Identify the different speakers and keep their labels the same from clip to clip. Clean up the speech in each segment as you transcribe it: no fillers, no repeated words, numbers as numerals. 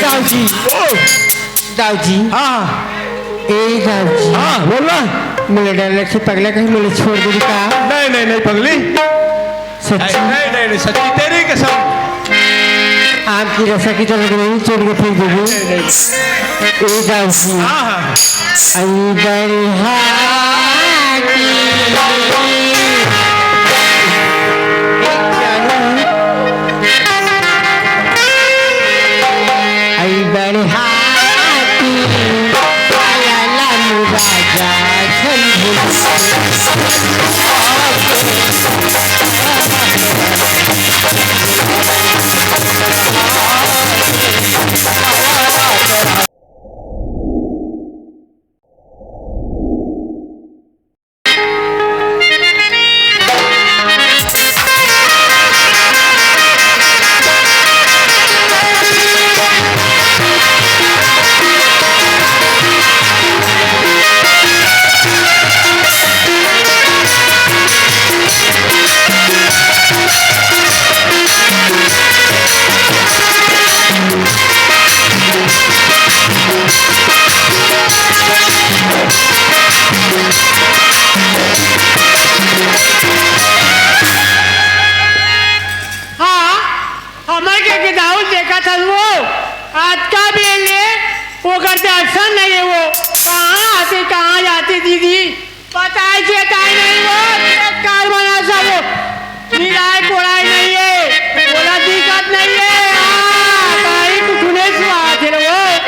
Speaker 1: दाऊजी दाऊजी
Speaker 2: हाँ
Speaker 1: दाऊजी
Speaker 2: हाँ बोल
Speaker 1: मुझे डर लगता पगला कहीं मुझे छोड़ दे का
Speaker 2: नहीं नहीं नहीं पगली
Speaker 1: सच्ची
Speaker 2: नहीं नहीं नहीं सच्ची तेरी कसम
Speaker 1: आम की रसा की तरह नहीं छोड़ के फेंक दोगे दाऊजी
Speaker 2: हाँ हाँ
Speaker 1: आई बढ़िया
Speaker 3: आज का बेले वो करते अच्छा नहीं है वो कहाँ आते कहाँ जाते दीदी बताए चेताई नहीं वो कार बना सब वो निराय कोड़ाई नहीं है बोला दिक्कत नहीं है कहीं कुछ नहीं सुहा थे वो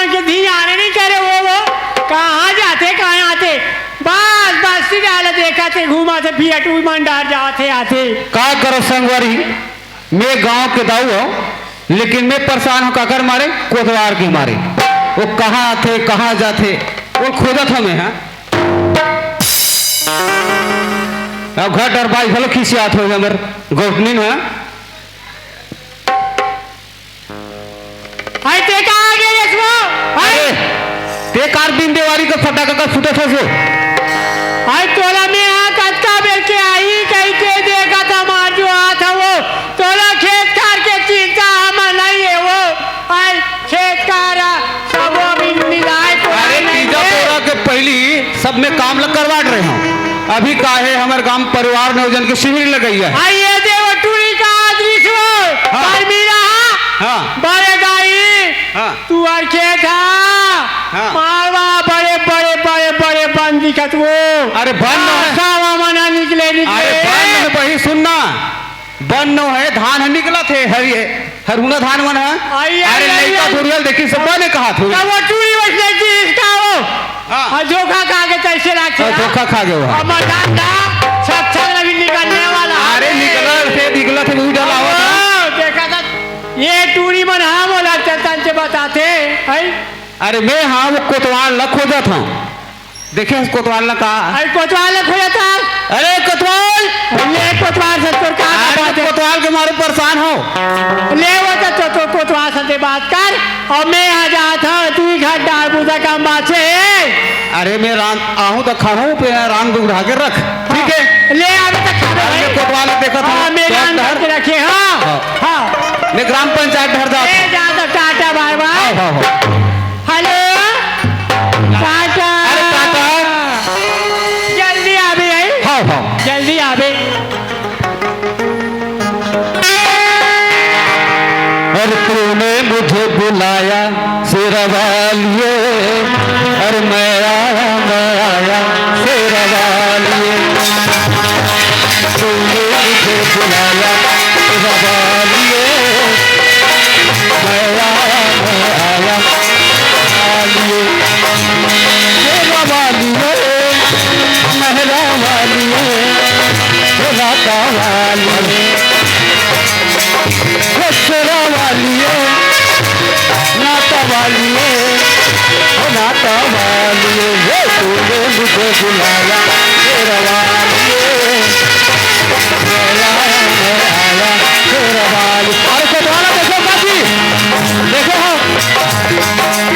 Speaker 3: के धी आने नहीं करे वो कहाँ जाते कहाँ आते बस बस डाल देखा थे घूमा थे फिर ईमानदार जाते आते
Speaker 4: का करो संगवारी मैं गांव के दाऊ हूँ लेकिन मैं परेशान हूँ काकर मारे कोतवार के मारे वो कहाँ आते कहाँ जाते वो खोजत हमें है अब घर डर बाई भलो खिसियात हो हमर गौटनी है
Speaker 3: हाय ते का आगे इसको हाय
Speaker 4: ते कार दिन देवारी का फटाका का फुटत हो सो
Speaker 3: हाय तोला में आ कटका बेल के आई कहीं के देखा था मार जो आ था वो तोला खेत कार के चिंता हम नहीं है वो हाय खेत कार सब अभी मिलाए को
Speaker 4: अरे तीजा तोरा के पहली सब में काम लग करवा रहे हूँ अभी काहे हमारे गांव परिवार नौजन के शिविर लगाई है
Speaker 3: हाय ये देव टूरी का दृश्य वो पर मेरा
Speaker 4: हाँ
Speaker 3: बड़े गाई
Speaker 4: हाँ
Speaker 3: तू और खेत
Speaker 4: हाँ
Speaker 3: मारवा बड़े बड़े बड़े बड़े बन दिखत वो
Speaker 4: अरे बन
Speaker 3: सावा मना निकले
Speaker 4: अरे बन वही सुनना बन नो है धान है निकला थे हरुना धान मन है अरे लड़का धुरियल देखी सब ने कहा था
Speaker 3: वो चूड़ी वैसे चीज का वो हां धोखा खा के कैसे रखे
Speaker 4: धोखा खा गए वो
Speaker 3: अब डांडा सब छल भी निकलने वाला
Speaker 4: अरे निकला थे वही डाला हुआ
Speaker 3: देखा था ये टूरी मन हां बोला चलता से बताते है
Speaker 4: अरे मैं हाँ वो कोतवाल ल खोजा था देखे उस कोतवाल ने कहा
Speaker 3: अरे कोतवाल खोजा था
Speaker 4: अरे कोतवाल
Speaker 3: ये कोतवाल से तो का
Speaker 4: कोतवाल के मारे परेशान हो
Speaker 3: ले वो तो कोतवाल से बात कर और मैं आ जाता तू घर डाल पूजा का बात से
Speaker 4: अरे मैं रान आहूँ तो खाऊं पे रान बुढ़ा के रख, ठीक है।
Speaker 3: ले आवे तो खा
Speaker 4: अरे मैं कोतवाल देखा था
Speaker 3: हाँ मेरा अंदर के रखे हाँ
Speaker 4: हाँ।
Speaker 3: हाँ
Speaker 4: मैं ग्राम पंचायत धर जा।
Speaker 3: ए जा तो टाटा बाय बाय
Speaker 4: हाँ हाँ
Speaker 3: हेलो टाटा
Speaker 4: अरे टाटा।
Speaker 3: जल्दी आवे आई
Speaker 4: हाँ हाँ
Speaker 3: जल्दी आवे
Speaker 4: और तूने मुझे बुलाया शेरवालिए, और मैं आया शेरवालिए। तूने मुझे बुलाया शेरवालिए, मैं आया शेरवालिए। शेरवालिए महला वालिए राता वालिए शेरा वालिए नाता वालिए नाता वालिए। ये तूने मुझे बुलाया शेरा वालिए, मैं आया शेरा वालिए। अरे कोतवाल देखो बाबी,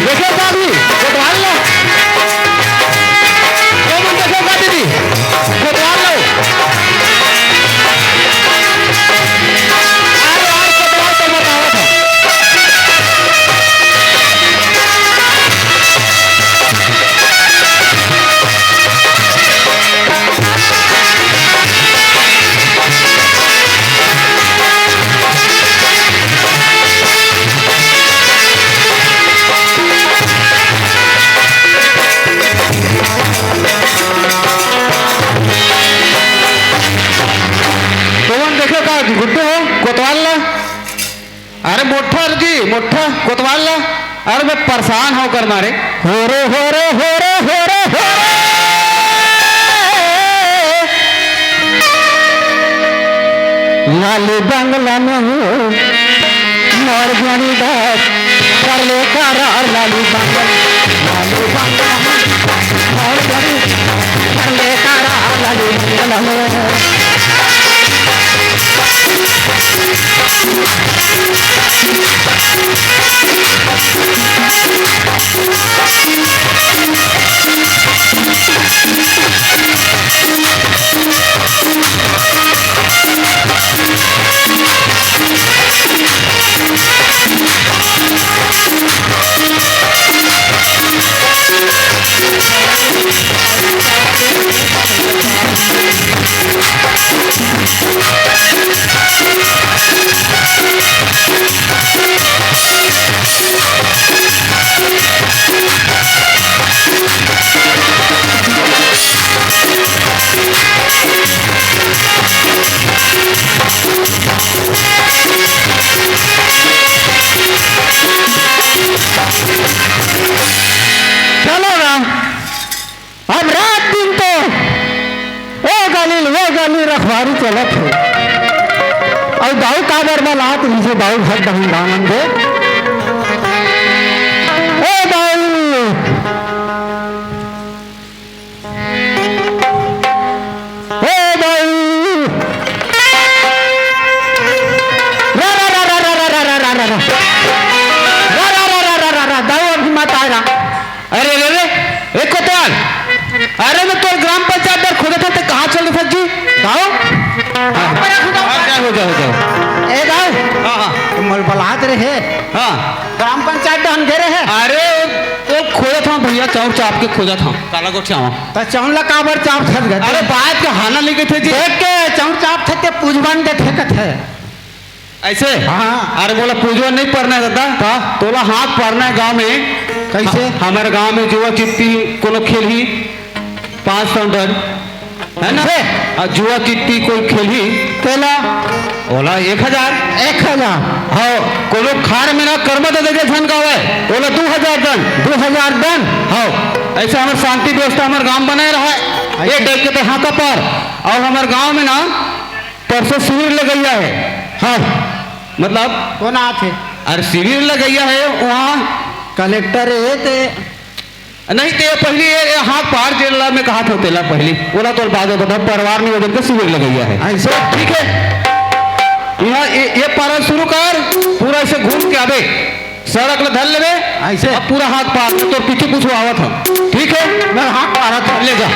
Speaker 4: देखो बाबी कोतवाल लो, देखो बाबी दी कोतवाल लो। गुड्डू हो कोतवाल ला। अरे मोठा जी मोठा कोतवाल ला। अरे मैं परेशान होकर मारे हो रे हो रे हो रे हो रे हो रे। लाली बंगला में हूँ मोर जानी बात कर ले करार। लाली बंगला में मोर जानी कर ले करार। लाली बंगला में चलो ना। अब रात दिन तो वो गली रखवारी चलत है। और दाऊ काबर में लात नीचे दाऊ घर दहन दे ओ दाऊ। ओ दाऊ रा रा रा रा रा रा रा रा रा रा दाऊ अभी मत आ रहा। अरे रे रे एक कोतवाल, अरे मैं तो ग्राम पंचायत दर खोदा था, कहाँ चल रहे जी दाऊ? हो जाओ
Speaker 1: ए दाऊ
Speaker 4: हाँ हाँ
Speaker 1: तुम बलात रहे
Speaker 4: हाँ
Speaker 1: ग्राम पंचायत तो अंधेरे है।
Speaker 4: अरे वो खोजा था भैया, चाउर चाप के खोजा था काला गोठ चावा।
Speaker 1: तो चौला काबर चाप थक गए।
Speaker 4: अरे बात के हाना लेके थे जी
Speaker 1: देख के चौर चाप थे पूजवन दे थे कथे
Speaker 4: ऐसे।
Speaker 1: हाँ।
Speaker 4: अरे बोला पूजवा नहीं पढ़ना है दादा, तोला हाथ पढ़ना है गाँव में।
Speaker 1: कैसे?
Speaker 4: हमारे गांव में जुआ चिट्टी कोनो खेल ही 500 डर है ना। और जुआ चिट्टी कोई खेल ही
Speaker 1: तेला
Speaker 4: ओला 1000 हाँ। कोनो खार में ना कर्म दे देगे धन का है ओला 2000 डन
Speaker 1: 2000 डन।
Speaker 4: हाँ। ऐसा हमारे शांति व्यवस्था हमारे गांव बनाए रहा है। ये देख के तो हाँ का पर। और हमारे गांव में ना परसों शिविर लगैया है। हाँ मतलब
Speaker 1: कौन आते?
Speaker 4: अरे शिविर लगैया है वहाँ
Speaker 1: कलेक्टर है ते
Speaker 4: नहीं ते पहले हाथ पार जेला में कहा था तेला पहले बोला तो बाद में बता परिवार में उधर का शिविर लगैया है
Speaker 1: ऐसे
Speaker 4: ठीक है। यहाँ ये पारा शुरू कर पूरा ऐसे घूम के आवे सड़क ल धर लेवे
Speaker 1: ऐसे
Speaker 4: अब पूरा हाथ पार तो पीछे कुछ आवा था ठीक है। मैं हाथ मारा था, ले जा।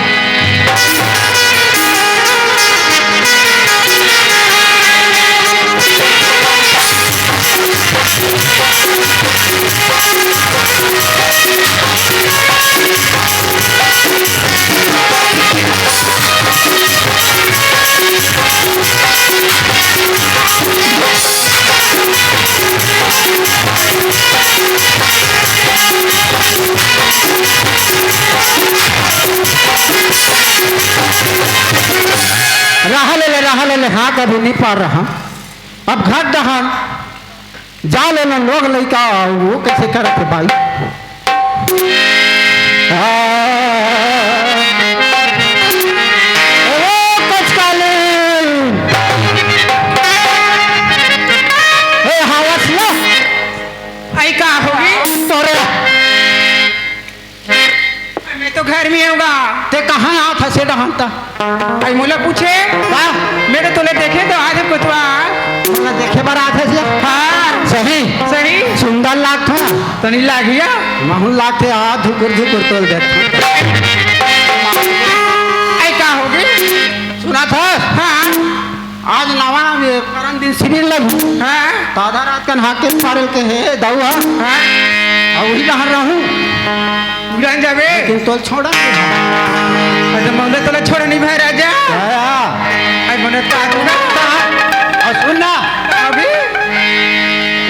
Speaker 4: रहा ले हाथ अभी नहीं पा रहा। अब घर दहन जा लेना लोग लड़का वो कैसे करते भाई।
Speaker 3: आई का होगी
Speaker 4: तोरे
Speaker 3: मैं तो घर में होगा।
Speaker 4: ते कहाँ आ था से डहानता
Speaker 3: आई मोला पूछे मेरे तोले देखे तो आज कुतवा
Speaker 4: ना देखे बार आते से।
Speaker 3: हाँ
Speaker 4: सही
Speaker 3: सही
Speaker 4: सुंदर लाग था
Speaker 3: तो नहीं लागिया
Speaker 4: महून लाग थे आ धुकुर धुकुर तोल देता।
Speaker 3: आई का होगी
Speaker 4: सुना था
Speaker 3: हाँ
Speaker 4: आज नवा करन दिन शिविर लगू
Speaker 3: हाँ
Speaker 4: ताधा रात कन हाकिम फारल के है दाऊआ
Speaker 3: हाँ
Speaker 4: और वही बाहर रहूं
Speaker 3: उड़ान जावे
Speaker 4: लेकिन तोल छोड़ा
Speaker 3: अच्छा मोले तोले छोड़ नहीं भाई राजा आई मोने का दूंगा
Speaker 4: और सुनना
Speaker 3: अभी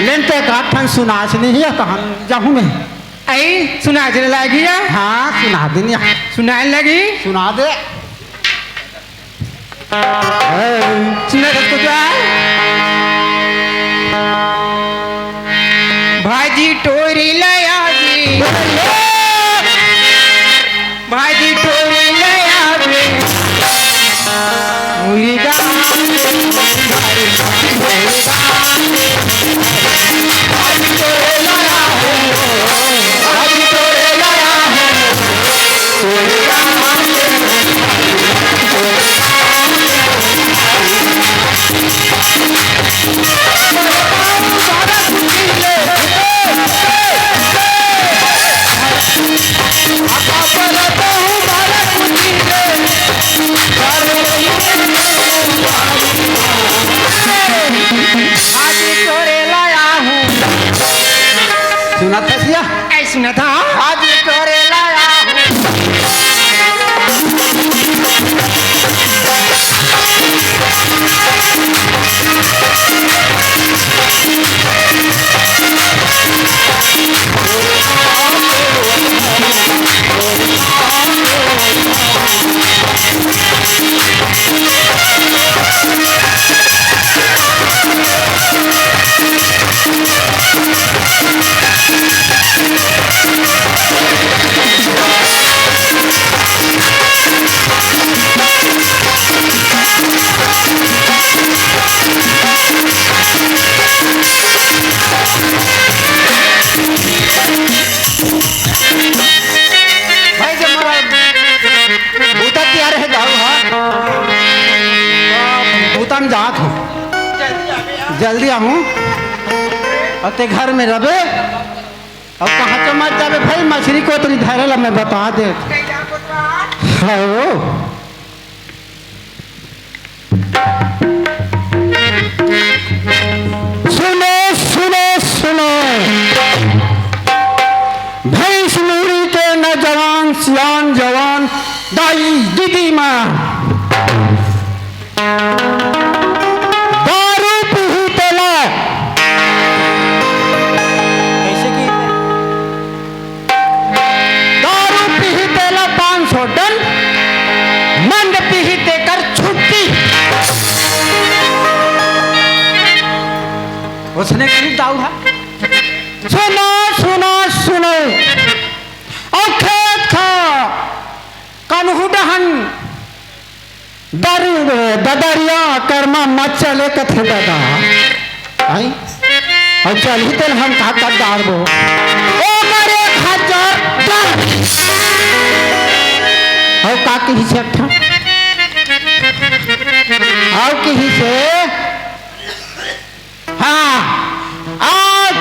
Speaker 4: लेनते का ठन सुनास नहीं है कहां जाऊं मैं।
Speaker 3: आई सुना चले लागिया
Speaker 4: हाँ सुना देनी
Speaker 3: सुनाने लगी
Speaker 4: सुना दे।
Speaker 3: सुना कर कुतवा भाजी टोरी लया जी भाजी टोरी लया जी मुर्गा
Speaker 4: सुना था सिया
Speaker 3: ऐ सुना था
Speaker 4: आज तोरे लाया भाई जब मेरा भूता तैयार है जाओ हाँ भूता में जात हूँ जल्दी आऊँ और ते घर में रहे और कहाँ तो मत जावे भाई मछली को तो धरे ला मैं बता दे। हाँ सुनो सुनो सुनो भैंस मुड़ी के न जवान सियान जवान दाई दीदी माँ दारू पी तेला ऐसे की दारू पी तेला 500 टन मंद पी कर छुट्टी उसने की दाऊ है। सुनो सुनो सुनो और खेत खा कनहु डहन दरू ददरिया कर्मा मत चले कथे दादा आई और चल ही तेल हम का कर डारबो ओ करे 1000 डर और का के हिसाब था और के हिसाब हाँ आज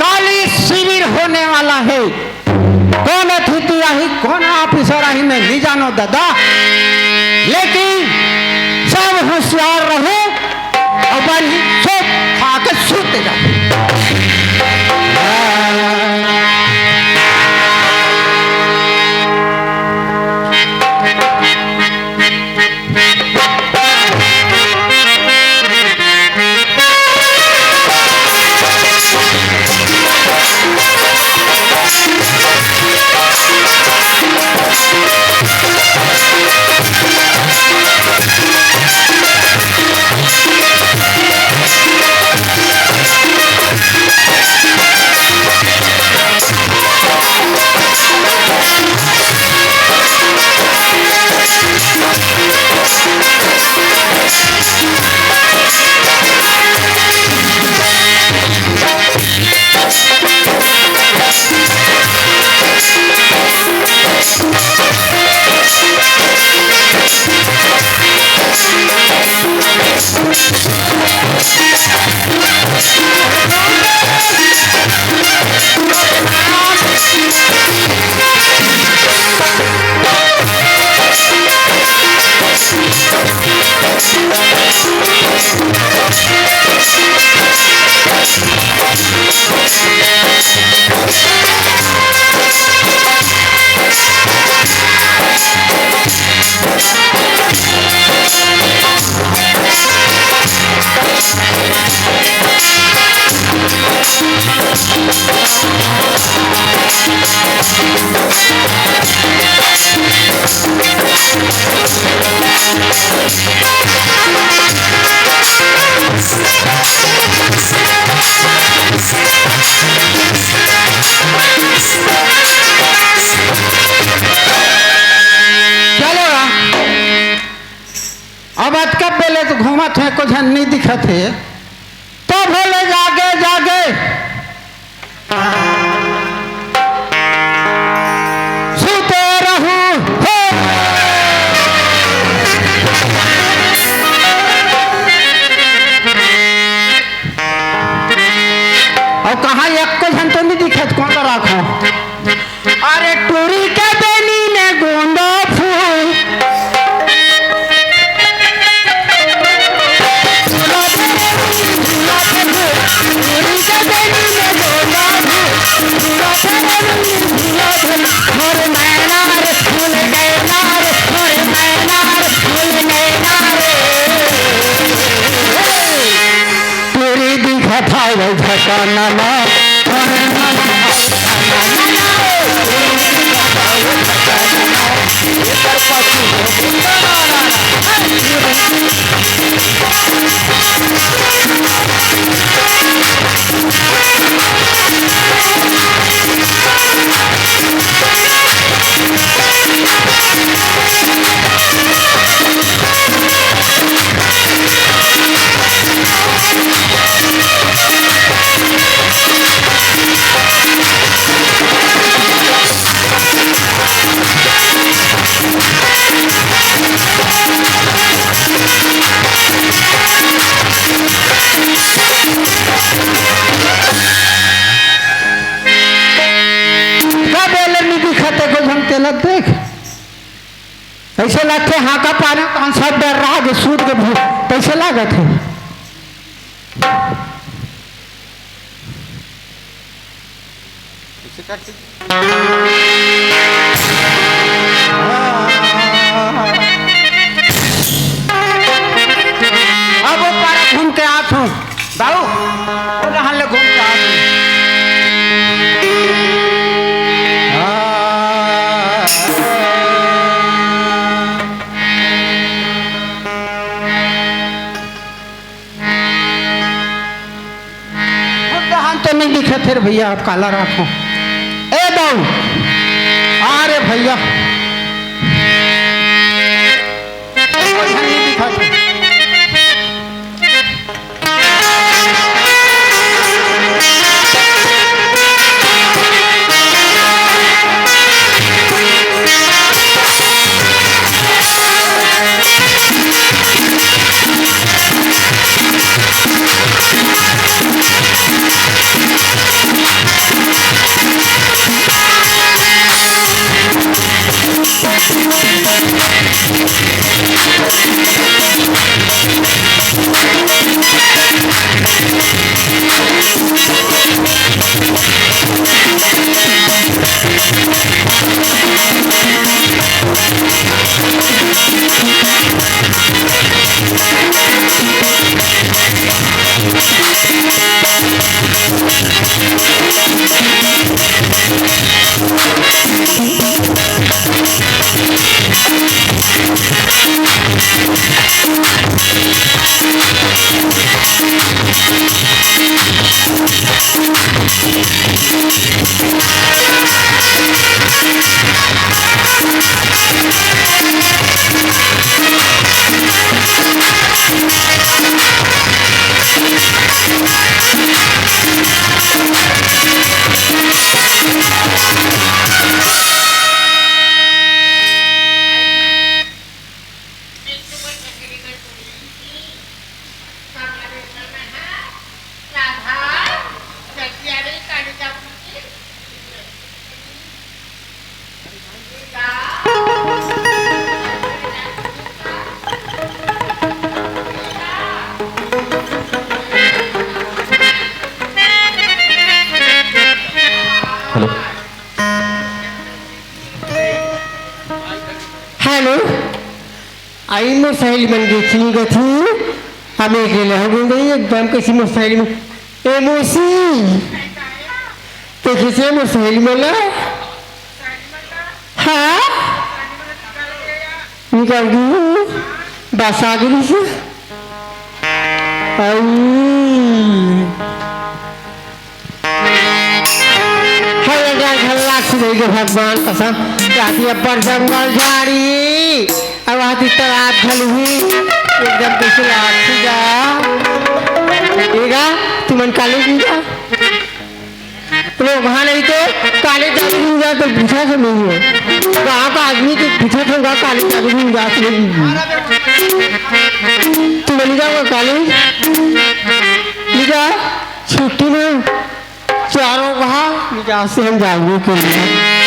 Speaker 4: काली शिविर होने वाला है। कौन अतिथि आई कौन आप जानो दादा, लेकिन सब होशियार रहो और बड़ी सब खा के सूते जाओ। घूमत है कुछ नहीं दिखत है तो बोले जागे जागे सूते रहूं हो। और कहा एक को झन तो नहीं दिखत कौन का राखो। अरे टूरी के बेनी ने गोंदा फूल देख ऐसे लगते हाँ का पानी कौन सा डर रहा है सूट के पैसे लागत है। अब वो पारा घूम के आत हूँ बाबू वो जहाँ ले घूम के आत हूँ। तो नहीं दिखे फिर भैया आप काला रखो ए बाबू अरे भैया नहीं दिखा हेलो
Speaker 1: हेलो आई मोर सहेली मन देखनी गई थी हमें गेले हो गई एकदम कैसी मोर सहेली में ए मोसी तो किसे मोर सहेली मला हाँ निकल गई बस आ गई से भगवान कसम जाती पर जंगल झाड़ी अब आती तलाब ढलुही एकदम कैसे लाठी जा तुमन काले जा लोग वहाँ नहीं तो काले जादू नहीं जा तो पूछा से नहीं है गाँव का आदमी तो पूछा था काले जादू नहीं जा तुम नहीं जाओगा काले निजा छुट्टी में चारों कहा निजा से हम जाएंगे के लिए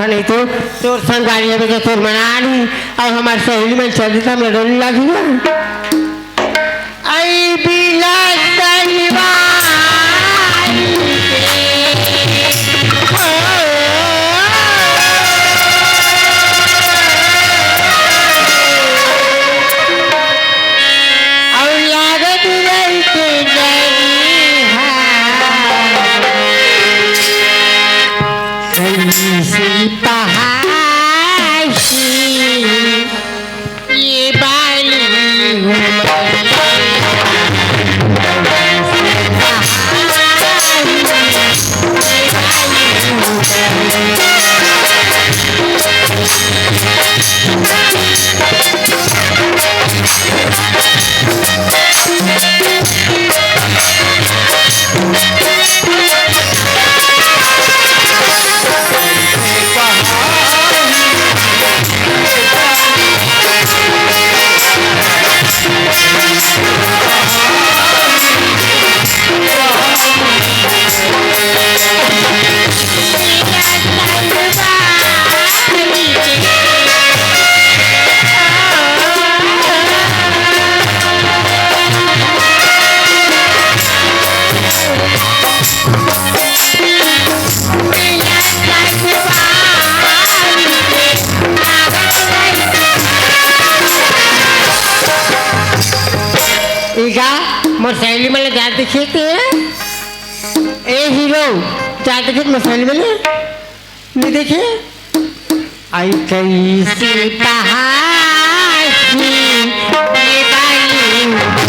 Speaker 1: नहीं तो तोर संगारी है तो तोर मना ली और हमारे सहेली में चल देता मैं डर लगी आई बिला ये बाली मोर सहेली में जाते खेत ए हीरो जाते खेत मोर सहेली में नहीं देखे आई कैसी पहाड़ी ये बाली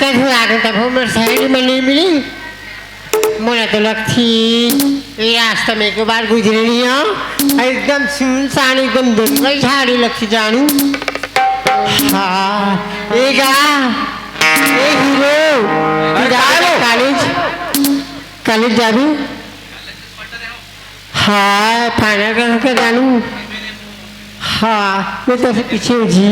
Speaker 1: मैं तो आगे तक मोर सहेली में नहीं मिली। मुझे तो लगती ये रास्ता में एक बार गुजरनी है, एकदम सुनसान, एकदम जंगल झाड़ी लगती जानू। हाँ एगा ए हीरो कॉलेज जाबी। हाँ फाइनल कर जानू। हाँ मैं तो पीछे हूँ जी।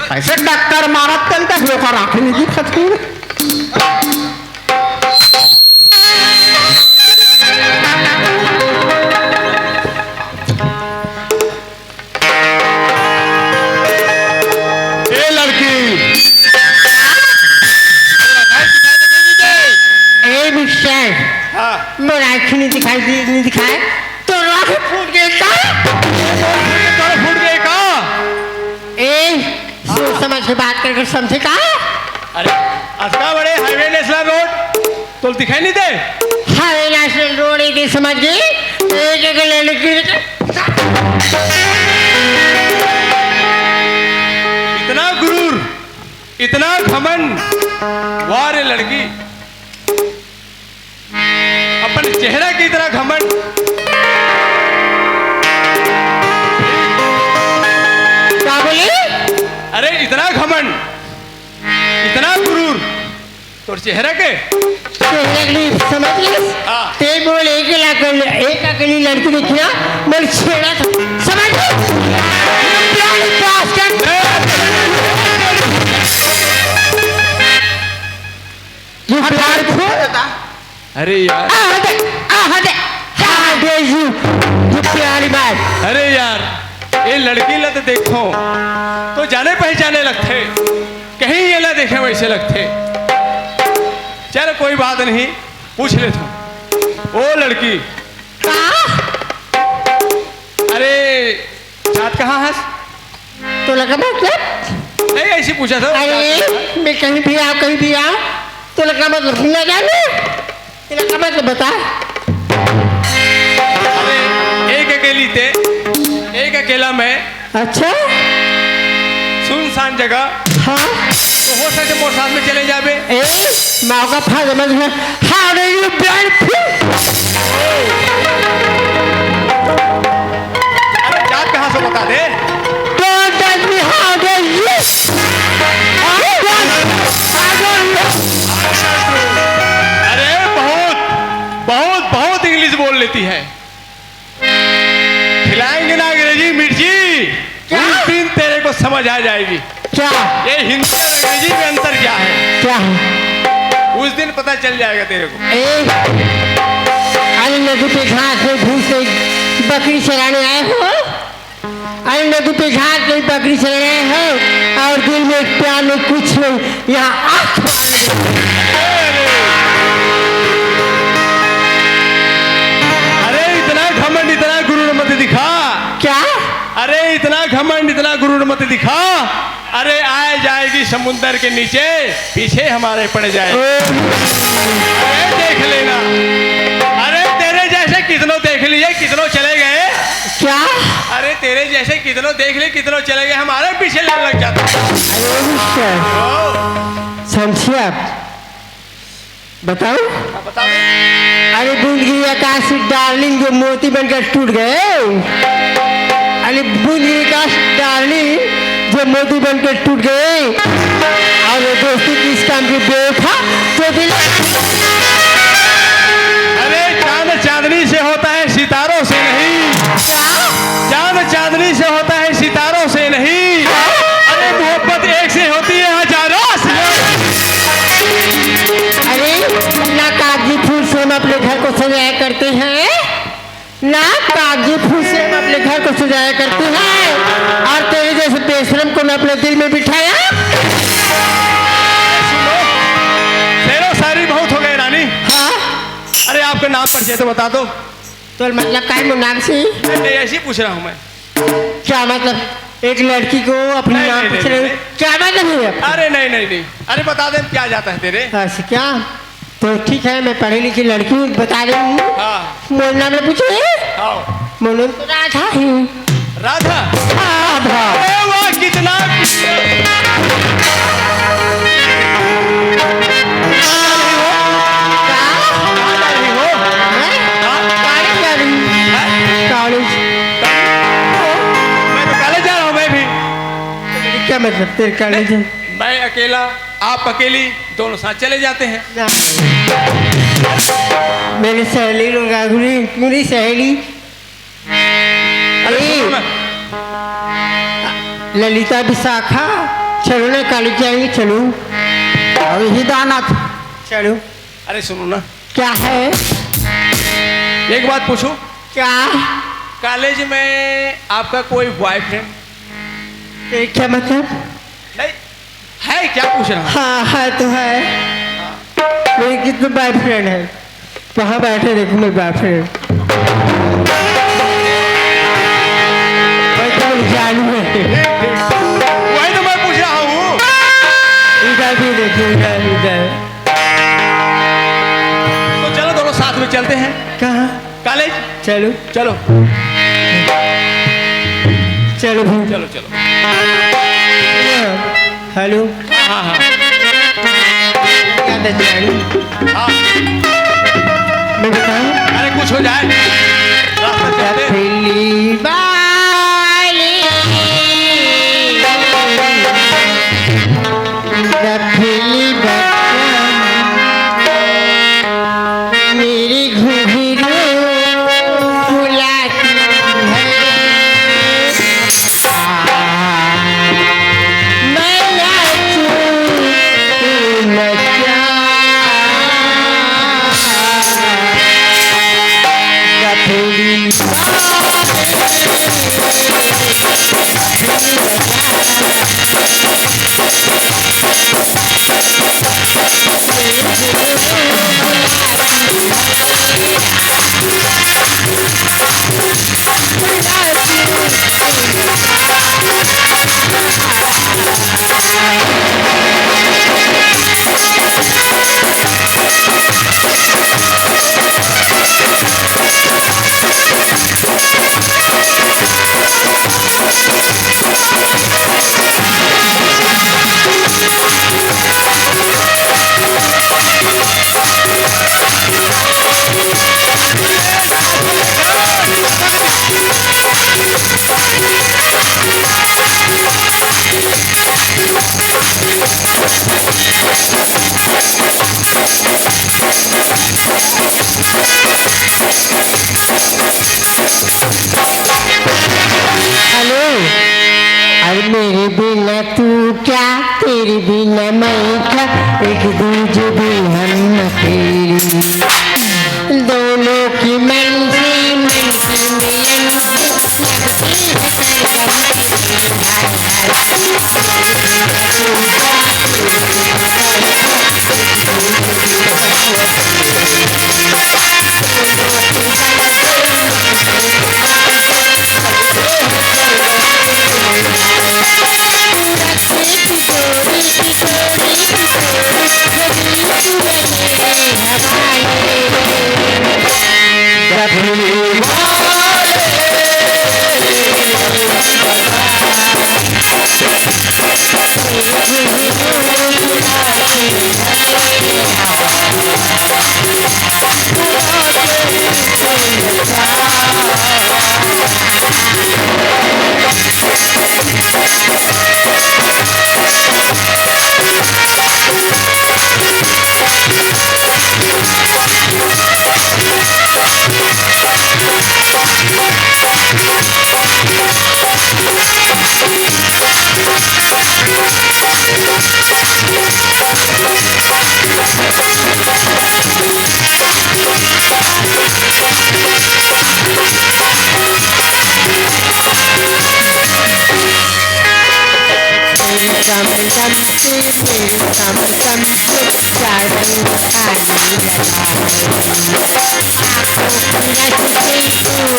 Speaker 1: ऐसे डॉक्टर मारत चलता लोग राखी नहीं दिखत।
Speaker 2: ए लड़की
Speaker 1: ए मिस्टर
Speaker 2: हाँ
Speaker 1: मोर आँखें नहीं दिखाई दी, नहीं दिखाए तो राखी फूट गई का।
Speaker 2: फूट गए का।
Speaker 1: ए सोच समझ के बात करके समझे का।
Speaker 2: अरे अस्का बड़े हाईवे नेशनल रोड तो दिखाई नहीं दे।
Speaker 1: हाईवे नेशनल रोड एक समझ गई एक लड़की
Speaker 2: इतना गुरूर, इतना घमंड, वाह रे लड़की, अपन चेहरा की इतना घमंड।
Speaker 1: क्या बोली?
Speaker 2: अरे इतना घमंड, इतना गुरूर, तो चेहरा के
Speaker 1: समझ गई।
Speaker 2: हाँ।
Speaker 1: ते बोल एक अकेली लड़की देखी ना मैं छेड़ा था, समझ गई।
Speaker 2: अरे यार,
Speaker 1: प्यारी बात।
Speaker 2: अरे यार ये लड़की लत देखो तो जाने पहचाने लगते, कहीं ये ना देखे वैसे लगते। चल कोई बात नहीं, पूछ ले तू। ओ लड़की, अरे जात कहाँ है?
Speaker 1: तो लगा मतलब
Speaker 2: नहीं ऐसी पूछा था।
Speaker 1: अरे मैं कहीं भी आओ कहीं भी आओ तो लगा मतलब ना जाने लगा मतलब बता।
Speaker 2: अरे एक अकेली थे, एक अकेला मैं,
Speaker 1: अच्छा
Speaker 2: सुनसान जगह,
Speaker 1: हाँ
Speaker 2: तो हो सके मोर साथ में चले जाबे।
Speaker 1: ए माँ का फायदा समझ में। हाउ डू यू
Speaker 2: अरे जात कहाँ से बता दे।
Speaker 1: Don't tell me how do you
Speaker 2: अरे बहुत बहुत बहुत इंग्लिश बोल लेती है। खिलाएंगे ना अंग्रेजी मिर्ची, उस दिन तेरे को समझ आ जाएगी
Speaker 1: क्या
Speaker 2: ये हिंदी और अंग्रेजी में अंतर क्या है।
Speaker 1: क्या है?
Speaker 2: उस दिन पता चल जाएगा तेरे को।
Speaker 1: अरे नदी पे घास में घूस में बकरी चराने आए हो। अरे नदी पे घास में बकरी चराने आए हो और दिल में प्यार में कुछ नहीं, यहाँ आँख
Speaker 2: अरे इतना घमंड, इतना गुरूर मत दिखा।
Speaker 1: क्या?
Speaker 2: अरे इतना घमंड, इतना गुरूर मत दिखा। अरे आए जाएगी समुंदर के नीचे, पीछे हमारे पड़ जाए। अरे देख लेना, अरे तेरे जैसे कितनों देख लिए, कितनों चले गए।
Speaker 1: क्या?
Speaker 2: अरे तेरे जैसे कितनों देख लिए, कितनों चले गए, हमारे पीछे लग जाता।
Speaker 1: अरे मिस्टर
Speaker 2: ओ,
Speaker 1: समझिए आप, बताओ।
Speaker 2: हाँ, बता दे।
Speaker 1: अरे बूंद गिरी आकाश से डार्लिंग जो मोती बनकर टूट गए। अरे बूंद गिरी आकाश डार्लिंग जो मोती बनकर टूट गए, और वो दोस्ती किस काम की बेवफा तो दिल।
Speaker 2: अरे चांद चांदनी से होता है, सितारों से नहीं। चांद चांदनी से होता है, सितारों से नहीं। अरे मोहब्बत एक से होती है, हजारों से।
Speaker 1: अरे ना कागजी फूल से हम अपने घर को सजाया करते हैं, ना कागजी फूल से हम अपने घर को सजाया करते हैं, और तेरे जैसे बेशरम को मैं अपने दिल में बिठाया।
Speaker 2: शेरो शायरी बहुत हो गए रानी।
Speaker 1: हाँ,
Speaker 2: अरे आपका नाम परिचय तो बता दो।
Speaker 1: तो मतलब का है नाम से?
Speaker 2: नहीं, ऐसे ही पूछ रहा हूँ मैं।
Speaker 1: क्या मतलब? एक लड़की को अपनी
Speaker 2: नहीं,
Speaker 1: नाम
Speaker 2: नहीं,
Speaker 1: पूछ
Speaker 2: नहीं,
Speaker 1: रहे हो?
Speaker 2: नहीं।
Speaker 1: क्या मतलब है?
Speaker 2: अरे नहीं नहीं नहीं, अरे बता दे क्या जाता है तेरे।
Speaker 1: ऐसे क्या? तो ठीक है, मैं पढ़ी लिखी लड़की हूँ, बता रही हूँ।
Speaker 2: हाँ
Speaker 1: मोर नाम ने पूछे,
Speaker 2: आओ।
Speaker 1: मोनू तो राधा है।
Speaker 2: राधा।
Speaker 1: राधा।
Speaker 2: अरे वाह, कितना कहाँ जा रही हो?
Speaker 1: कॉलेज।
Speaker 2: मैं तो कॉलेज जा रहा हूँ। मैं भी।
Speaker 1: क्या मतलब तेरे कॉलेज?
Speaker 2: मैं अकेला, आप अकेली, दोनों साथ चले जाते हैं।
Speaker 1: मेरी सहेली रुंगागुरी, मेरी सहेली
Speaker 2: अरे सुनो ना,
Speaker 1: ललिता विशाखा, चलो ना कॉलेज जाएंगे, चलो। और यही दानाथ, चलो।
Speaker 2: अरे सुनो ना,
Speaker 1: क्या है?
Speaker 2: एक बात पूछूं?
Speaker 1: क्या?
Speaker 2: कॉलेज में आपका कोई बॉयफ्रेंड?
Speaker 1: ये क्या मतलब?
Speaker 2: नहीं है, क्या पूछ रहा हूँ?
Speaker 1: हाँ है तो है। मेरे कितने बॉयफ्रेंड है, वहाँ बैठे देखो मेरे बॉयफ्रेंड। जानू है,
Speaker 2: वही तो मैं पूछ रहा हूँ।
Speaker 1: इधर भी देखो, इधर इधर।
Speaker 2: तो चलो दोनों साथ में चलते हैं
Speaker 1: कहाँ?
Speaker 2: कॉलेज।
Speaker 1: चलो
Speaker 2: चलो
Speaker 1: चलो भी।
Speaker 2: चलो चलो।
Speaker 1: हेलो,
Speaker 2: हाँ हाँ
Speaker 1: क्या जानू?
Speaker 2: हाँ।
Speaker 1: मैं बताऊँ?
Speaker 2: अरे कुछ हो जाए, रास्ते चलते हैं।
Speaker 1: पहली बारी, पहली बार मेरी घुंघरू बुलाती है, मैं नाचूं तू नचा। पहली हेलो, अरे मेरे बिना तू क्या, तेरे बिना मैं क्या, एक दूजे भी हम अकेले, दोनों की मन से मिलन लगती है
Speaker 4: जब
Speaker 1: कमर दम से मेरे कमर दम से चादर खाली लगा आंखों की रख से तू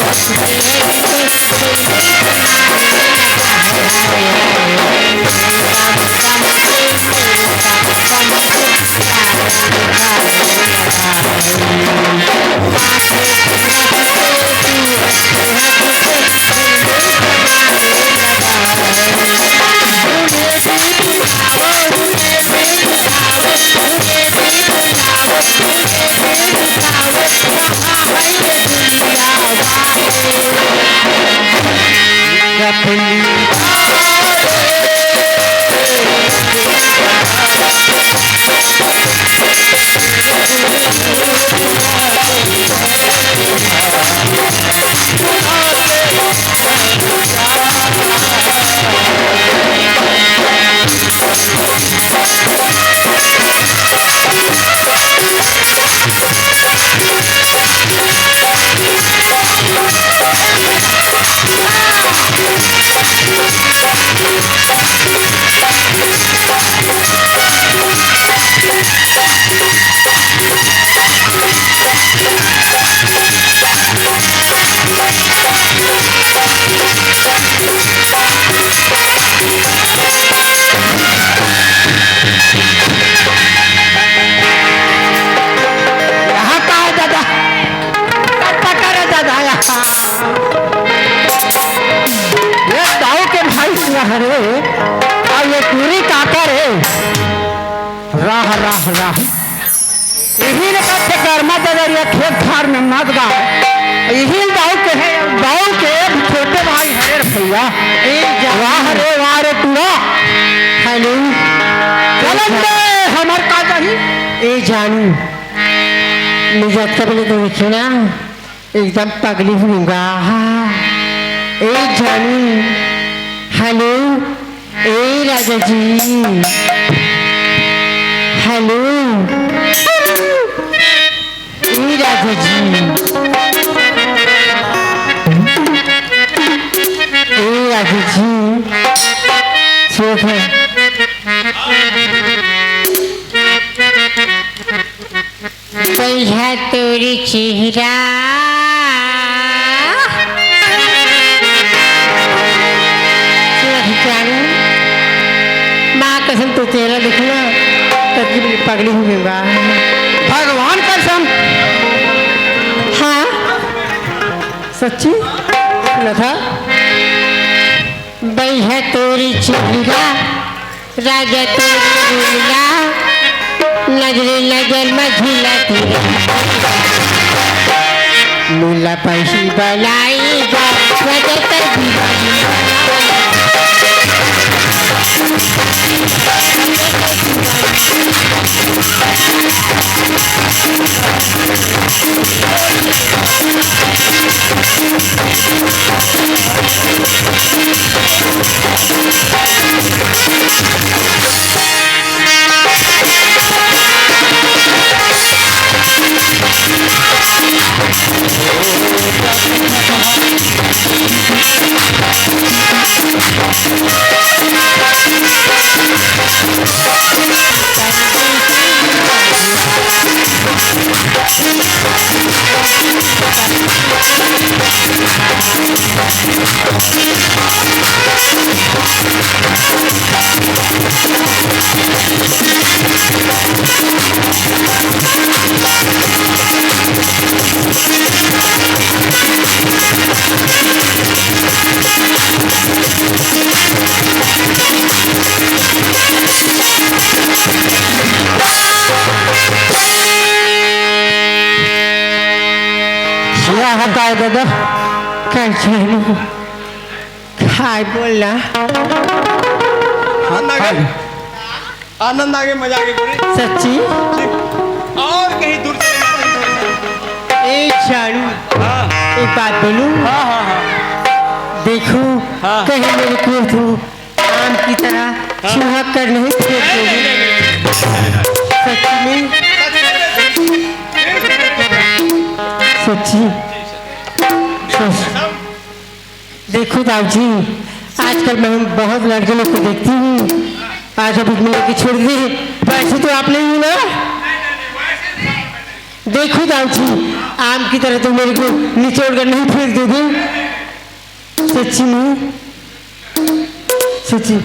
Speaker 1: अपने
Speaker 4: हरे और ये पूरी काकर है राह राह राह यही ने कहते कर्मा दरिया खेत खार में मत गा यही दाऊ के है दाऊ के छोटे भाई हरे भैया वाह रे वाह रे पूरा
Speaker 1: हेलो
Speaker 4: चलन दे हमार का कही
Speaker 1: ए जानू निजात का बोले तो देखे ना एकदम पगली हुआ ए जानू हेलो ए राजा जी हेलो ए राजा जी ए राजा जी चुप है भैया तोरी चेहरा माँ कसम तो चेहरा देखना तकलीफ पगली हुई
Speaker 4: भगवान कसम
Speaker 1: हाँ सच्ची न था भैया तोरी चेहरा राजा तोरी रूला नजरे नजर मझिला तेरा मुला पैसी बनाएगा वजह कर दीवानी काय दादा काय चालू काय बोलना
Speaker 2: आनंद आगे मजा आगे गोरी
Speaker 1: सच्ची
Speaker 2: और कहीं दूर से
Speaker 1: ए चालू
Speaker 2: हाँ
Speaker 1: एक बात बोलूं
Speaker 2: हाँ हाँ हाँ
Speaker 1: देखो
Speaker 2: हाँ।
Speaker 1: कहीं मेरे को तू आम की तरह चूहा कर नहीं फेंक दोगे सच्ची में सच्ची देखो दाऊ जी आजकल मैं बहुत लड़के लोग को देखती हूँ आज अभी मेरे की छोड़ दी पैसे तो आप नहीं हो ना देखो दाऊजी आम की तरह तो मेरे को निचोड़ कर नहीं फेंक दोगे सच्ची में सच्ची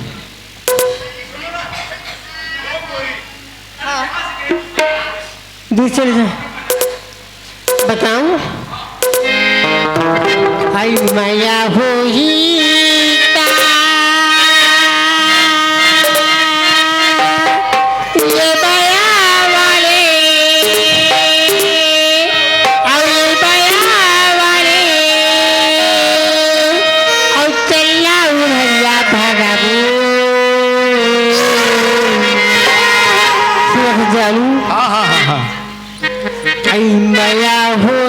Speaker 1: दूर चले जाए बताऊं आई माया हो
Speaker 2: हाँ हाँ हाँ हाँ
Speaker 1: आई माया हो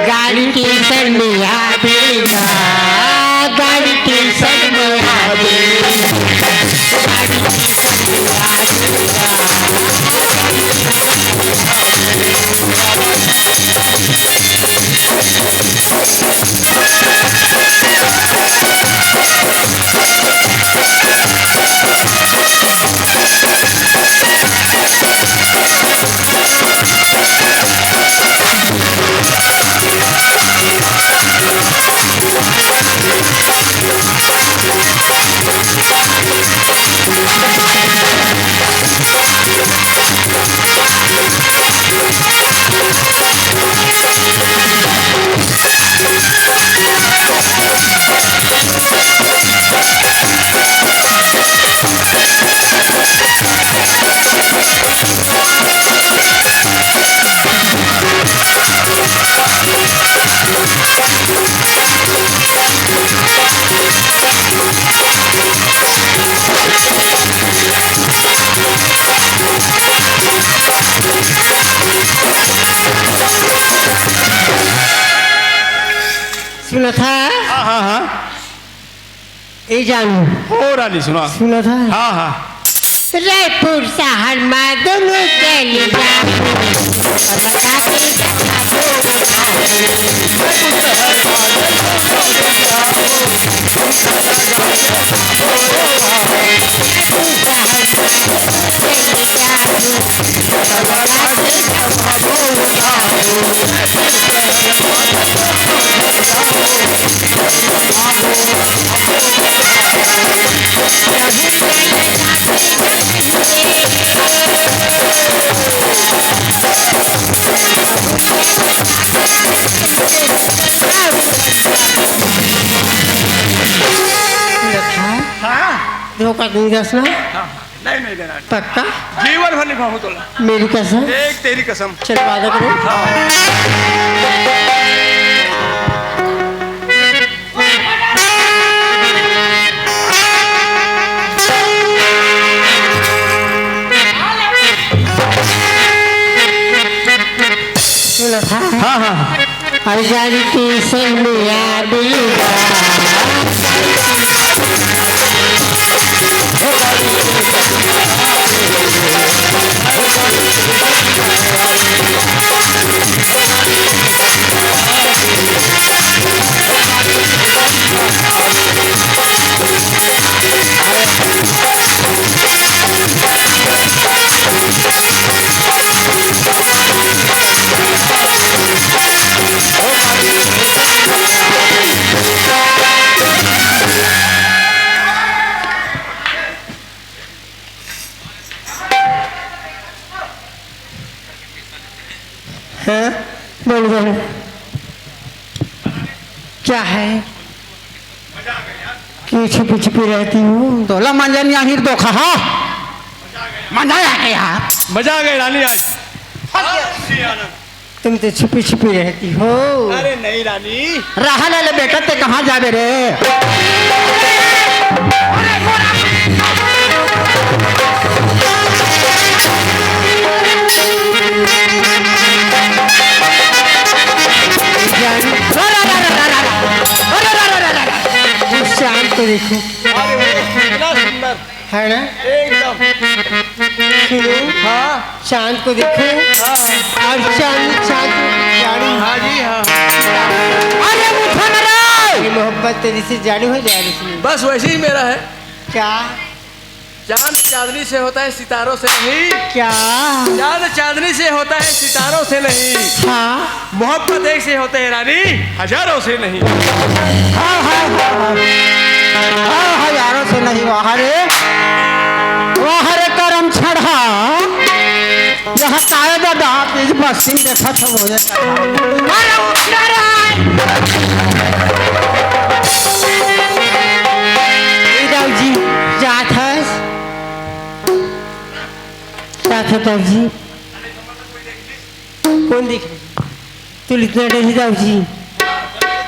Speaker 1: गाड़ी टेंशन में आ देगा गाड़ी टेंशन में आ देगा सुना था
Speaker 2: हाँ हाँ हाँ
Speaker 1: ए जानू
Speaker 2: हो रानी सुना
Speaker 1: सुना था
Speaker 2: हाँ हाँ
Speaker 1: रायपुर शहर में दोनों चली धोखा नहीं दसना
Speaker 2: नहीं नहीं देना
Speaker 1: पक्का
Speaker 2: जीवन भर निभाऊं तो
Speaker 1: मेरी कसम
Speaker 2: एक तेरी कसम
Speaker 1: चल वादा करो सुना था
Speaker 2: हाँ हाँ
Speaker 1: हजार टेंशन में आ देगा हाँ बोल बोल क्या है क्यों छुपी छुपी रहती हूँ
Speaker 4: तोला मंजन यहाँ दो खा मजा आ यार
Speaker 2: मजा आ गई रानी आज
Speaker 1: तुम तो छुपी छुपी रहती हो
Speaker 2: अरे नहीं रानी
Speaker 4: रहा ले बेटा ते कहाँ जाबे रे
Speaker 1: शाम को देखो
Speaker 2: अरे
Speaker 1: है ना?
Speaker 2: एकदम।
Speaker 1: सुनो,
Speaker 2: हाँ
Speaker 1: चांद को देखो
Speaker 2: हाँ
Speaker 1: और चांद को जाड़ू।
Speaker 2: हाँ जी हाँ।
Speaker 4: अरे उठो ना रे।
Speaker 1: मेरी मोहब्बत तेरी से जाड़ू हो जा रही।
Speaker 2: बस वैसे ही मेरा है।
Speaker 1: क्या
Speaker 2: चांद चांदनी से होता है, सितारों से नहीं।
Speaker 1: क्या?
Speaker 2: चांद चांदनी से होता है, सितारों से नहीं।
Speaker 1: हाँ
Speaker 2: मोहब्बत एक से होते हैं रानी, हजारों से नहीं।
Speaker 4: हाँ हाँ हाँ हाँ हजारों से नहीं। वहाँ रे करम छड़ा यहाँ काय दादा इस बस्ती में खत्म हो जाता है। अरे उठ ना रे।
Speaker 1: दाऊ जी जात है दाऊ जी। कौन देख तू इतना डरी दाऊ जी?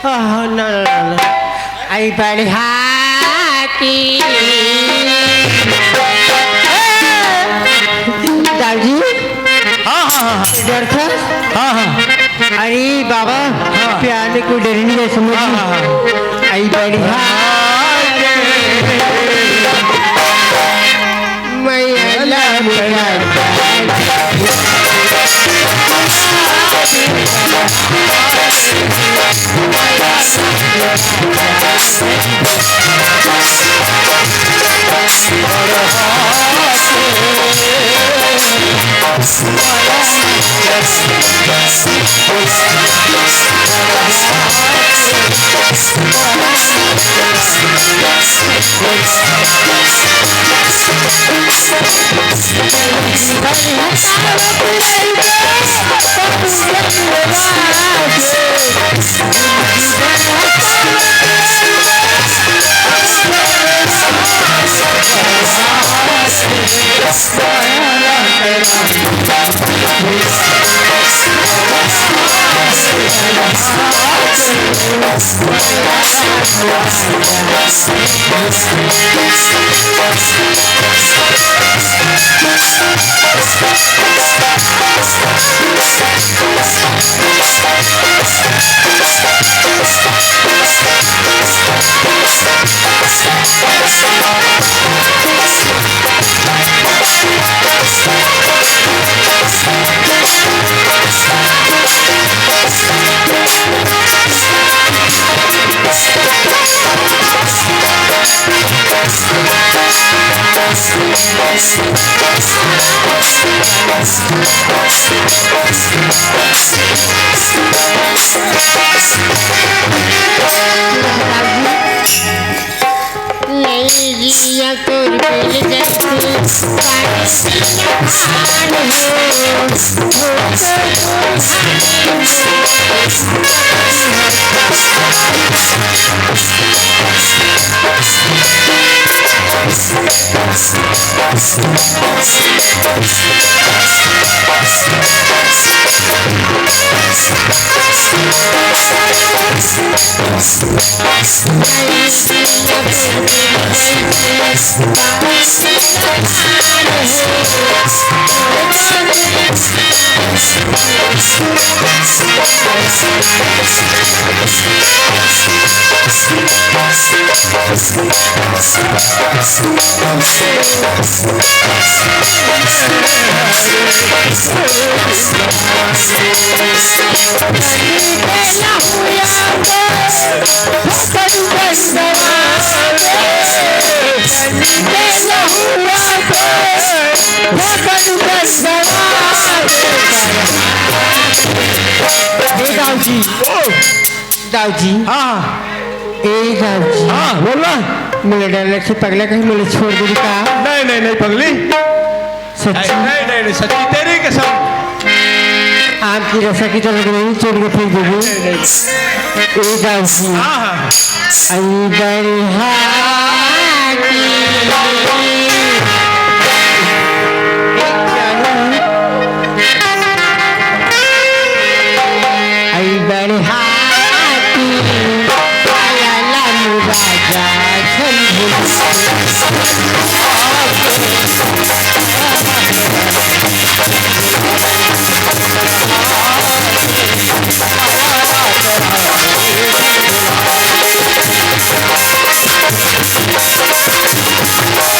Speaker 1: हाँ ना ना ना ना आई बड़ी हाथी दाऊ जी।
Speaker 2: हाँ हाँ हाँ
Speaker 1: डर था?
Speaker 2: हाँ हाँ
Speaker 1: अरे बाबा प्यार में कोई डर नहीं है समझ। आई बड़ी हाथी मैं अल्लाह नहीं जिया तोर बेल जैसे पानी दाऊ जी।
Speaker 2: हाँ
Speaker 1: ए दाऊ जी
Speaker 2: हाँ बोलना।
Speaker 1: मेरे डर से पगला कहीं मुझे छोड़ दे का?
Speaker 2: नहीं नहीं नहीं पगली,
Speaker 1: सच्ची
Speaker 2: नहीं नहीं नहीं सच्ची तेरी कसम।
Speaker 1: आपकी रसा की तरह नहीं छोड़ के फिर देगी। ए दाऊ जी
Speaker 2: हाँ हाँ
Speaker 1: आई बड़ी हाथी आई बड़ी हाथी आया मुराजा
Speaker 4: Thank you.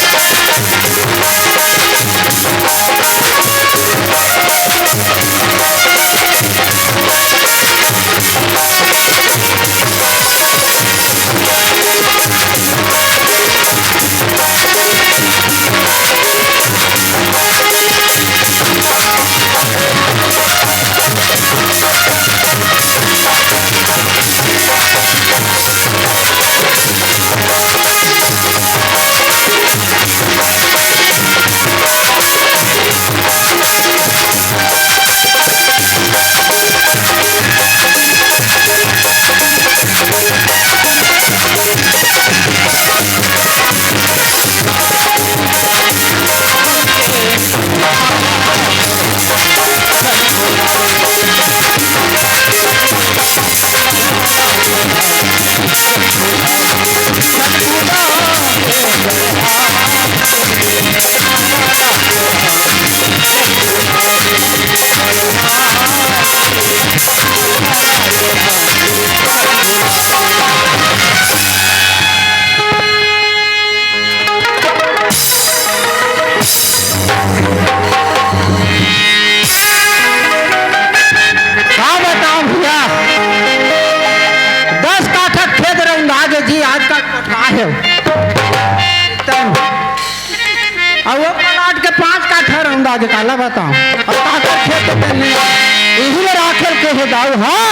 Speaker 4: और वो प्लाट के 5 काठा रहूंगा आगे काला बताऊं और काकर खेत पे नहीं यही में राखल के है दाऊ हाँ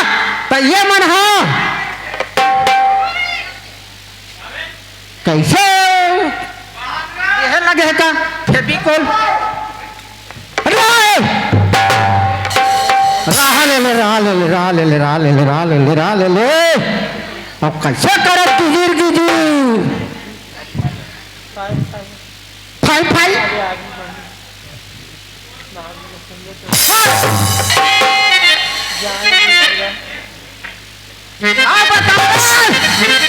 Speaker 4: तो ये मन हाँ कैसे यह लगे है का फेविकोल राह ले ले राह ले ले राह ले ले राह ले ले राह ले ले राह ले ले अब कैसे करत तुझीर गुजूर फाई फाई आ बताओ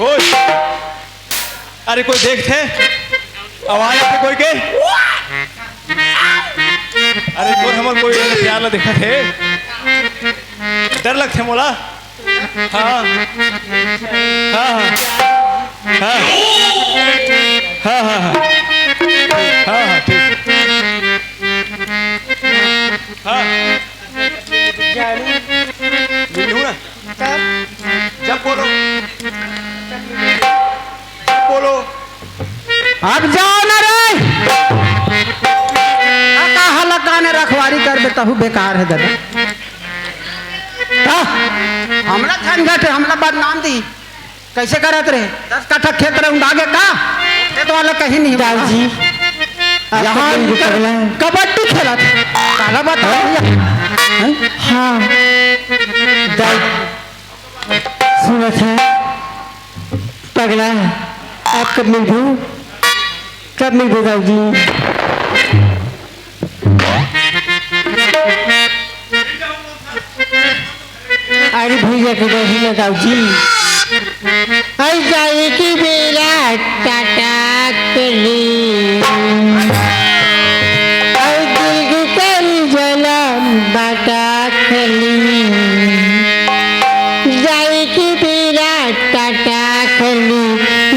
Speaker 2: ओए, अरे कोई देखते आवाज आते कोई के अरे कोई हमर कोई प्यार ला देखा थे डर लगते मोला हाँ हाँ हाँ हाँ हाँ हाँ हाँ ठीक हाँ मिलूँ ना जब बोलो बोलो
Speaker 4: अब जाओ ना रे कहा लगाने रखवारी कर बेटा हूँ बेकार है दादा हमला झंझट है हमला बदनाम दी कैसे करत रहे 10 कट्ठा खेत रहे आगे का खेत वाला कहीं नहीं
Speaker 1: दाऊ जी
Speaker 4: यहाँ कबड्डी खेला काला बताओ
Speaker 1: हाँ दाऊ सुना था पगला आप कब मिल दाऊ जी अरे भैया के रही ना दाऊ जी आई जाए की बेरा टाटा कली आई दिल की करी जला बाटा खली जाए की बेरा टाटा खली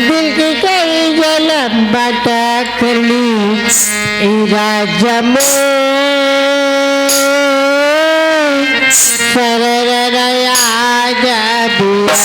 Speaker 1: दिल की करी जला बाटा खली राजमो सररया जबिया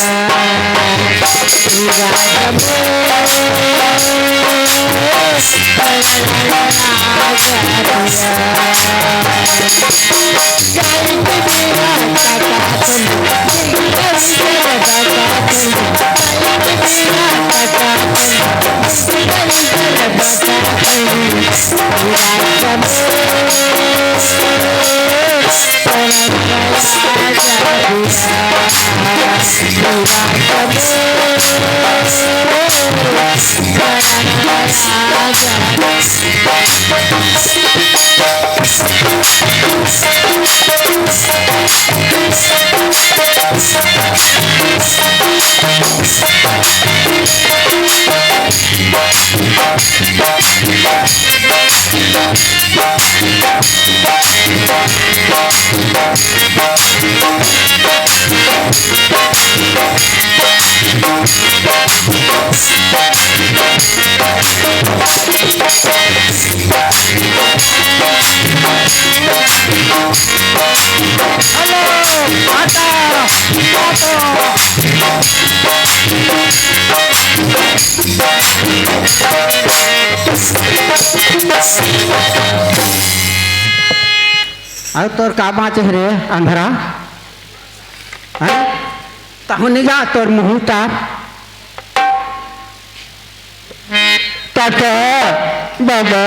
Speaker 4: अरे तोर का बाँचे रे अंधरा तहु नहीं जा तोर मुँह तार टाटा बाबा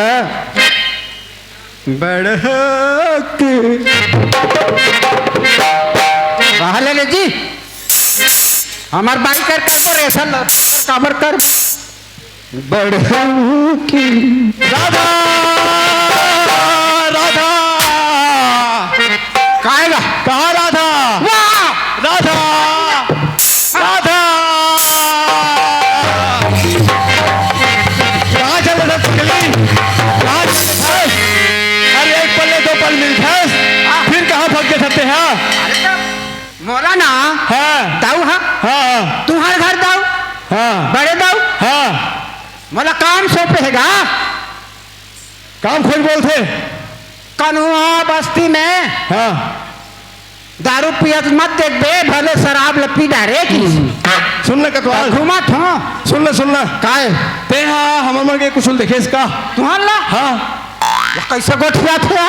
Speaker 4: बड़के ले ले जी हमार बाई कर कर ऐसा काबर कर बड़के
Speaker 2: राधा राधा
Speaker 4: काएगा
Speaker 2: कहाँ राधा
Speaker 4: वाह
Speaker 2: राधा राधा कहाँ चल रहा पगली कहाँ चल रहा अरे एक पल दो पल मिलता है फिर कहाँ भाग के सकते हैं
Speaker 4: मोला ना
Speaker 2: हाँ
Speaker 4: दाऊ हाँ
Speaker 2: हाँ
Speaker 4: तुम्हारे घर दाऊ
Speaker 2: हाँ
Speaker 4: बड़े दाऊ
Speaker 2: हाँ
Speaker 4: मोला काम सौंपेगा
Speaker 2: काम खोज बोलते
Speaker 4: कन्हुआ बस्ती में
Speaker 2: हाँ
Speaker 4: दारू पियत मत देख बे भले शराब लपी डारे की
Speaker 2: सुन न कतवा
Speaker 4: घुमा थो
Speaker 2: सुन न
Speaker 4: काय
Speaker 2: ते हाँ हम के कुछ देखे इसका
Speaker 4: तुहार ला
Speaker 2: हाँ
Speaker 4: कैसे गोठिया थे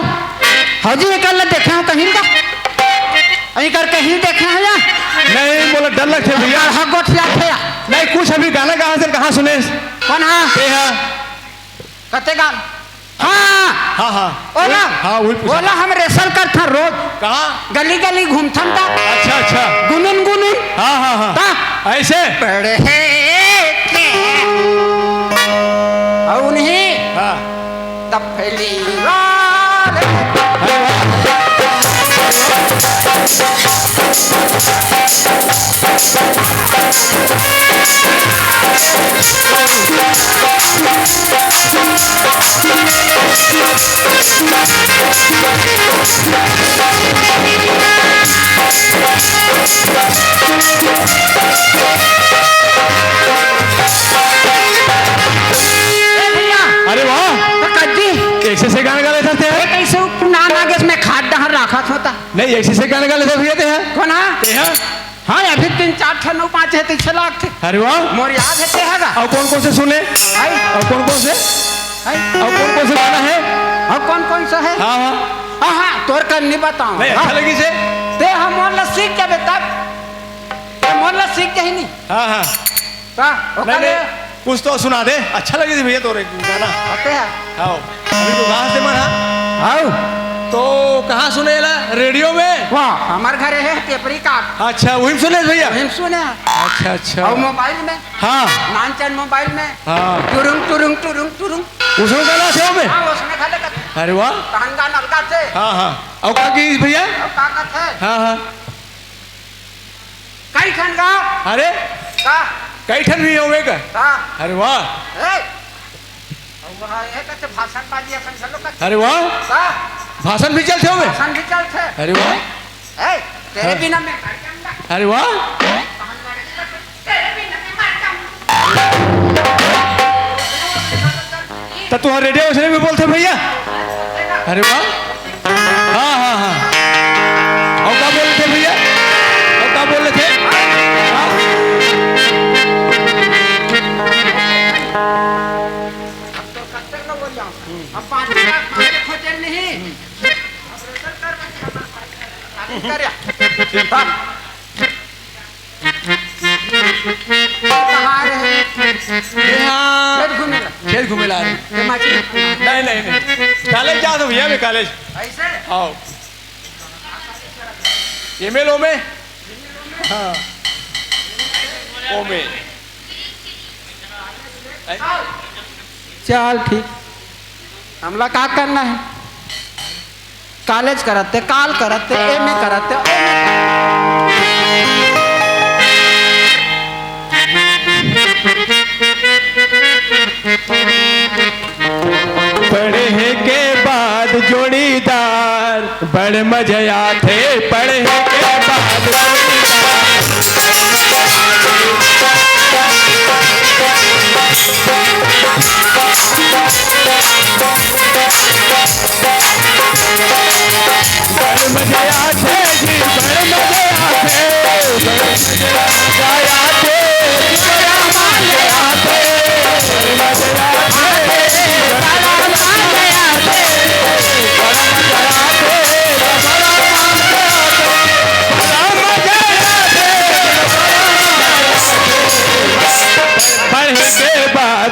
Speaker 4: हजी कल देखे हो कहीं का अहीं कर कहीं देखे हैं या
Speaker 2: नहीं बोला डर लगते भैया
Speaker 4: हाँ गोठिया थे
Speaker 2: नहीं कुछ अभी गाना कहाँ सुने
Speaker 4: कौन हाँ
Speaker 2: ते हाँ
Speaker 4: कते गाल हाँ
Speaker 2: हाँ हाँ
Speaker 4: ओला
Speaker 2: हाँ वही पूछा
Speaker 4: ओला हम रेसल कर था रोज
Speaker 2: कहाँ
Speaker 4: गली गली घूमथन था
Speaker 2: अच्छा
Speaker 4: गुनुन गुनुन
Speaker 2: हाँ हाँ हाँ
Speaker 4: ता
Speaker 2: ऐसे
Speaker 4: पढ़े और उन्हें
Speaker 2: हाँ
Speaker 4: तफली वाले
Speaker 2: अरे वाह अरे वाह
Speaker 4: कद्दी
Speaker 2: ऐसे गाना गा लेते थे
Speaker 4: कैसे पुराना आगे इसमें खाद डहर रखा होता
Speaker 2: नहीं ऐसे गाना गा लेते भैया ते हैं
Speaker 4: कौन हाँ
Speaker 2: ते हैं
Speaker 4: हाँ अभी 3-4 ठन 5 है 6 लाख थे
Speaker 2: अरे वाह
Speaker 4: मोर याद है ते हैगा
Speaker 2: और कौन से सुने
Speaker 4: हाय
Speaker 2: और कौन से
Speaker 4: हाय
Speaker 2: और कौन से गाना है
Speaker 4: और कौन सा है
Speaker 2: हाँ हाँ
Speaker 4: हाँ हाँ तोर कर नहीं बताऊं
Speaker 2: नहीं अच्छा लगी से
Speaker 4: ते हम मोर सीख जाबे तब ते मोर सीख जाही नहीं
Speaker 2: हाँ हाँ
Speaker 4: ता
Speaker 2: नहीं
Speaker 4: ओकरे
Speaker 2: नहीं कुछ तो सुना दे अच्छा लगी थी भैया तोरे गाना
Speaker 4: होते है
Speaker 2: हाँ अभी तो कहाँ से मन हाँ
Speaker 4: आओ
Speaker 2: तो कहाँ सुने ला रेडियो में
Speaker 4: वाह हमार घर है टेपरी का
Speaker 2: अच्छा वही में सुने भैया
Speaker 4: हम सुने
Speaker 2: अच्छा अच्छा
Speaker 4: और मोबाइल में
Speaker 2: हाँ
Speaker 4: नानचन मोबाइल में
Speaker 2: हाँ
Speaker 4: टुरुंग टुरुंग टुरुंग टुरुंग
Speaker 2: उसमें गाना थे में
Speaker 4: हाँ उसमें खाले का
Speaker 2: अरे वाह
Speaker 4: तांगा नलका थे
Speaker 2: हाँ हाँ और क्या की भैया
Speaker 4: और का थे
Speaker 2: हाँ हाँ
Speaker 4: कई खन का
Speaker 2: अरे
Speaker 4: का
Speaker 2: कई ठन भी होवे का
Speaker 4: का
Speaker 2: अरे वाह
Speaker 4: ए और वहाँ ये कहते भाषण बाजी अपन चलो का
Speaker 2: अरे वाह
Speaker 4: का
Speaker 2: भाषण भी चलते होवे
Speaker 4: भाषण भी चलते
Speaker 2: अरे वाह
Speaker 4: ए तेरे
Speaker 2: हाँ।
Speaker 4: बिना मैं मर जाऊंगा
Speaker 2: अरे वाह
Speaker 4: तेरे बिना मैं मर जाऊंगा
Speaker 2: तो तुम रेडियो से भी बोलते भैया अरे वाह हाँ हाँ हाँ और क्या बोल रहे थे भैया और क्या बोल रहे थे हाँ?
Speaker 4: तो कब तक बोल जाऊं अब 5 लाख मारे खोजे नहीं अब रेसल कर कहाँ रहे
Speaker 2: यहाँ
Speaker 4: खेत घूमे ला
Speaker 2: खेत घूमे ला रहे
Speaker 4: तो मछली
Speaker 2: नहीं नहीं नहीं कॉलेज जा दो भैया मैं कॉलेज
Speaker 4: ऐसे
Speaker 2: आओ ईमेल में हाँ ओ में
Speaker 4: चल ठीक हमला का करना है कॉलेज करते काल करते एमए करते
Speaker 2: पढ़े के बाद जोड़ीदार बड़ मजे आते पढ़े के बाद जोड़ीदार बड़ मजे आते जी बड़ मजे आते बड़ मजे आते बड़ा मजे आते बड़ मजे पढ़े के बाद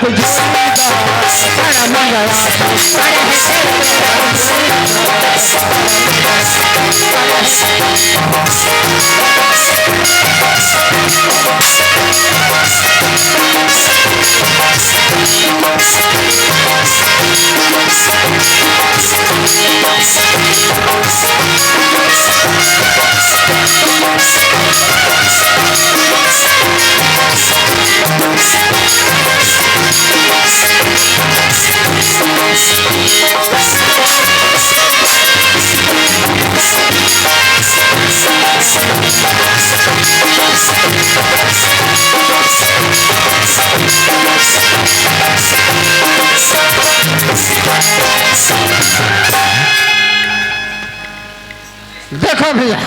Speaker 4: देखो भैया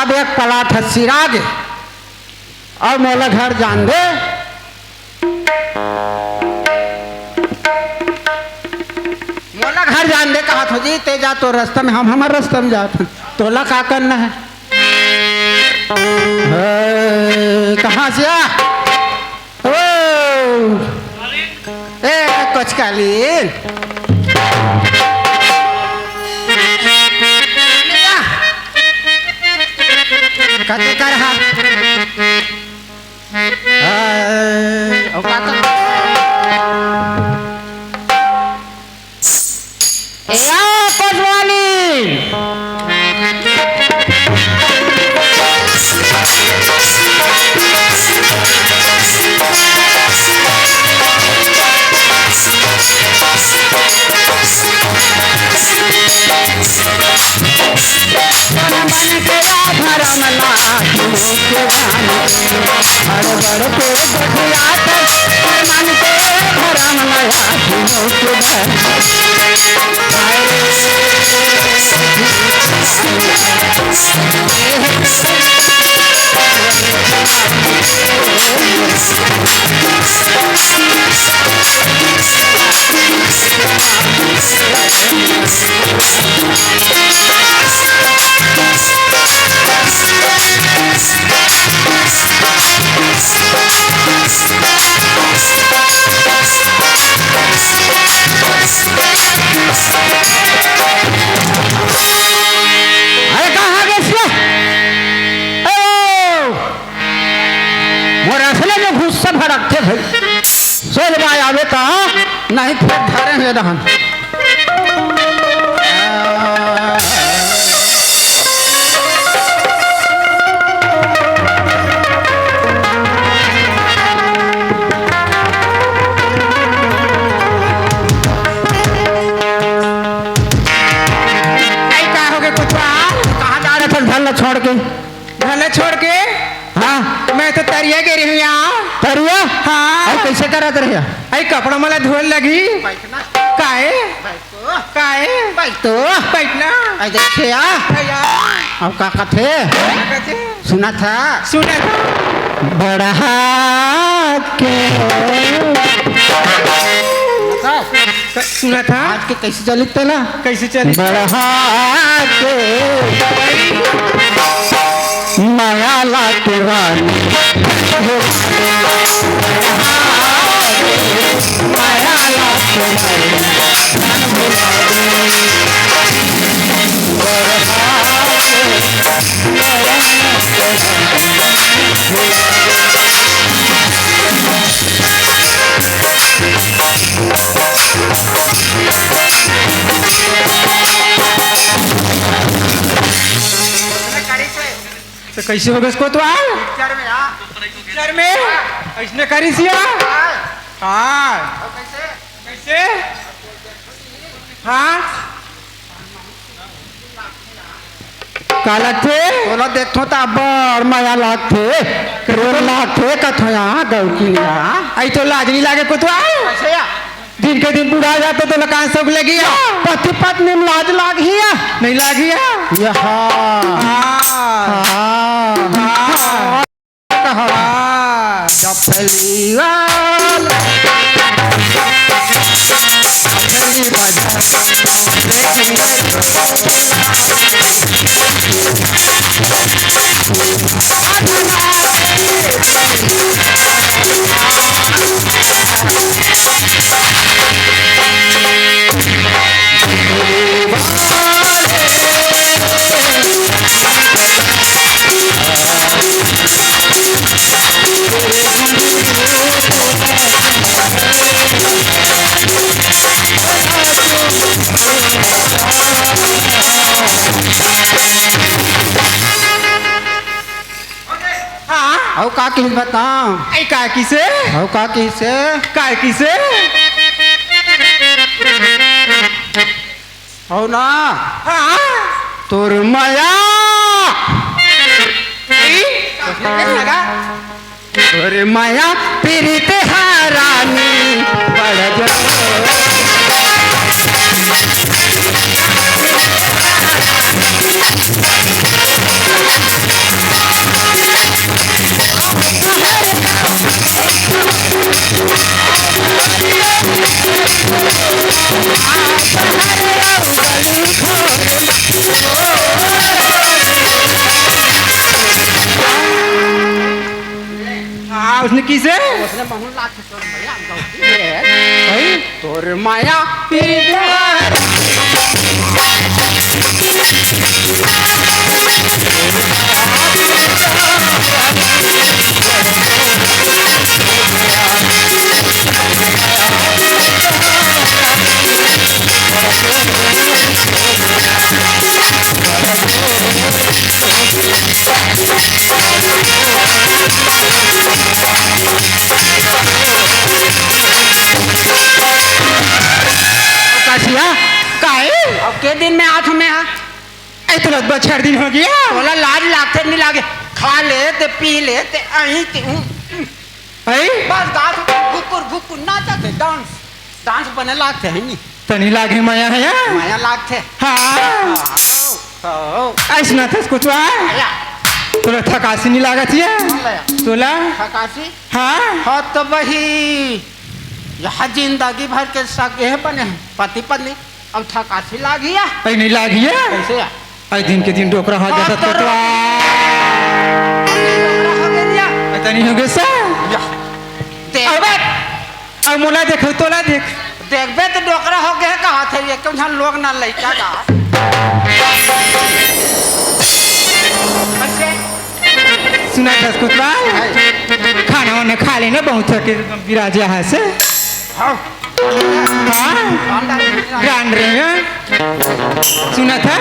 Speaker 4: अब एक पलाट है सिराग और मोला घर जान दे। मोला घर जान दे कहा था जी ते जा तो रास्ता में हम हमारे रास्ते में जाते तोला का करना है। कहाँ से आ ओ ए कुछ कालीन कते कर हा औकात ए आ पटवाली भड़कते भाई सोच भाई आवे तो नहीं फिर धरे हुए रहन छोड़ के
Speaker 3: भले छोड़ के
Speaker 4: हाँ
Speaker 3: मैं तो तरिया गिरी हूँ यहाँ
Speaker 4: तरुआ
Speaker 3: हाँ
Speaker 4: और कैसे करत रहे
Speaker 3: आई कपड़ा मला धोल लगी काहे काहे
Speaker 4: तो
Speaker 3: बैठना
Speaker 4: आई देखे अब का कथे सुना था
Speaker 3: सुना
Speaker 4: बड़ा के
Speaker 3: सुना था
Speaker 4: आज के कैसे चली तला
Speaker 3: कैसे चली
Speaker 4: बड़ा के माया ला के रानी माया ला के
Speaker 3: तो कैसे होगा इसको तो पिक्चर में ऐसने करी सिया हाँ कैसे हाँ
Speaker 4: काला थे बोला देखो तो बड़ माया लागते करोड़ लागते कथया गौकी
Speaker 3: आई तो लाज नहीं लागे को तो दिन के दिन बुढ़ा जाता तो लकान सब लगी
Speaker 4: पति पत्नी में लाज लाग हिया
Speaker 3: नहीं लागी
Speaker 4: औ का की बताओ
Speaker 3: आई का किसे
Speaker 4: औ का की से
Speaker 3: काय किसे
Speaker 4: औ ना
Speaker 3: हाँ
Speaker 4: तोर माया
Speaker 3: लगा
Speaker 4: तोर माया पीरित हारानी बड़ जो
Speaker 1: उसने किसे
Speaker 4: उसने बहु लाख तोर माया गौती है तोर माया पीर काशिया
Speaker 1: काहे
Speaker 4: अब के दिन में आठ में है
Speaker 1: इतना बछड़ दिन हो गया
Speaker 4: बोला लाज लागते नहीं लागे खा ले ते पी ले ते अहीं ते
Speaker 1: है
Speaker 4: बस गात घुकुर नाचते डांस डांस बने लागते हैं नहीं
Speaker 1: तनी लागे माया है या
Speaker 4: माया लागते
Speaker 1: हाँ ऐसा था कुछ
Speaker 4: आया
Speaker 1: तोला थकासी नहीं लागत है तोला
Speaker 4: थकासी
Speaker 1: हाँ
Speaker 4: हाँ तो वही यहाँ जिंदगी भर के सगे बने पति पत्नी अब थकासी लागी है
Speaker 1: ऐ नहीं लागी है
Speaker 4: कैसे है
Speaker 1: ऐ दिन के दिन डोकरा हो जाता
Speaker 4: हाँ,
Speaker 1: तो तनी हो गया सा अब मोला देख तोला देख
Speaker 4: देखबे तो डोकरा हो गया कहा थे ये क्यों झन लोग ना लइका का
Speaker 1: सुना था कुतवा खाना वाना खा लेना बहुत थके विराजा है से
Speaker 4: हाँ
Speaker 1: हाँ जान रहे हैं सुना था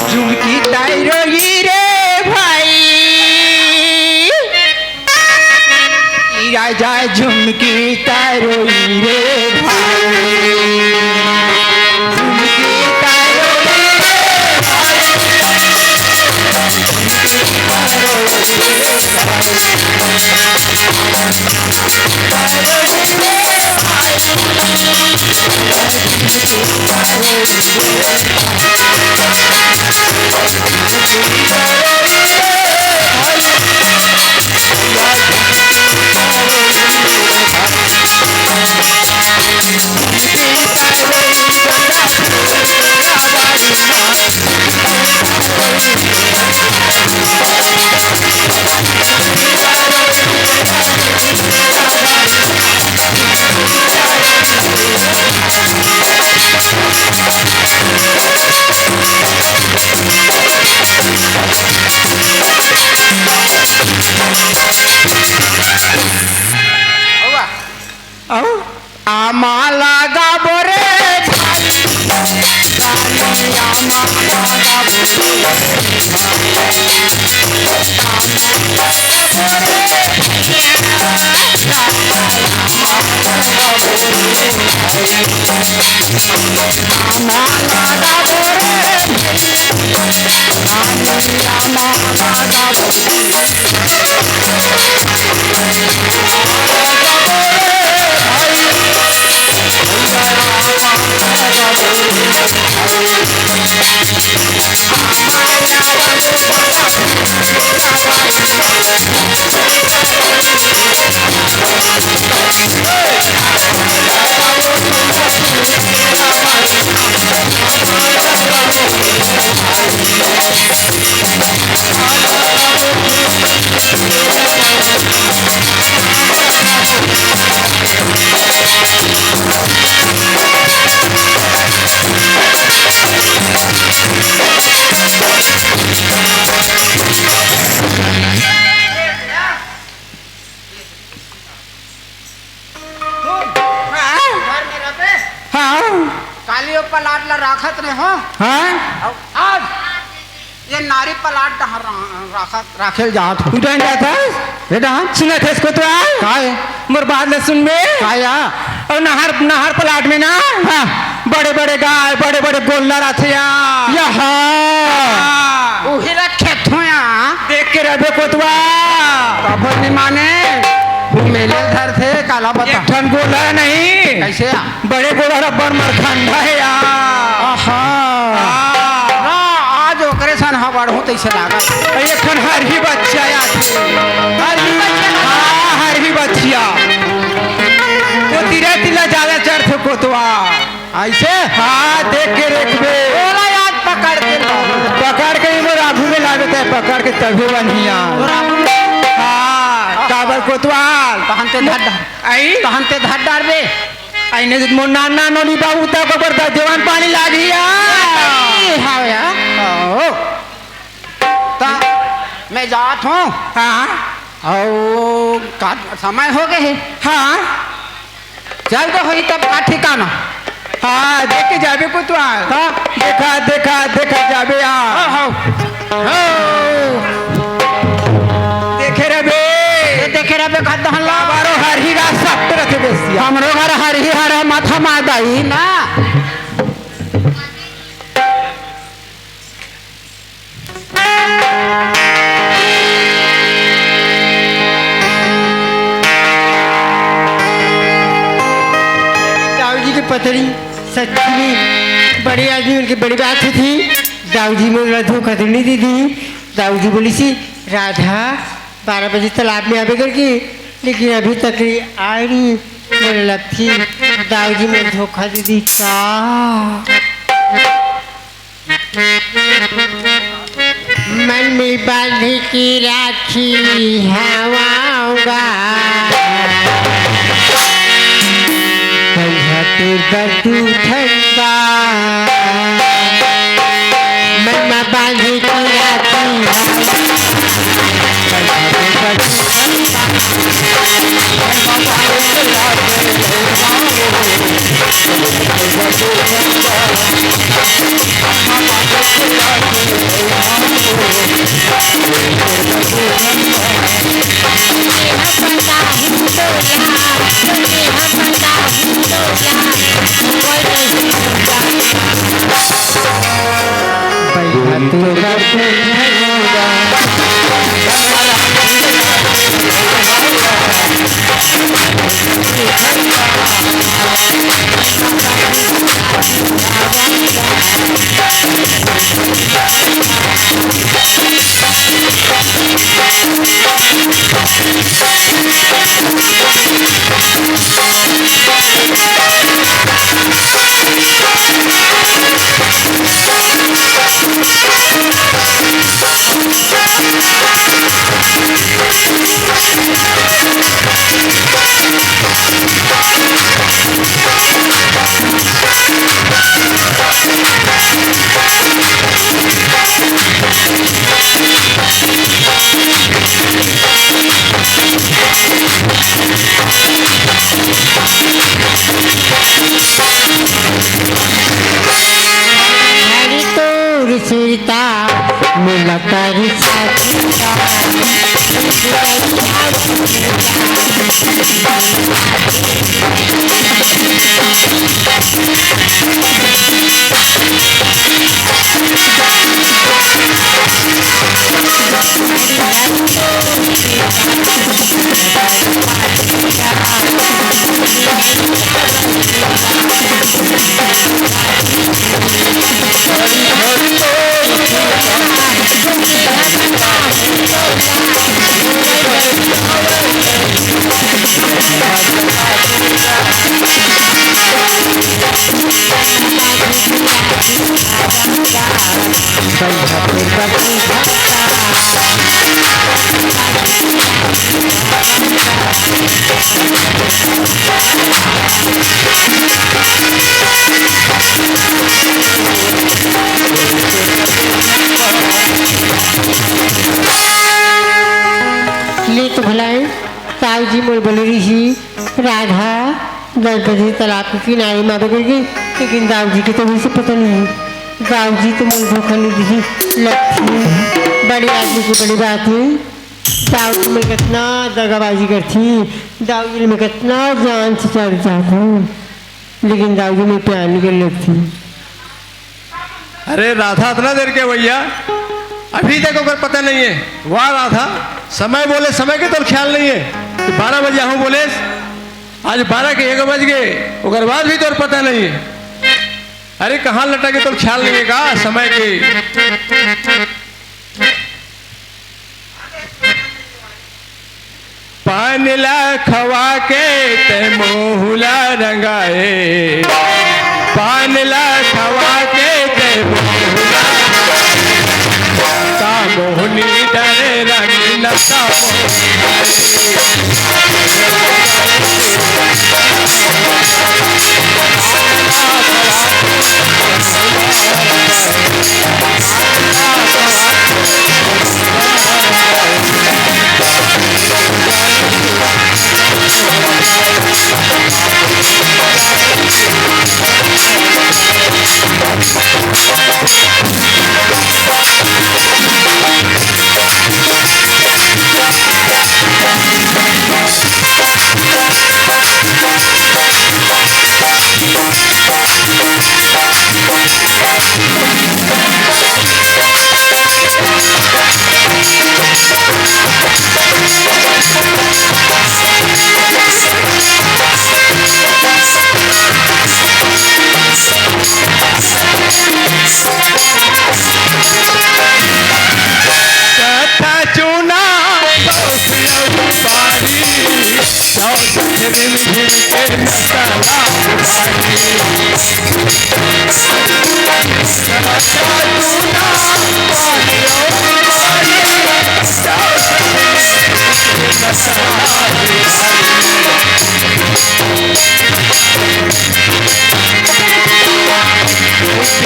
Speaker 1: झुमकी तायरो रे भाई राजा झुमकी तायरो रे भाई झुमकी तायरो
Speaker 4: आमा लगा बोरे कालियो पलाट ला राखत ने हो
Speaker 1: हाँ
Speaker 4: आज ये नारी पलाट राखत राखेल जात हो
Speaker 1: उठान जाता बेटा सुना थे इसको तो
Speaker 4: काय
Speaker 1: मोर बात न सुन में
Speaker 4: काया
Speaker 1: और नहर नहर पलाट में ना हाँ बड़े बड़े गाय बड़े बड़े गोल्ला रहते यहाँ
Speaker 4: उही रखे थो यहाँ
Speaker 1: देख के रहे कोतवा
Speaker 4: कबर नहीं माने मेले धर थे काला बता
Speaker 1: एक ठन गोला नहीं
Speaker 4: कैसे या
Speaker 1: बड़े गोला रबर मरखंडा है यार
Speaker 4: आहा आज ओकरे सन हवाड़ हो तैसे लागा
Speaker 1: एक ठन हर ही बच्चा यार हर ही बच्चिया तो तिरा तिला ज्यादा चढ़ थे कोतवा
Speaker 4: ऐसे
Speaker 1: हाँ देख के रखबे
Speaker 4: ओला याद पकड़ के
Speaker 1: मोर आगू में लागे पकड़ के तभी बनिया हाँ का
Speaker 4: कोतवाल
Speaker 3: तहनते धर
Speaker 4: आई
Speaker 3: तहनते धर डारबे
Speaker 4: आईने मोर नाना नोनी बाबू ता को बरदा जवान पानी लागिया
Speaker 3: हाँ या ओ ता मैं जात हूँ
Speaker 4: हाँ
Speaker 3: और का समय हो गए है
Speaker 4: हाँ
Speaker 3: चल तो होई तब का ठिकाना
Speaker 4: हाँ देखे जाबे कोतवाल
Speaker 3: हाँ
Speaker 4: देखा देखा देखा जाबे हाँ
Speaker 3: हो
Speaker 4: देखे रे बे
Speaker 3: देखे रहे खदहन ला
Speaker 4: बारो हर ही रात सब रखे बेसिया
Speaker 3: हमरो घर हर ही हर माथा मार दई ना
Speaker 1: दाऊ जी की पतड़ी सच्ची में बड़े आदमी उनकी बड़ी बात थी। दाऊ जी में लड्डू कतरनी दी थी। दाऊ जी बोली सी राधा 12 बजे तालाब में आवे करके, लेकिन अभी तक आई नहीं। मेरे लक्ष्मी दाऊ जी में धोखा दे दी का मन में बांध की राखी हवाऊंगा बदू ठंडा मन में बांध की राखी सीता मुलाकात ले तो भलाई ताऊ जी मोर बोले रही राधा 10 बजे तालाब के किनारे में आवे करके, लेकिन दाऊ जी के तो मुझे पता नहीं। दाऊ जी तो मुझे धोखा नहीं दी। लक्ष्मी बड़े आदमी की बड़ी बात है। दाऊ जी में कितना दगाबाजी करती, दाऊ जी में कितना जान से चढ़ जाता, लेकिन दाऊ जी में प्यार नहीं कर लगती।
Speaker 2: अरे राधा इतना देर के भैया अभी तक ओकर पता नहीं है। वाह राधा, समय बोले समय के तो ख्याल नहीं है। 12 बजे आहूँ बोले, आज 12 के 1 बज गए, ओकर बाद भी तो पता नहीं है। अरे कहाँ लटा के तो ख्याल नहीं है का समय के। पानला खवा के ते मोहला रंगाए, पानला खवा के ते मोहला मोहनी डरे रंग नशा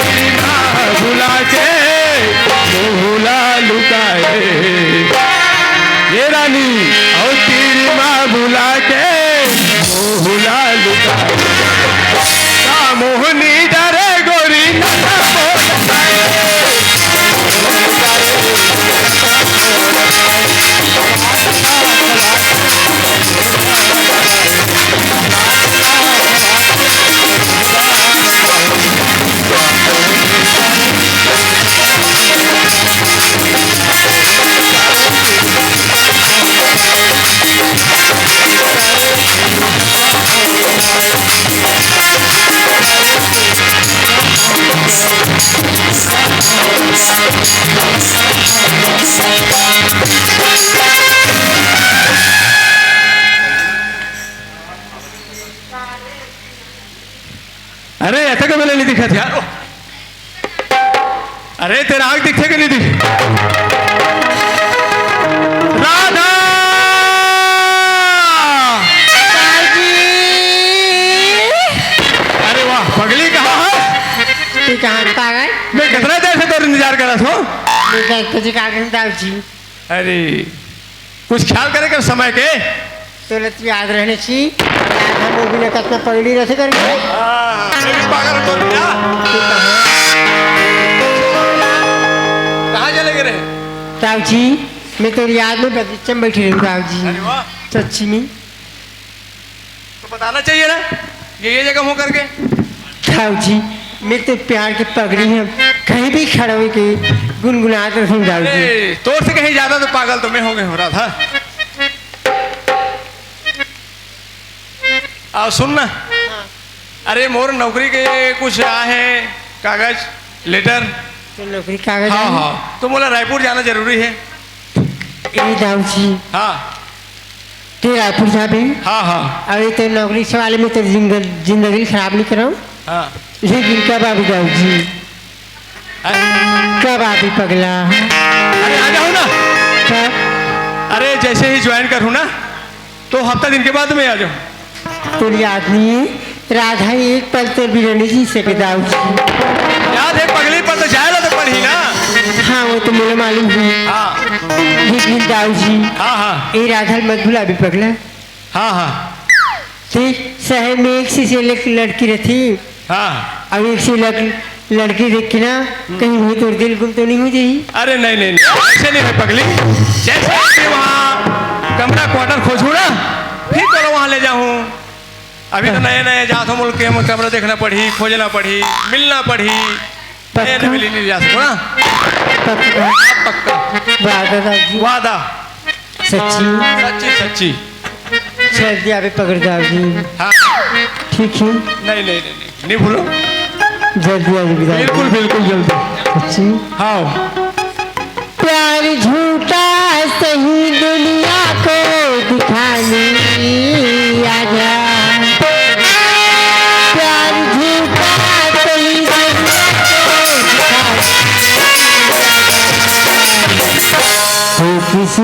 Speaker 2: भुला के भूला लुकाए ये रानी और तेरी माँ भुला के भूला लुकाए मोहनी डरे गोरी नशा अरे ऐसा कब नहीं दिखा था यार अरे तेरा आग दिखे कि नहीं दिखे राधा अरे वाह पगली कहाँ है
Speaker 1: तू कहाँ पागल
Speaker 2: मैं कितना देर से तेरा इंतजार कर रहा था
Speaker 1: तुझे कागज दाऊजी
Speaker 2: अरे कुछ ख्याल करे कर समय के
Speaker 1: तुला तू याद रहने ची मूवी ने कितना पगड़ी रहे करके
Speaker 2: मैं भी पागल तो नहीं ना कहाँ चले गए
Speaker 1: दाऊजी मैं तेरी याद में बगीचे में बैठी रहूँ दाऊजी
Speaker 2: अरे वाह
Speaker 1: सच्ची में
Speaker 2: तो बताना चाहिए ना ये जगह हो करके
Speaker 1: दाऊजी मैं तो प्यार की पगड़ी है कहीं भी खड़ा हुई के गुनगुनाते रहूँ दाऊजी
Speaker 2: अरे तोर से कहीं ज्यादा तो पागल तो मैं हो गए हो रहा था आओ सुन ना अरे मोर नौकरी के कुछ है कागज लेटर
Speaker 1: तो नौकरी कागज
Speaker 2: हाँ
Speaker 1: है?
Speaker 2: हाँ तो बोला रायपुर जाना जरूरी है
Speaker 1: ए दाऊजी
Speaker 2: हाँ
Speaker 1: ते रायपुर जाबे
Speaker 2: हाँ हाँ
Speaker 1: अरे तो नौकरी से वाले में तो जिंदगी खराब नहीं कराऊँ
Speaker 2: हाँ
Speaker 1: लेकिन कब आबी दाऊजी कब आबी पगला
Speaker 2: अरे आ जाओ ना
Speaker 1: कब
Speaker 2: अरे जैसे ही ज्वाइन करूँ ना तो हफ्ता दिन के बाद मैं आ जाऊँ
Speaker 1: तेरी आदमी राधा एक पल तो भी नहीं जी सके दाऊजी
Speaker 2: याद है पगली पर तो जाएगा तो पढ़ी ना
Speaker 1: हाँ वो तो मुझे मालूम है
Speaker 2: हाँ
Speaker 1: लेकिन दाऊजी
Speaker 2: हाँ हाँ
Speaker 1: ये राधा मत भुला भी पगला
Speaker 2: हाँ हाँ
Speaker 1: ठीक शहर में एक से लड़की रहती
Speaker 2: हाँ
Speaker 1: अब एक से लड़की देख के ना कहीं वही तो दिल गुम तो नहीं हो जाही
Speaker 2: अरे नहीं नहीं नहीं ऐसे नहीं है पगली जैसे मैं वहाँ कमरा क्वार्टर खोजूँ ना फिर तो वहाँ ले जाऊँ अभी तो नए नए जात हो मुल्क के कमरा देखना पड़ी खोजना पड़ी मिलना पड़ी
Speaker 1: पक्का?
Speaker 2: मिली नहीं जा सकूँ ना
Speaker 1: पक्का
Speaker 2: पक्का
Speaker 1: वादा दाऊजी
Speaker 2: वादा
Speaker 1: सच्ची
Speaker 2: सच्ची सच्ची
Speaker 1: चल दिया अभी पकड़ दाऊजी
Speaker 2: हाँ
Speaker 1: ठीक है
Speaker 2: नहीं नहीं नहीं नहीं, नहीं भूलो
Speaker 1: जल्दी आ जाएगी दाऊजी
Speaker 2: बिल्कुल बिल्कुल जल्दी
Speaker 1: सच्ची
Speaker 2: हाँ
Speaker 1: प्यार झूठा सही दुनिया को दिखाने आजा प्यार झूठा सही दुनिया को दिखाने किसी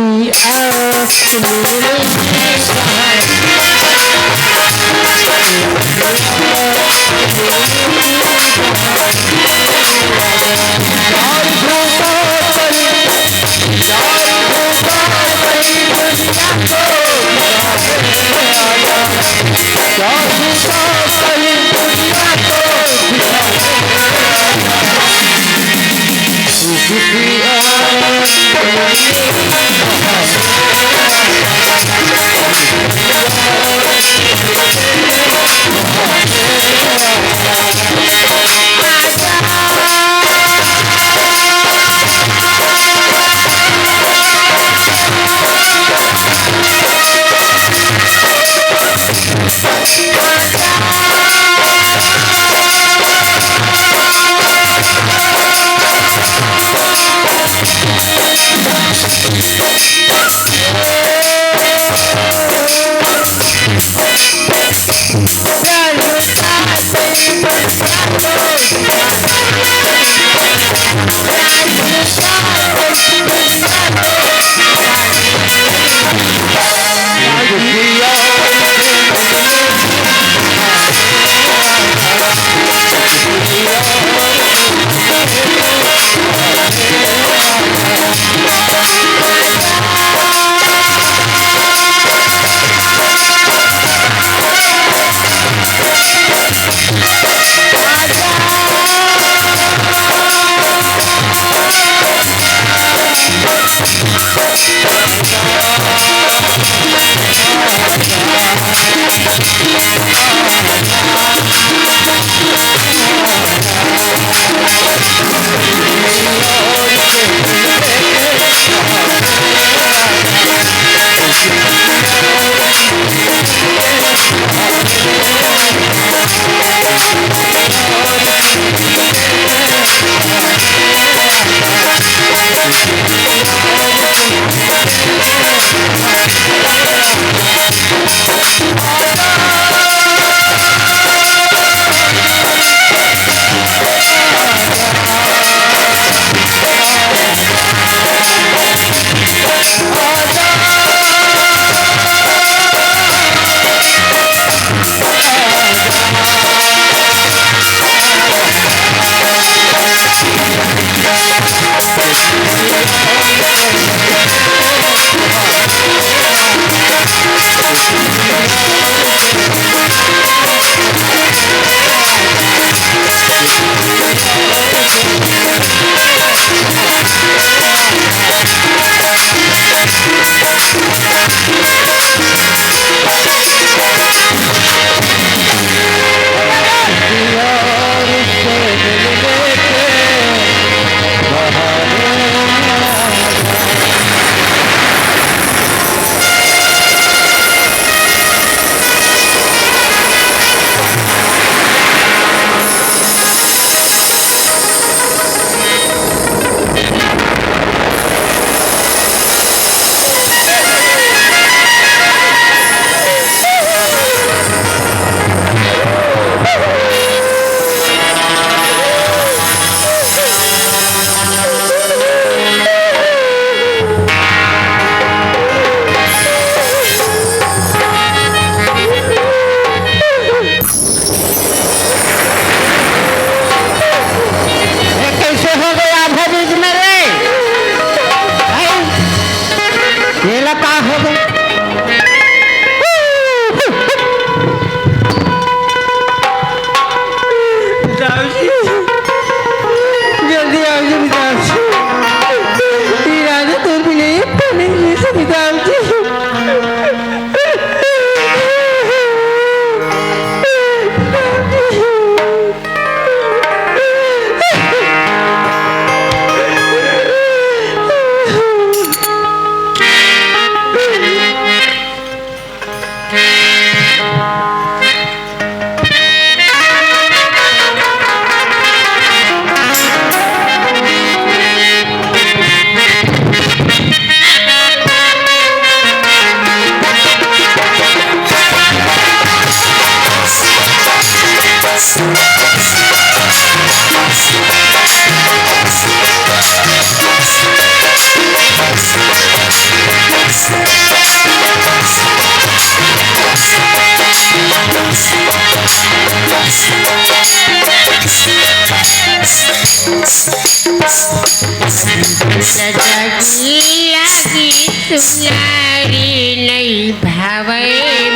Speaker 5: सुनारी नहीं भावे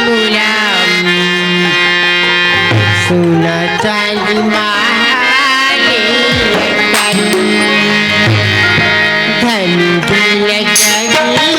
Speaker 5: मुलाम सुना चांदी महाली धन दिल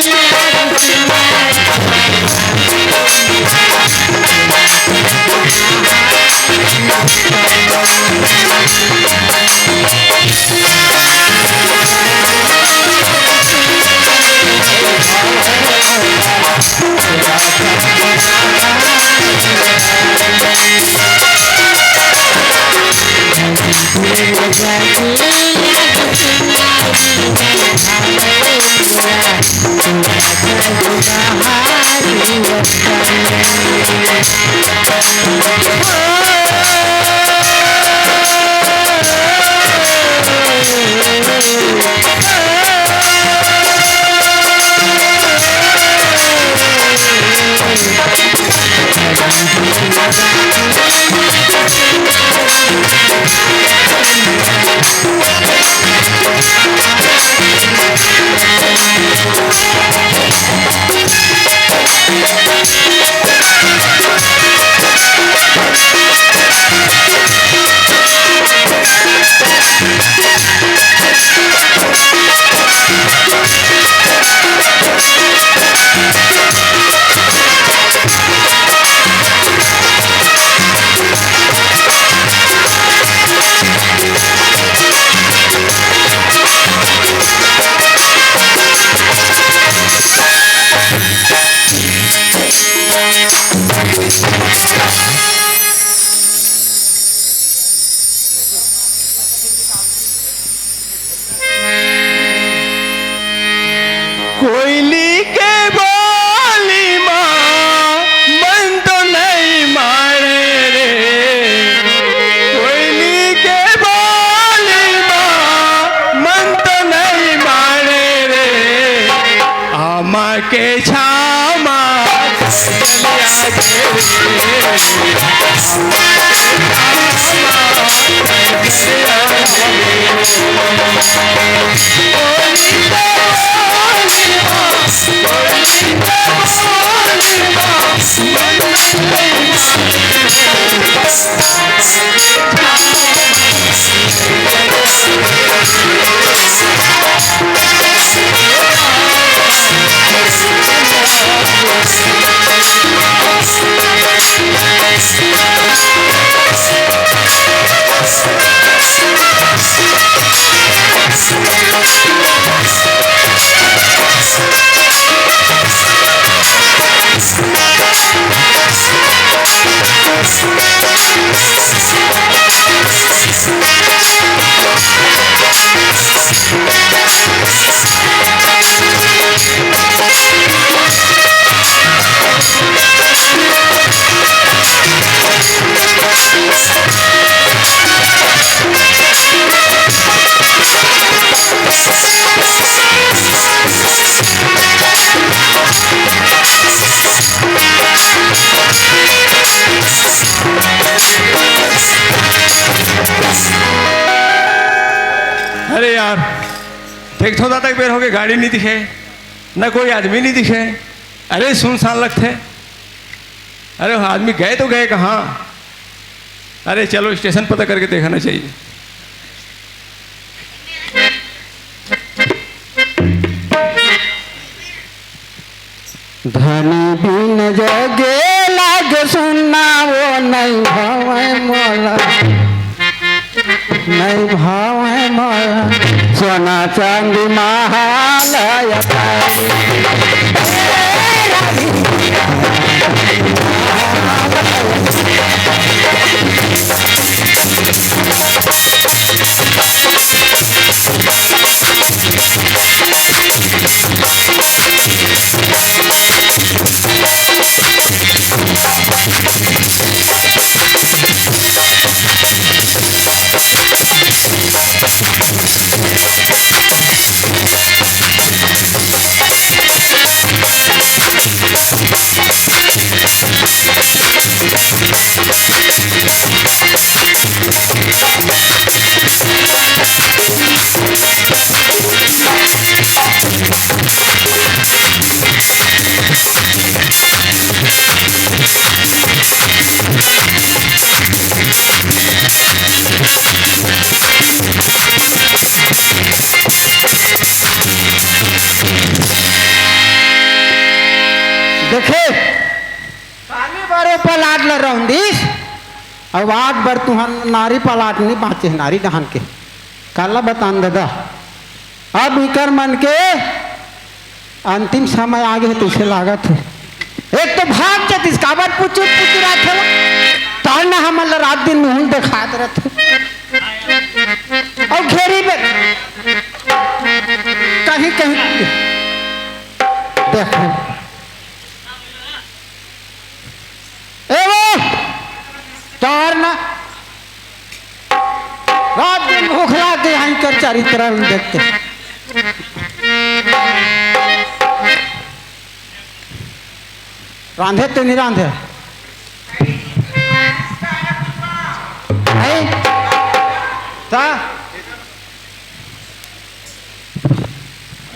Speaker 2: कोयली के बोली माँ मन तो नहीं मारे रे कोयली के बोली माँ मन तो नहीं मारे रे आमा के छामा चलिया गे अरे यार देख थोड़ा तक बेर हो गए, गाड़ी नहीं दिखे, न कोई आदमी नहीं दिखे। अरे सुनसान लगते। अरे वो आदमी गए तो गए कहाँ? अरे चलो स्टेशन पता करके देखना चाहिए।
Speaker 4: धनी बिन जगे लागे सुनना वो नहीं भावे मोला, नहीं भावे मोला। सोना चांदी महालय देखे काली बारे पलाट ल रौंदीस अब आज बर तुहन नारी पलाट नहीं बाँचे नारी दहन के काला बतान दादा। अब इकर मन के अंतिम समय आगे है तुझे लागत है। एक तो भाग जतिस काबर पुचुर पुचुरा थे तार ना हम रात दिन मुँह दिखात रहते और घेरी में कहीं कहीं देख तार ना रात दिन भूखला के यहाँ कर चरित्र देखते रांधे तो नहीं रांधे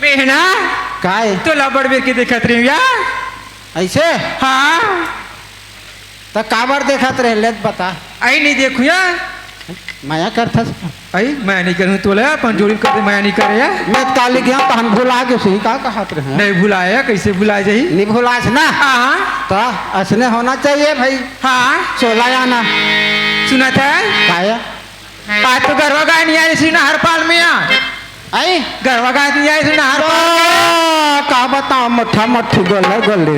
Speaker 3: मेहना
Speaker 4: काय
Speaker 3: तो लबड़ बेर के देखत रही यार
Speaker 4: ऐसे
Speaker 3: हाँ
Speaker 4: तो काबर देखत रहे ले बता
Speaker 3: आई नहीं देखू यार
Speaker 4: माया करता
Speaker 3: आई मैं नहीं करूँ तो अपन जोड़ी कर मैं नहीं करे यार
Speaker 4: मैं काली गया तो हम भुला के सही का कहत रहे
Speaker 3: नहीं भुलाया कैसे भुला जाही
Speaker 4: नहीं भुलास ना
Speaker 3: हाँ
Speaker 4: तो असने होना चाहिए भाई
Speaker 3: हाँ
Speaker 4: 16 आना
Speaker 3: सुना था
Speaker 4: काया
Speaker 3: आज तो गरवा गाय नहीं आई सी हर पाल में
Speaker 4: आई
Speaker 3: गरवा गाय नहीं आई सी हर पाल
Speaker 4: का बताओ मठा मठी गोले गोले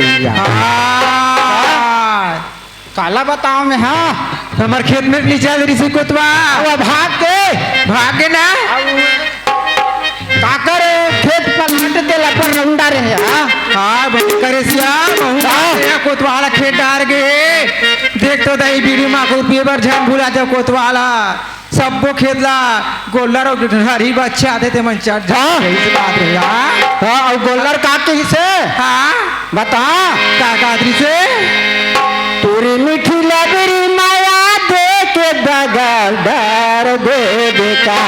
Speaker 4: काला बताओ में हाँ
Speaker 3: हमारे खेत में नीचे रही सी कोतवा
Speaker 4: वो भाग के ना का करे खेत पर लट दे पर रंडा रहे
Speaker 3: हाँ बंद करे सिया बहुत कोतवाला खेत डार गए देख तो दही बीड़ी माँ को पेपर झन भूला जब कोतवाला सबको खेतला गोल्लर और हरी बच्चे आते थे मन चढ़ बात है यार
Speaker 4: और गोल्लर काटे से
Speaker 3: हाँ
Speaker 4: बता
Speaker 3: का कादरी से
Speaker 4: पूरी मीठी लबरी माया दे के दगा डर दे बेटा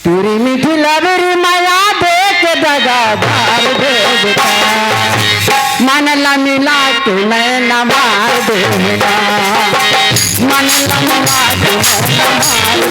Speaker 4: पूरी मीठी लबरी माया दे के दगा डर दे बेटा मन ला मिला के मैं न मार देना मन ला मिला के मैं न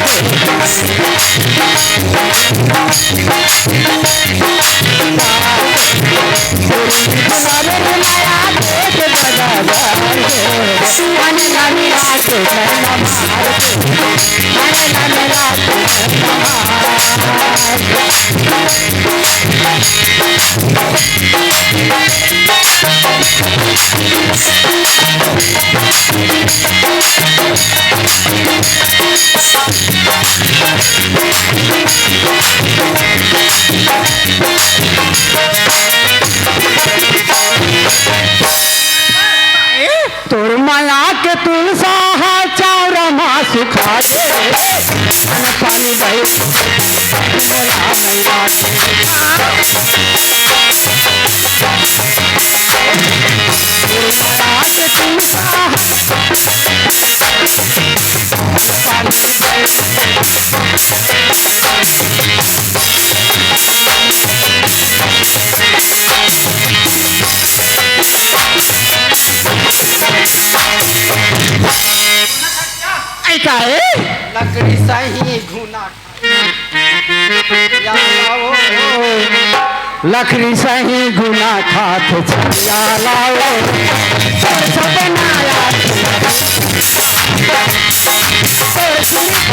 Speaker 4: तोर माया के तुलसा है चावरा माँ सुखा दे पानी भाई बोला नहीं बात ऐका है
Speaker 1: लकड़ी सही घुना या लाओ
Speaker 4: लकड़ी सही गुना खात छलिया लाओ तोर सपना याद तोर सुनिता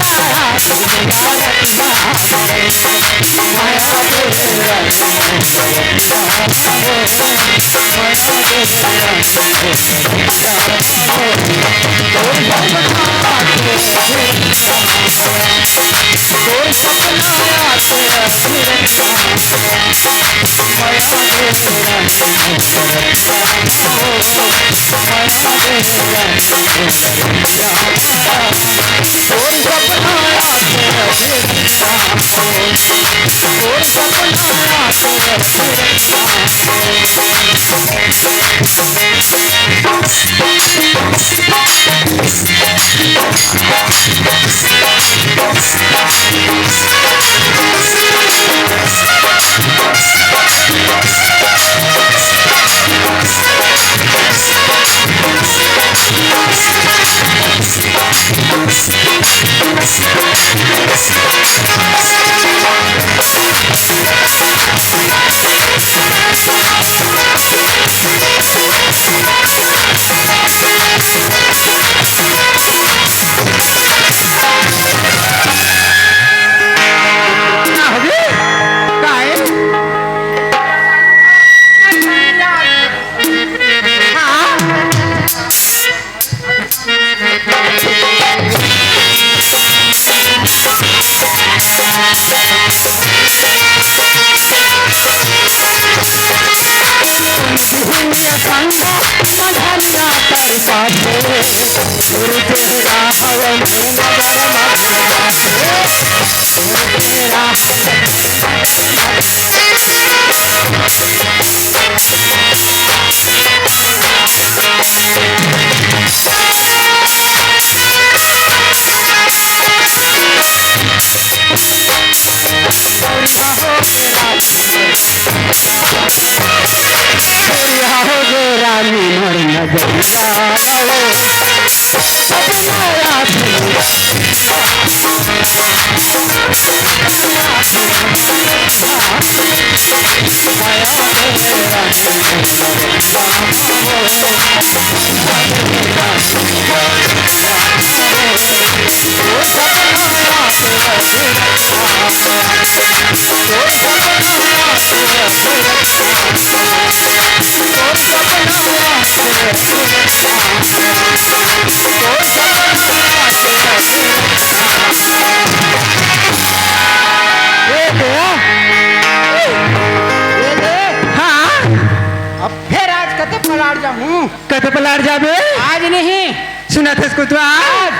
Speaker 4: कते पलाट जाबे
Speaker 3: आज नहीं
Speaker 4: सुना थस को तो आज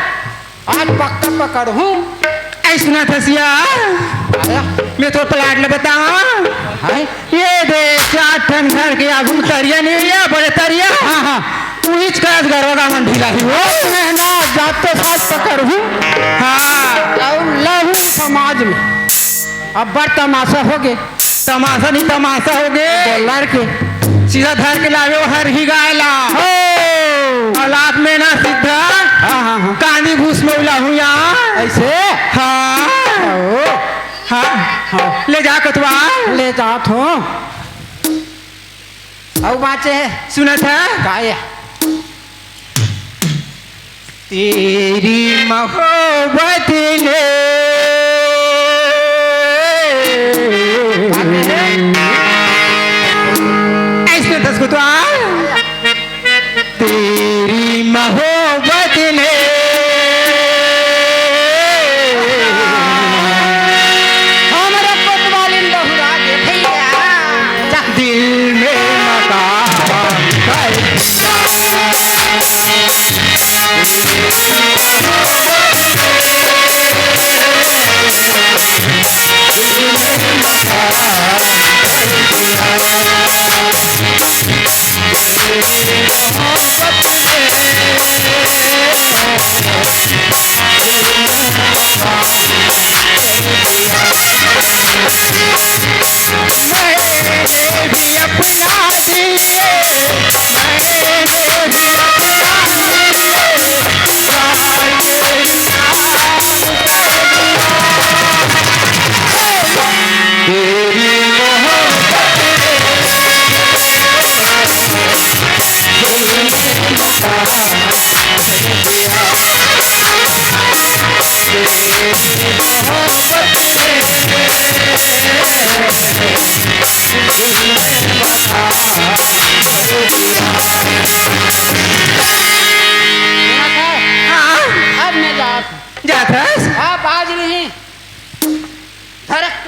Speaker 3: आज पक्का पकड़ हूँ
Speaker 4: ऐ सुना थस यार मैं तो पलाट ले बतावा ये दे 4 टन घर के आगू तरिया नहीं या बड़े तरिया हाँ हाँ उहिच काज गरवा मन ढीला ही वो मैं ना जात तो साथ पकड़ हूँ हाँ
Speaker 3: लहू समाज में अब बड़ तमाशा हो गए
Speaker 4: तमाशा नहीं तमाशा हो गए
Speaker 3: लड़के
Speaker 4: सीधा धर के लावे हर ही गायला औलाद में ना सीधा कानी घूस में उला हूँ यहाँ
Speaker 3: ऐसे
Speaker 4: हाँ हाँ ले जा कतवा
Speaker 3: ले जात हो अब बाचे है
Speaker 4: सुना था
Speaker 3: काय
Speaker 4: तेरी मोहब्बत ने ऐसे दस को तो तेरी मोहब्बत ने
Speaker 3: हमारे कोतवाली लहुरा के भैया
Speaker 4: दिल में मकान कर दिया।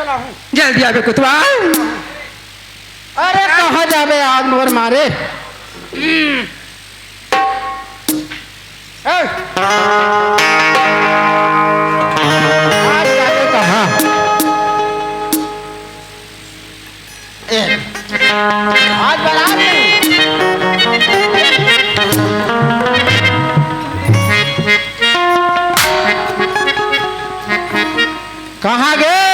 Speaker 3: वाला हूँ।
Speaker 1: जल्दी आवे कुतवा।
Speaker 4: अरे कहाँ जाबे आज मोर मारे। ए, आज जाबे कहाँ। आज बारात नहीं। कहाँ गए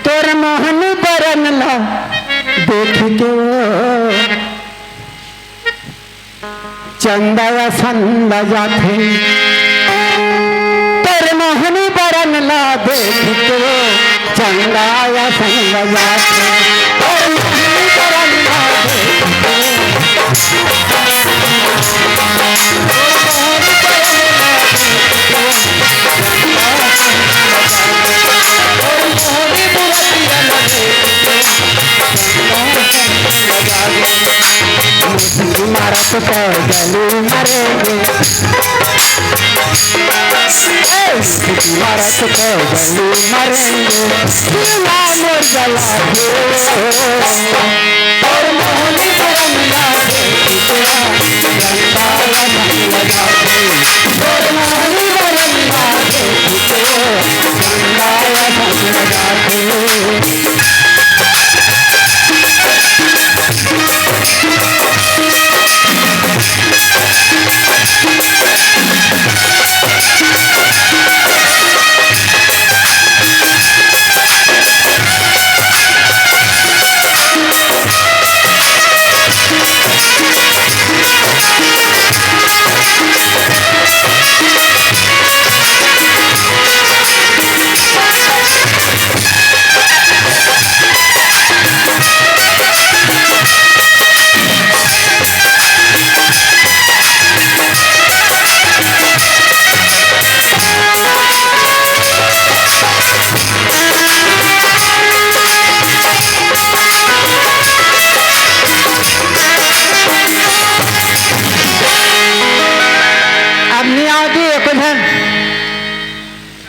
Speaker 4: तोर मोहन बरन ला देख के वो चंदा संग जाते तोर मोहन बरन ला देख के वो चंदा संग जाते तोर मोहन बरन ला देख के मारत पैदल मरेंगे मारत पैदल मरेंगे मोर जला और मोहनी बरंगा और मोहनी बरंगा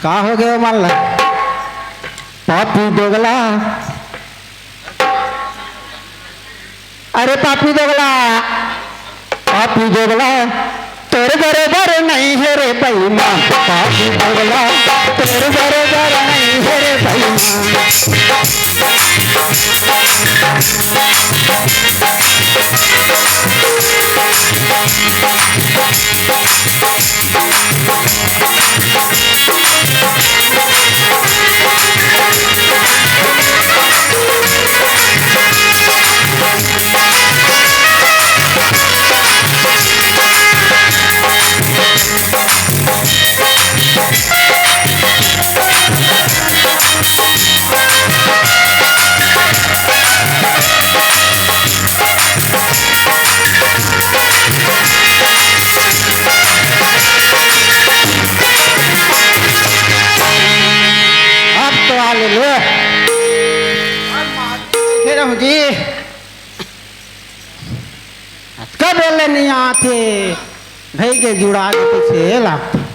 Speaker 4: का हो गया मान ला पापी दोगला अरे पापी दोगला तेरे बरोबर नहीं है रे बैमा पापी दोगला तेरे बरोबर नहीं है रे बैमा जी कब बोले नहीं आते भाई के जुड़ा के पीछे लगते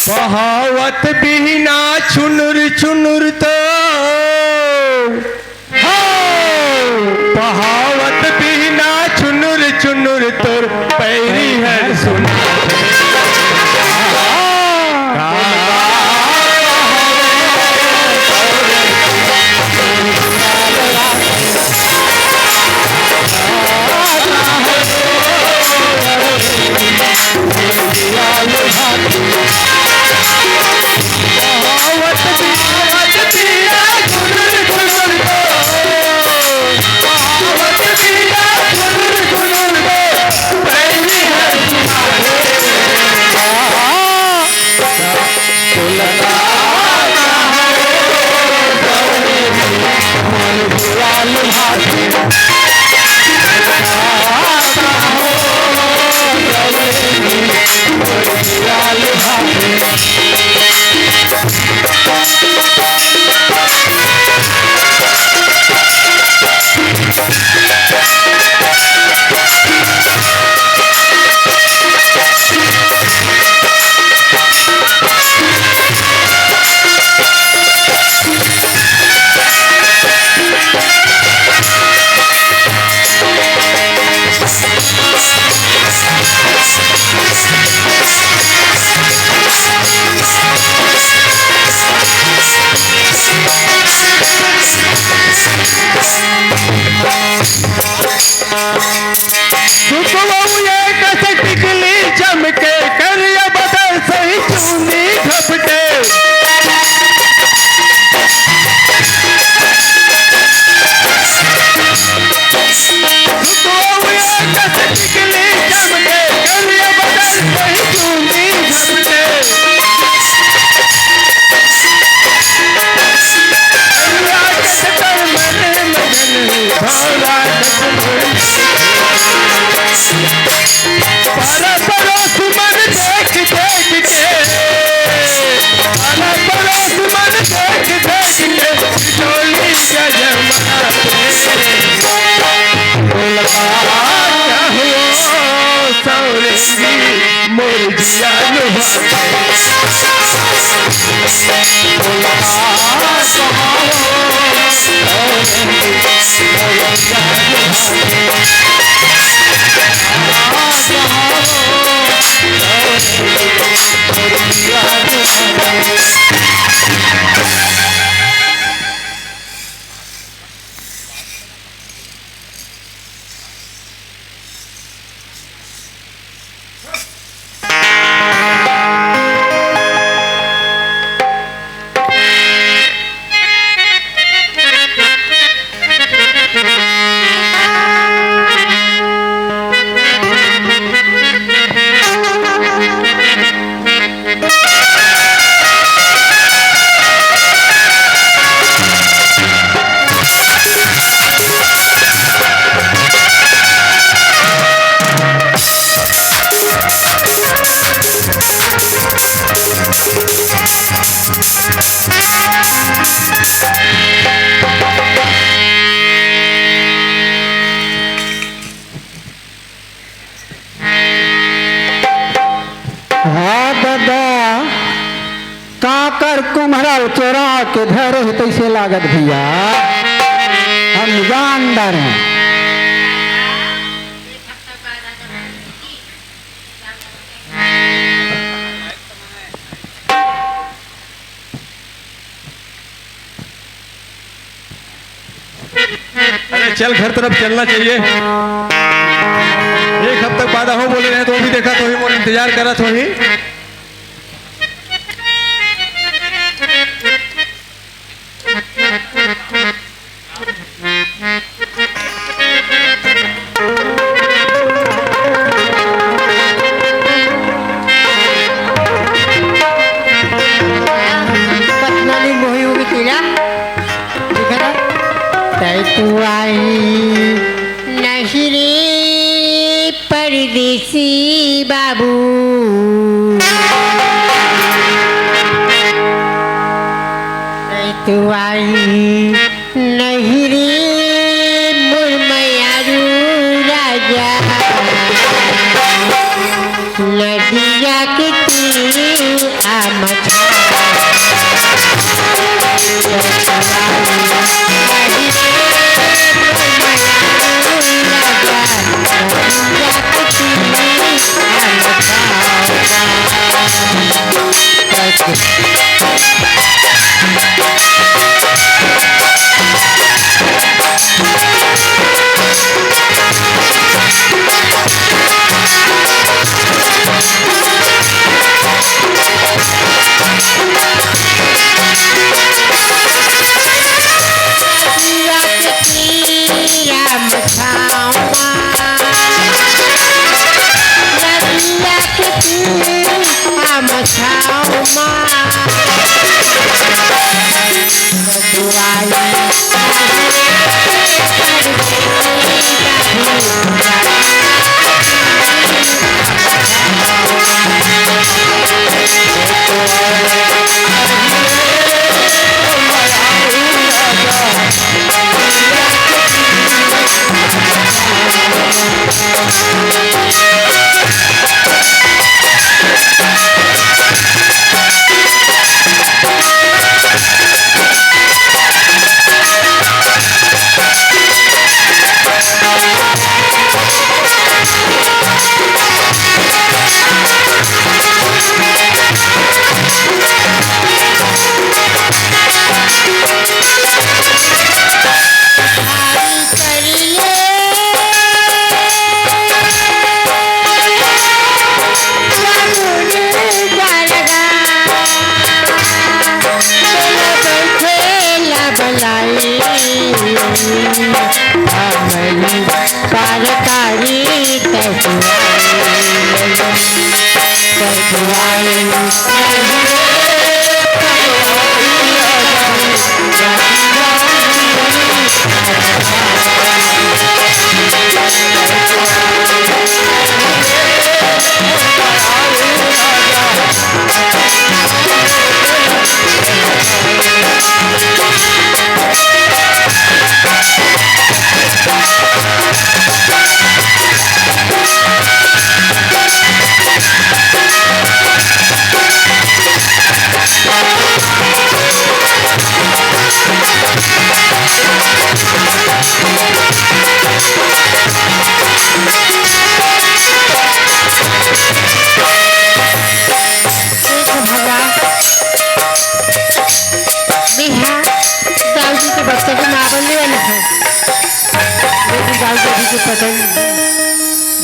Speaker 2: बहावत बिना चुनुर चुनुर तो बहावत बिना चुनुर चुनुर तोर पैरी है सुना
Speaker 4: काकर कुम्हरल चोरा के धरे है तैसे लागत भैया हम जानदार हैं।
Speaker 2: अरे चल घर तरफ चलना चाहिए। एक हफ्ते बाद हो बोले रहे तो वो भी देखा तो ही मोर इंतजार करा तो ही।
Speaker 5: तू आई नहीं रे परदेसी बाबू, तू आई नहीं रे मुरमयारू राजा, नदिया के तीर आ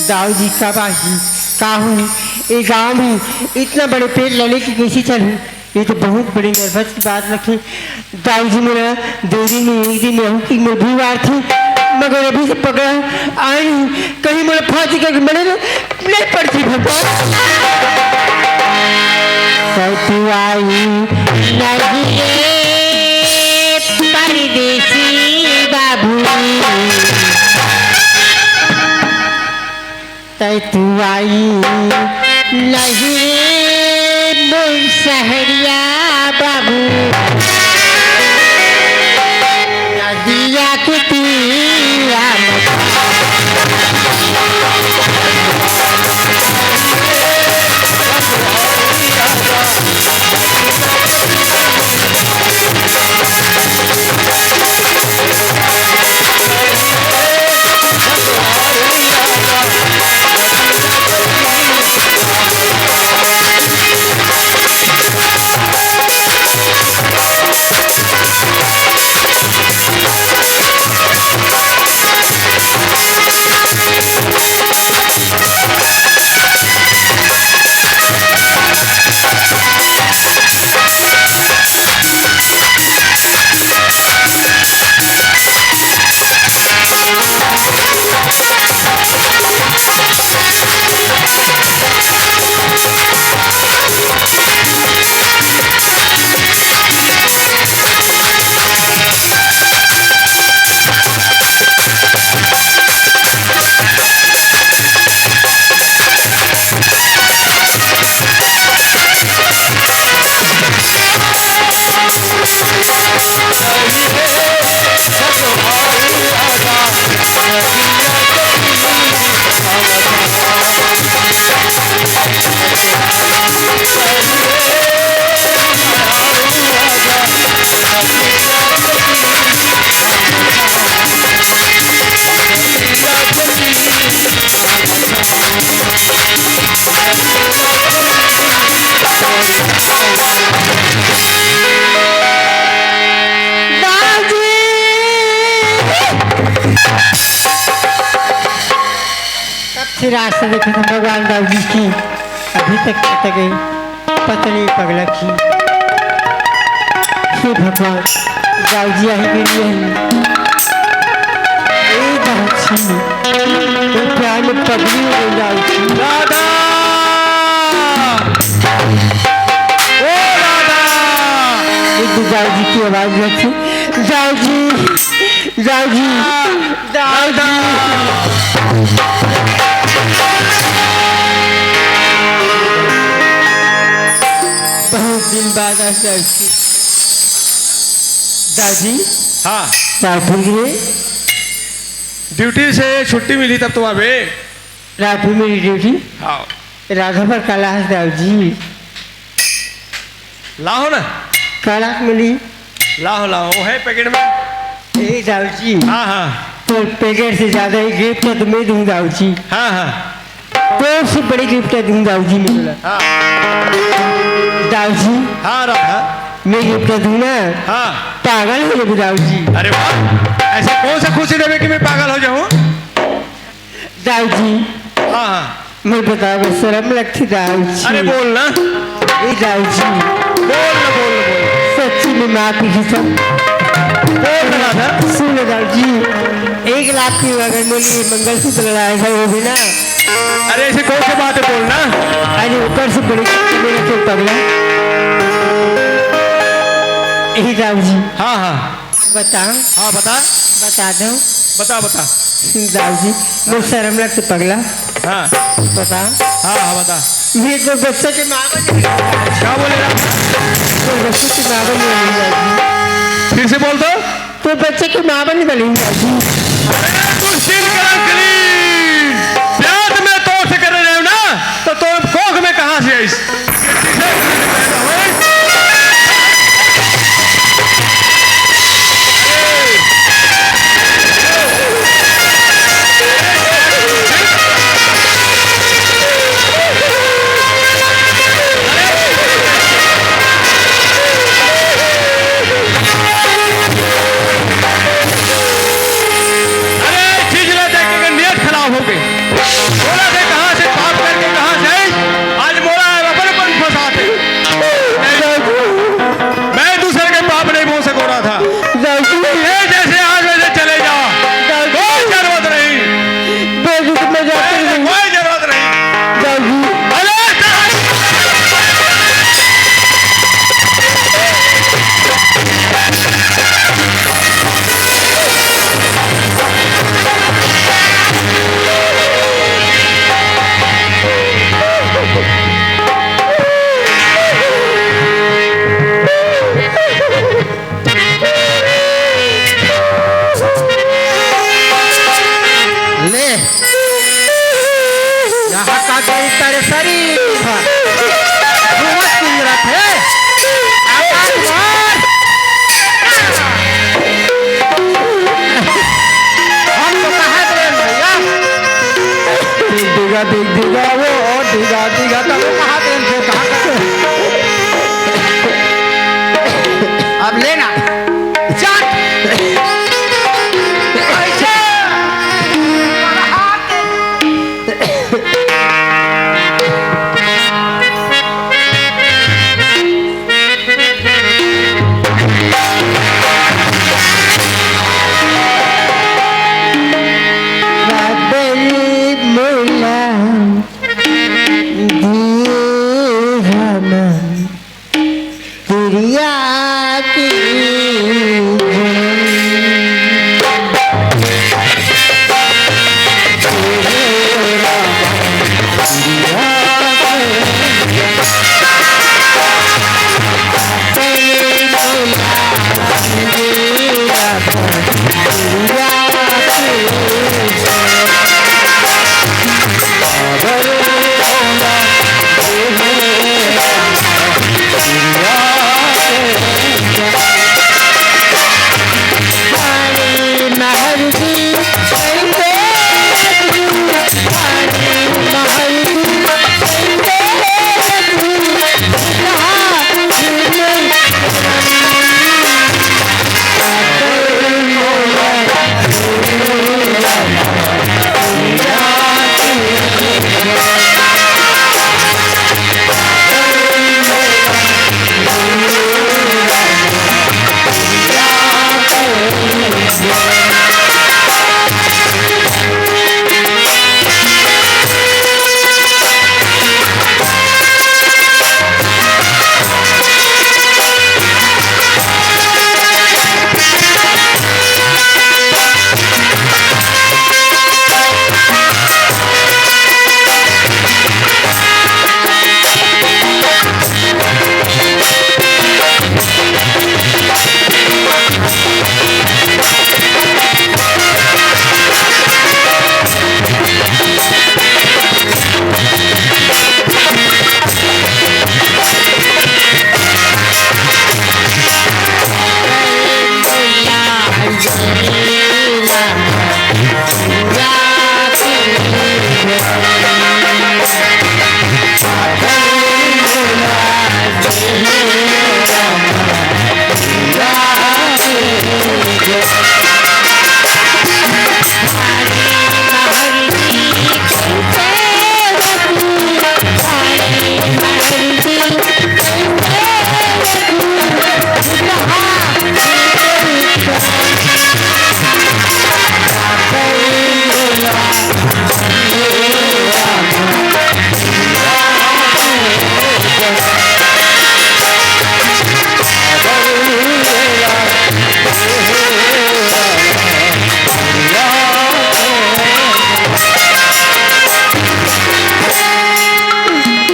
Speaker 1: दाऊ जी कब आई का हुई ये गाँव में इतना बड़े पेड़ लेने की कैसी चली। ये तो बहुत बड़ी नर्वस की बात रखी। दाऊ जी मेरा 2 दिन में 1 दिन में कि मैं बीमार थी मगर अभी से पकड़ा आई कहीं मेरे फांसी करके मैंने नहीं पड़ती भगवान।
Speaker 5: तू आई नहीं रे परदेसी बाबू तू आई नहीं रे सहरिया बाबू नदिया के तीरा
Speaker 1: से रास्ता देखा था भगवान दाऊ जी की, अभी तक पता गई पतली पगला की। हे भगवान दाऊ जी आई मेरी आई दाऊ जी तो प्यार में पगली हो गई दाऊ जी।
Speaker 2: राधा, ओ राधा,
Speaker 1: एक दाऊ जी की आवाज रखी, दाऊ जी दाऊ जी दाऊ जी। बहुत दिन बाद आज दादी दादी
Speaker 2: हाँ
Speaker 1: क्या भूल गए?
Speaker 2: ड्यूटी से छुट्टी मिली तब तुम अबे।
Speaker 1: रात में मेरी ड्यूटी
Speaker 2: हाँ
Speaker 1: राघव पर कैलाश दाऊ जी
Speaker 2: लाओ ना,
Speaker 1: कैलाश मिली।
Speaker 2: लाओ लाओ, वो है पैकेट में।
Speaker 1: ए दाऊ जी
Speaker 2: हाँ हाँ
Speaker 1: तो पैकेट से ज्यादा ही गिफ्ट है तो मैं दूँ दाऊ जी,
Speaker 2: हाँ हाँ
Speaker 1: तो से बड़ी गिफ्ट है दूँ दाऊ जी मिला।
Speaker 2: हाँ
Speaker 1: दाऊ जी
Speaker 2: हाँ राधा,
Speaker 1: मैं गिफ्ट दूँ ना
Speaker 2: हाँ।
Speaker 1: पागल हो जाए दाऊ जी।
Speaker 2: अरे वाह, ऐसे कौन सा खुशी देवे कि मैं पागल हो जाऊं?
Speaker 1: दाऊ जी
Speaker 2: हाँ हाँ,
Speaker 1: मैं बताओ शर्म लगती दाऊ जी।
Speaker 2: अरे बोल ना,
Speaker 1: ए दाऊ जी
Speaker 2: बोल ना, बोल ना, बोल
Speaker 1: सच्ची में माँ की कसम
Speaker 2: बोल ना राधा।
Speaker 1: सुन दाऊ जी 1 लाख की अगर मेरी मंगलसूत्र लगाएगा वो भी ना,
Speaker 2: अरे ऐसे कौन सी बात है, बोल ना।
Speaker 1: अरे ऊपर से बड़ी मेरा तो पगला। यही दाऊ जी
Speaker 2: हाँ हाँ
Speaker 1: बताओ
Speaker 2: हाँ, बता
Speaker 1: बता दो
Speaker 2: बता बता।
Speaker 1: दाऊ जी मैं शर्म लगते पगला
Speaker 2: हाँ
Speaker 1: बता।
Speaker 2: हाँ हाँ बता।
Speaker 1: मेरे को बच्चे के माँ बनी
Speaker 2: क्या बोले राधा?
Speaker 1: तो बच्चे की माँ बनी दाऊ जी,
Speaker 2: फिर से बोल दो।
Speaker 1: तो बच्चे की माँ बनी दाऊ जी।
Speaker 2: प्यार में तो से कर रहे हो ना, तो तुम कोख में कहाँ से आई? अरे चीज ला देख के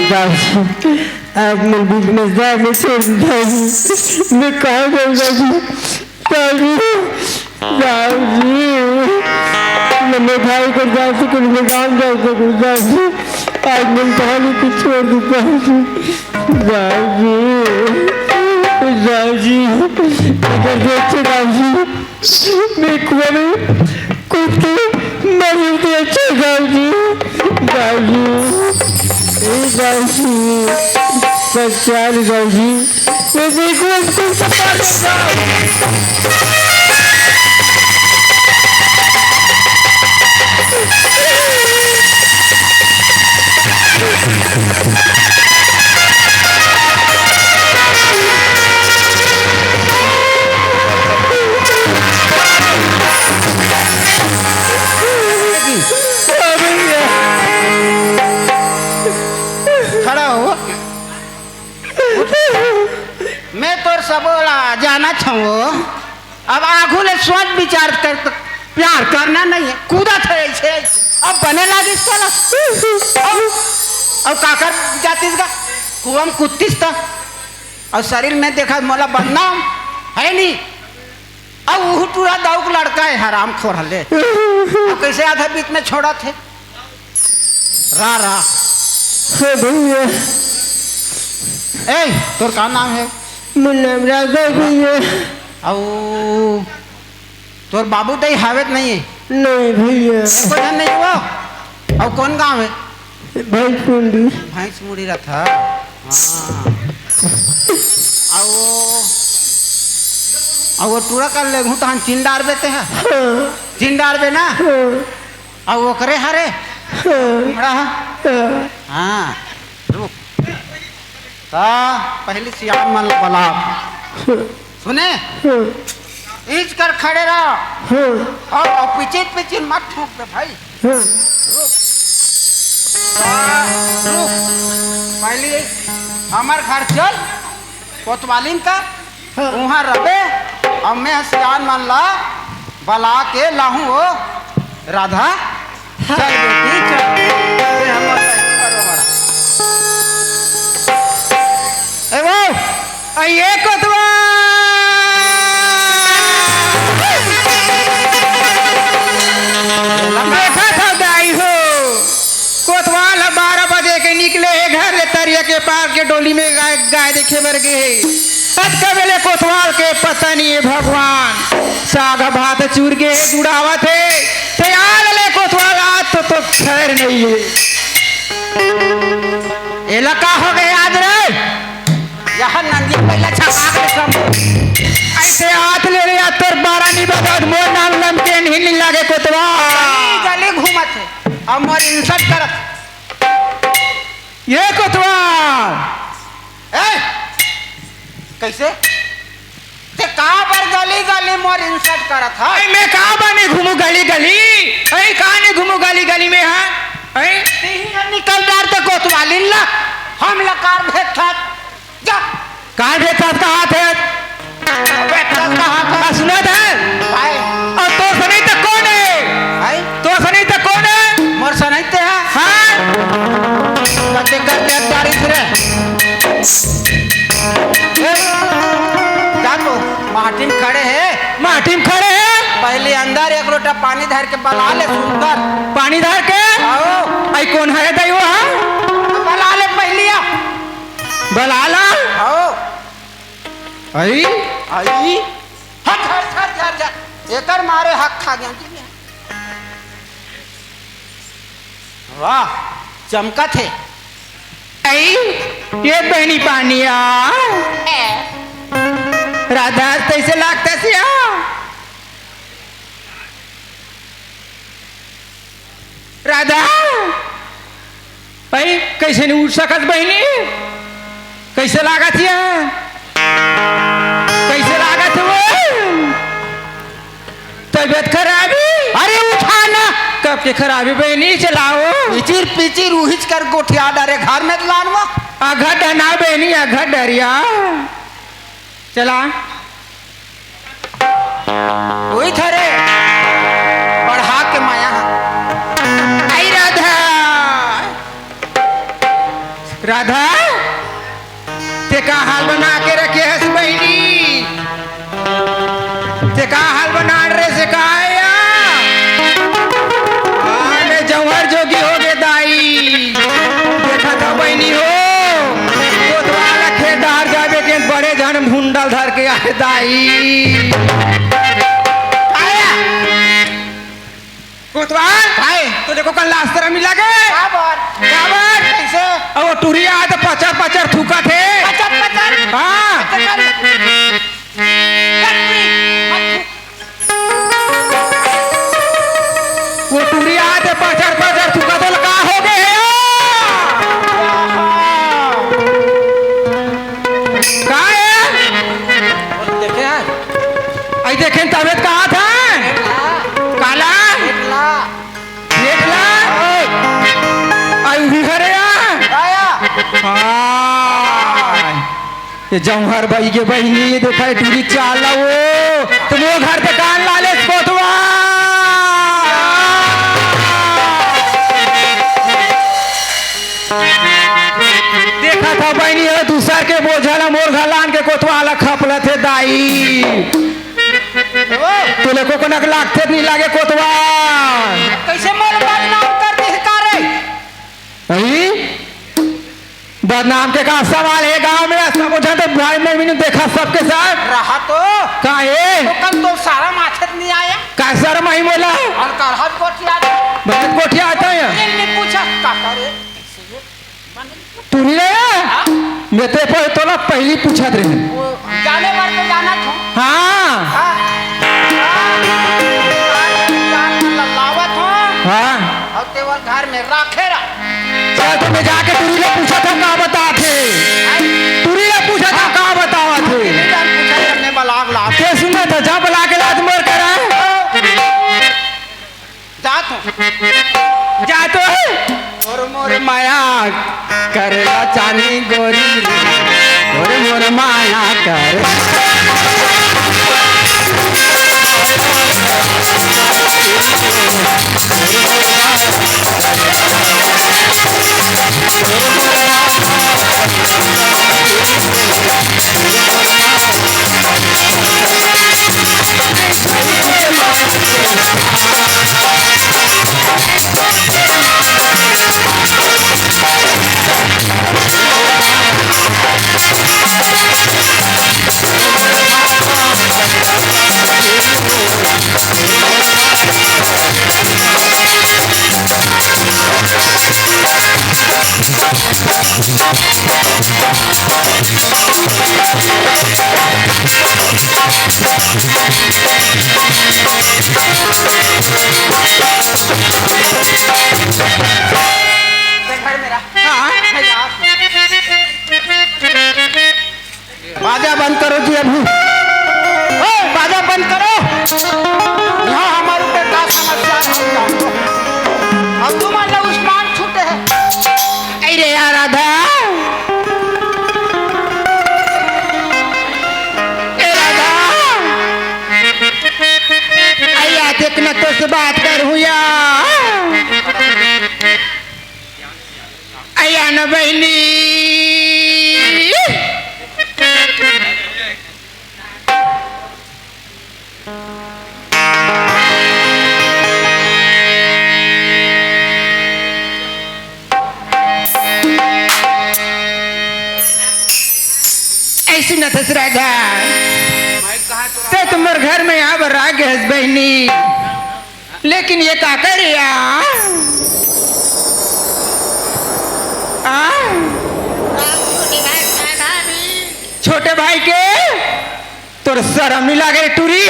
Speaker 1: दादी आज मैं बिजनेस में छोड़ दादी मैं कहाँ जाऊँगा जी दादी दादी मैं भाई को जा सकूँ मैं गाँव जा सकूँ दादी आज मैं कहानी को छोड़ दूँ दादी दादी अगर देखते दादी मैं कुआं में कूद के मरी थी अच्छे दादी दादी दादी सच्चाई दादी मैं देखूँ उसको सपा देता
Speaker 5: खड़ा हो मैं तोर सबोला जाना छो अब आगू ले सोच विचार कर प्यार करना नहीं है कूदा थे ऐसे अब बने लगी अब काकर जातीस का कुआं में कूदतीस था और शरीर में देखा मोला बनना है नहीं अब वो टूरा दाऊ का लड़का है हराम खोर हले अब कैसे आधा बीच में छोड़ा थे रा
Speaker 1: भैया
Speaker 5: ए तोर का नाम है
Speaker 1: मुन्ना राजा भैया
Speaker 5: और तोर बाबू दई हावेत नहीं है
Speaker 1: नहीं भैया
Speaker 5: कोई नहीं वो और कौन गांव है
Speaker 1: भाई कुंडी
Speaker 5: भैंस मुड़ी रहा था हाँ और वो टूरा कर ले तो हम चिंडार बेते हैं चिंडार बे ना और वो करे हरे हाँ रुक पहले सियान मन बला सुने इच कर खड़े रहो और पीछे पीछे मत ठोक दे भाई रुक पहले हमार घर चल कोतवालिन का वहाँ रहे और मैं सियान मान ला बला के लाहूँ वो राधा चल बेटी चल ये हमारा करो बड़ा ए वो ये कोतवा
Speaker 3: देखा था दाई हो कोतवाल 12 बजे के निकले घर ले तरिया के पार के डोली में गाय देखे बर गए कबेले कोतवाल के पता नहीं है भगवान साग भात चूर के जुड़ावा थे तैयार ले कोतवाल आज तो खैर नहीं है
Speaker 5: इलाका हो गया आज रे यहाँ नंदी पहले छपा के सब
Speaker 3: ऐसे हाथ ले लिया तोर 12 नहीं बता मोर नाम नमके नहीं लागे कोतवाल
Speaker 5: गली घूमत है और मोर इंसल्ट करत
Speaker 3: ये कोतवाल
Speaker 5: ए कैसे ते कहाँ पर गली गली मोर इंसल्ट करत है
Speaker 3: अरे मैं कहाँ बने घूमू गली गली अरे कहाँ नहीं घूमू गली गली में हाँ अरे
Speaker 5: तीन निकल डार तो कोतवाली ला हम लकार भेट था जा
Speaker 3: कहाँ भेजता कहाँ थे
Speaker 5: भेट था कहाँ था
Speaker 3: सुना था
Speaker 5: भाई
Speaker 3: और तो सनी तक कौन है
Speaker 5: भाई
Speaker 3: तो सनी तक कौन है
Speaker 5: मोर सनैते है
Speaker 3: हाँ
Speaker 5: कते करते तारीफ रे जा तो मार्टिन खड़े है
Speaker 3: माटीम खड़े हैं
Speaker 5: पहले अंदर एक लोटा पानी धर के बला ले सुनकर
Speaker 3: पानी धर के
Speaker 5: आओ
Speaker 3: आई कौन है दाई वो हाँ
Speaker 5: बला ले पहलिया
Speaker 3: बलाला
Speaker 5: आओ
Speaker 3: आई
Speaker 5: आई हट हट हट हट हट एकर मारे हक खा गया वाह चमका थे
Speaker 3: आई ये बहनी पानिया राधा कैसे लागता सिया राधा भाई कैसे नहीं उठ सकत बहनी कैसे लागत है कैसे लागत है वो तबियत खराबी
Speaker 5: अरे उठाना
Speaker 3: कब के खराबी बहनी चलाओ
Speaker 5: पिचिर पिचिर उहिच कर गोठिया डारे घर में लानवा
Speaker 3: आघा डना बहनी आघा डरिया चला
Speaker 5: वही थरे बढ़ा के माया
Speaker 3: आई राधा
Speaker 5: राधा ते का हाल बना के रखे है बहनी, ते का हाल बना रहे से का आया अरे जौहर जोगी हो गए दाई। देखा था बहनी हो कोतवाल खेत डार जावे के बड़े जन भुंडल धर के आए दाई। आया कोतवाल भाई तो देखो कल लास्ट तरह मिला के कैसे अब वो टूरिया आए तो पचर पचर थूका थे हाँ वो टूरिया आए थे पचर पचर थूका तो लगा हो गए कहा है देखे देखें तबियत कहाँ था काला देखला आई भी घरे ये जौहर भाई के बहनी देखा है टूरी चाल वो तुम वो घर पे कान लाले कोतवा देखा था बहनी है दूसर के बोझला मोर घलान के कोतवाला खपले थे दाई तुले को कनक लागते नहीं लागे कोतवा कैसे मोर बदनाम कर दी करे बदनाम के का सवाल है गांव में ऐसा बोझा तो भाई मैं मैंने देखा सबके साथ
Speaker 3: रहा तो
Speaker 5: काहे
Speaker 3: तो कल तो सारा माछर नहीं आया
Speaker 5: का सर मही बोला
Speaker 3: और करहत कोठिया
Speaker 5: बहुत कोठिया आता है
Speaker 3: ने पूछा का करे
Speaker 5: तू नहीं रहा मैं ते पर तो ना पहली पूछा रहे
Speaker 3: वो जाने बार तो जाना था
Speaker 5: हाँ
Speaker 3: लावत हो
Speaker 5: हाँ
Speaker 3: और तेवर घर में रखे
Speaker 5: चल तो मैं जाके तुरी ने पूछा था कहाँ बता थे तुरी ने पूछा था कहाँ बतावा थे
Speaker 3: हमने बलाग ला
Speaker 5: के सुना था जहाँ बला के लाद मोर करा जा तो और मोर माया करेला चानी गोरी और मोर माया कर बाजा बंद करो जी अभी बाजा बंद करो
Speaker 3: यहाँ हमारे ऊपर का समस्या है अब तुम मतलब उस्मान छूटे हैं
Speaker 5: अरे यार राधा अया देखना तो से बात कर हुआ अया न बहनी ऐसी न थस राधा ते तुम्हारे घर में यहाँ पर आ गए बहनी लेकिन ये का कर छोटे भाई के तोर शर्म नहीं लागे टूरी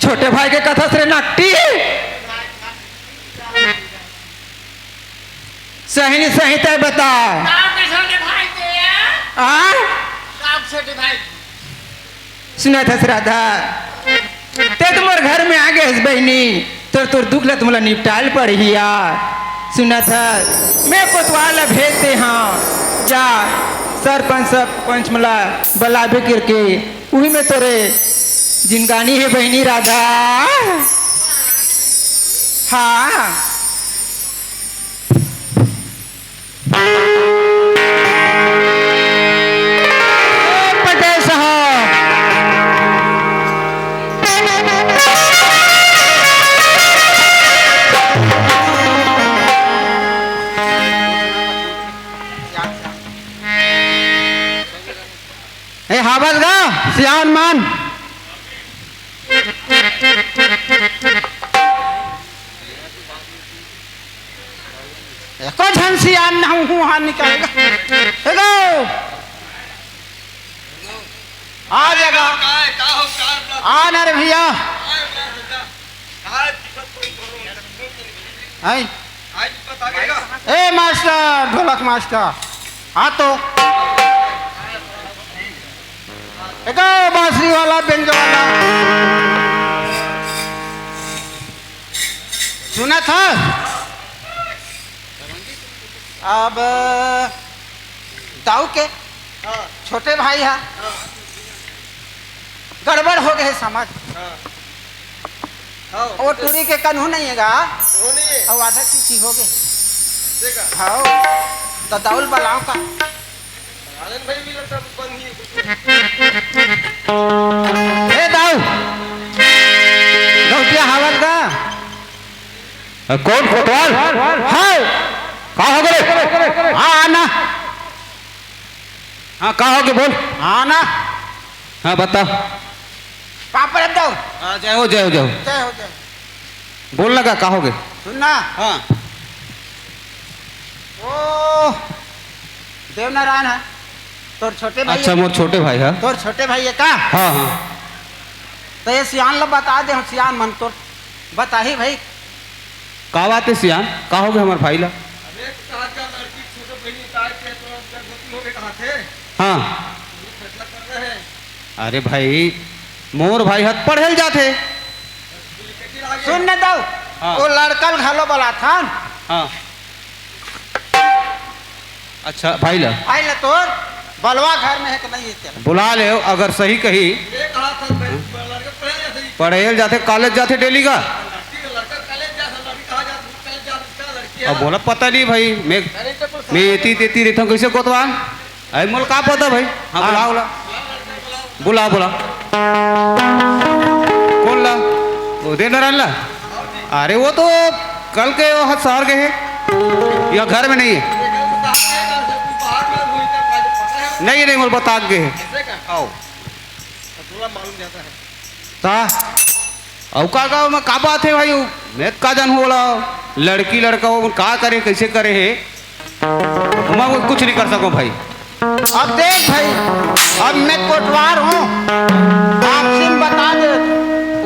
Speaker 5: छोटे भाई के कथा से नाकटी सही नहीं सही तय बता सुना था राधा ते तुम्हारे घर में आ गए बहनी तोर दुख ला तुम्हारा निपटाल पड़ी यार सुना था मैं कोतवाल भेजते हाँ जा सरपंच पंचमला बला भी करके वही में तोरे जिनगानी है बहनी राधा हाँ ए हावस गा सियान मान एको झन सियान ना हूँ हाँ निकलेगा हेलो आ जाएगा आ ना रे भैया आई ए मास्टर ढोलक मास्टर हाँ तो एको बांसुरी वाला बेंजो वाला सुना था अब दाऊ के छोटे भाई है गड़बड़ हो गए समझ वो टूरी के कानून नहीं है गा और आधा किसी हो गए हाँ तो दाउल बलाओ का ए दाऊ गौतिया हावत का
Speaker 4: कौन कोतवाल?
Speaker 5: हाँ
Speaker 4: का हो गए?
Speaker 5: हाँ आना
Speaker 4: हाँ का हो गए बोल।
Speaker 5: आना
Speaker 4: हाँ बता।
Speaker 5: पापड़ अब दाऊ
Speaker 4: हाँ जय हो जय हो जय हो।
Speaker 5: जय हो जय
Speaker 4: बोल लगा का हो गए?
Speaker 5: सुनना
Speaker 4: हाँ
Speaker 5: ओ देवनारायण है तोर छोटे भाई
Speaker 4: अच्छा मोर छोटे भाई है।
Speaker 5: तोर छोटे भाई है का
Speaker 4: हाँ हाँ
Speaker 5: तो ये सियान लो बता दे हम सियान मन तोर बता ही भाई
Speaker 4: का बात है सियान का हो गए हमारे भाई ला? हाँ अरे भाई मोर भाई हथ पढ़े जाते।
Speaker 5: सुन न दो
Speaker 4: हाँ।
Speaker 5: वो लड़कल घालो बोला था
Speaker 4: हाँ अच्छा भाई ला
Speaker 5: आई ल तोर बलवा घर में है कि नहीं है तेरा
Speaker 4: बुला ले अगर सही कही पढ़े जाते कॉलेज जाते डेली का। अब बोला पता नहीं भाई मैं एती तेती रहता हूँ कैसे कोतवाल अरे मोल का पता भाई। हाँ बुला बुला बुला कौन ला वो दे नारायण ला? अरे वो तो कल के वो शहर गए हैं या घर में नहीं है? नहीं नहीं मोल बता गए हैं। आओ ता अब का मैं का बात है भाई मैं का जान बोला लड़की लड़का वो का करे कैसे करे है मैं वो कुछ नहीं कर सकूं भाई।
Speaker 5: अब देख भाई अब मैं कोटवार हूँ आप सिम बता दे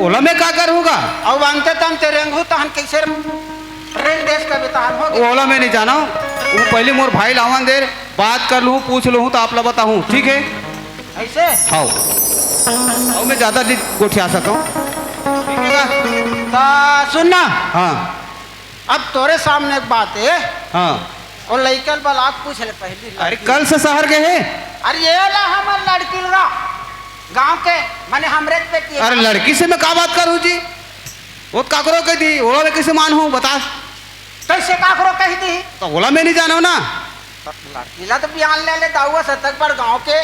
Speaker 4: ओला मैं का करूँगा?
Speaker 5: अब अंत तम ते रेंगू तो हम कैसे रेल देश का बितान हो गया
Speaker 4: ओला मैं नहीं जाना वो पहले मोर भाई लावन देर बात कर लूँ पूछ लूँ तो आप ला बताऊँ ठीक है?
Speaker 5: ऐसे
Speaker 4: हाँ और मैं ज़्यादा नहीं गोठिया सकता हूँ ठीक है?
Speaker 5: तो सुनना
Speaker 4: हाँ
Speaker 5: अब तोरे सामने एक बात है
Speaker 4: हाँ
Speaker 5: और लड़कल बल आप पूछ ले पहली
Speaker 4: अरे कल से शहर गए हैं।
Speaker 5: अरे ये ला हमार लड़की ला गांव के माने हमरे बेटी है।
Speaker 4: अरे लड़की से मैं का बात करूँ जी वो काकरो कह दी ओला मैं कैसे मान हूँ बता
Speaker 5: कैसे काकरो कही दी
Speaker 4: तो ओला मैं नहीं जाना हूँ ना।
Speaker 5: लड़की ला तो बयान ले ले दाऊआ शतक पर गांव के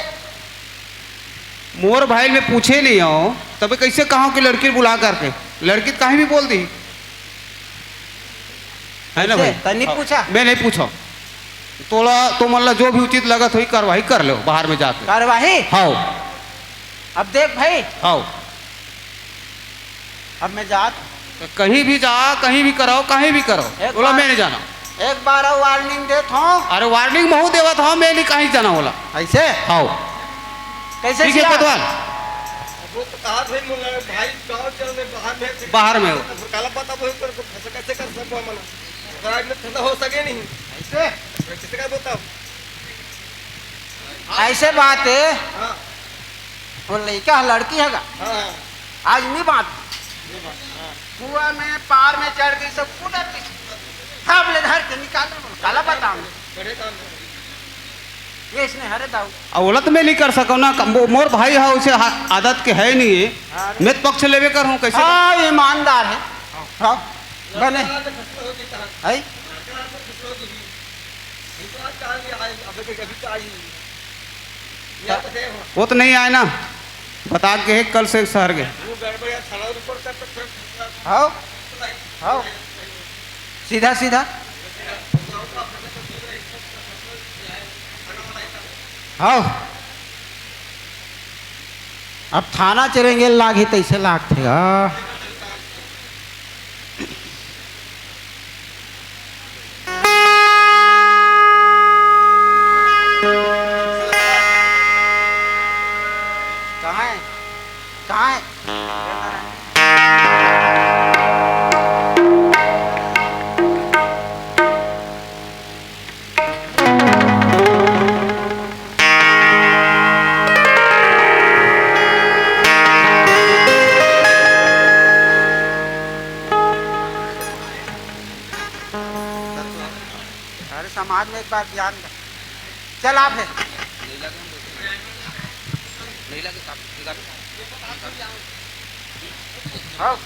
Speaker 4: मोर भाई में पूछे नहीं हो तब कैसे कहा कि लड़की बुला करके लड़की तो कहीं भी बोल दी है ना भाई?
Speaker 5: तनी पूछा
Speaker 4: मैं नहीं पूछा तोला तो मतलब जो भी उचित लगा तो ही कार्रवाई कर लो बाहर में जाके।
Speaker 5: कार्यवाही
Speaker 4: हाँ
Speaker 5: अब देख भाई
Speaker 4: हाँ
Speaker 5: अब मैं जात
Speaker 4: कहीं भी जा कहीं भी करो कहीं भी करो
Speaker 5: एक
Speaker 4: बोला
Speaker 5: बार-
Speaker 4: मैं नहीं जाना।
Speaker 5: एक बार वार्निंग देत हूँ
Speaker 4: अरे वार्निंग महू देवा था मैं नहीं कहीं जाना बोला।
Speaker 5: ऐसे
Speaker 4: हाँ
Speaker 5: कैसे
Speaker 4: ठीक है
Speaker 5: किया?
Speaker 4: कोतवाल बाहर में हो
Speaker 5: ऐसे ऐसे बात है वो लड़का लड़की है आज नहीं बात कुआ में पार में चढ़ गई सब पूरा सब ले धर के निकाल काला बताओ ये इसने हरे दाऊ
Speaker 4: अब बोला तो मैं नहीं कर सकूँ ना मोर भाई है उसे आदत के है नहीं है मैं तो पक्ष लेवे कर हूँ कैसे।
Speaker 5: हाँ ईमानदार है हाँ बने है
Speaker 4: वो तो नहीं आए ना बता के है कल से शहर गए।
Speaker 5: हाँ हाँ सीधा सीधा हाँ अब थाना चलेंगे लागी तैसे लाग थे कहाँ है कहाँ है अरे समाज में एक बार ध्यान दे। चल आप है हाँ।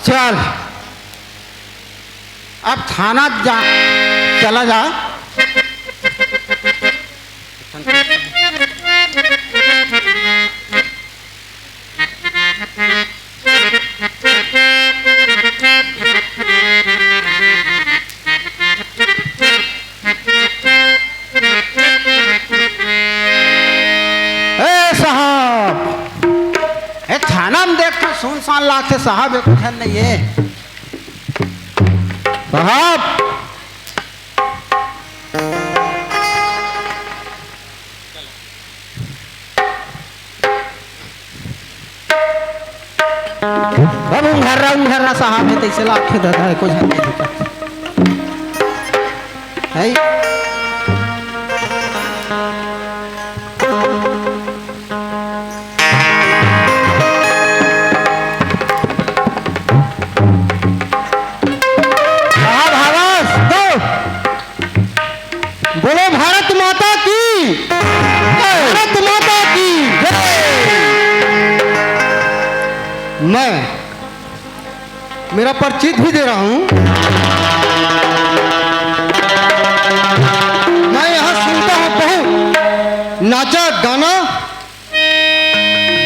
Speaker 5: चल अब थाना जा चला जा थाना में देख तो सुनसान लाख साहब एक उठन नहीं है साहब अब उंघर्रा साहब है तैसे लाख दादा है कुछ है बोलो भारत माता की भारत माता की मैं मेरा परिचित भी दे रहा हूं मैं यहां सुनता हूं बहुत नाचा गाना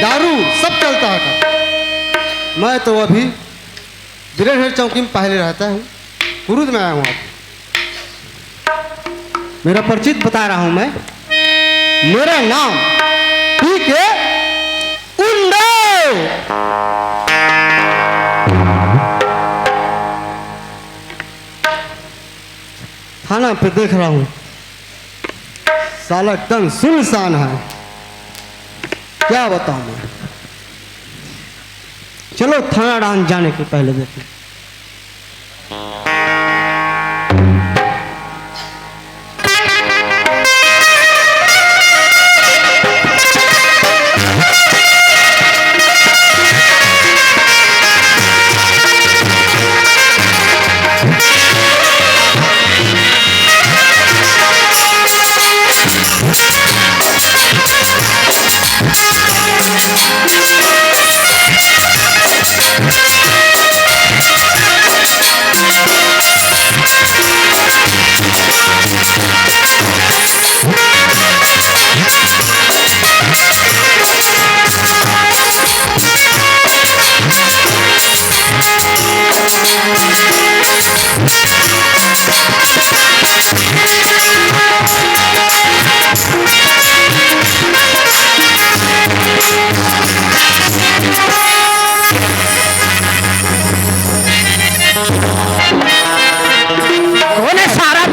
Speaker 5: दारू सब चलता है मैं तो अभी दिलेर चौकी में पहले रहता हूं कुरुद में आया हूं मेरा परिचित बता रहा हूं मैं मेरा नाम ठीक है उंडो थाना पे देख रहा हूं साला एकदम सुनसान है क्या बताऊं मैं चलो थाना डांस जाने के पहले देखें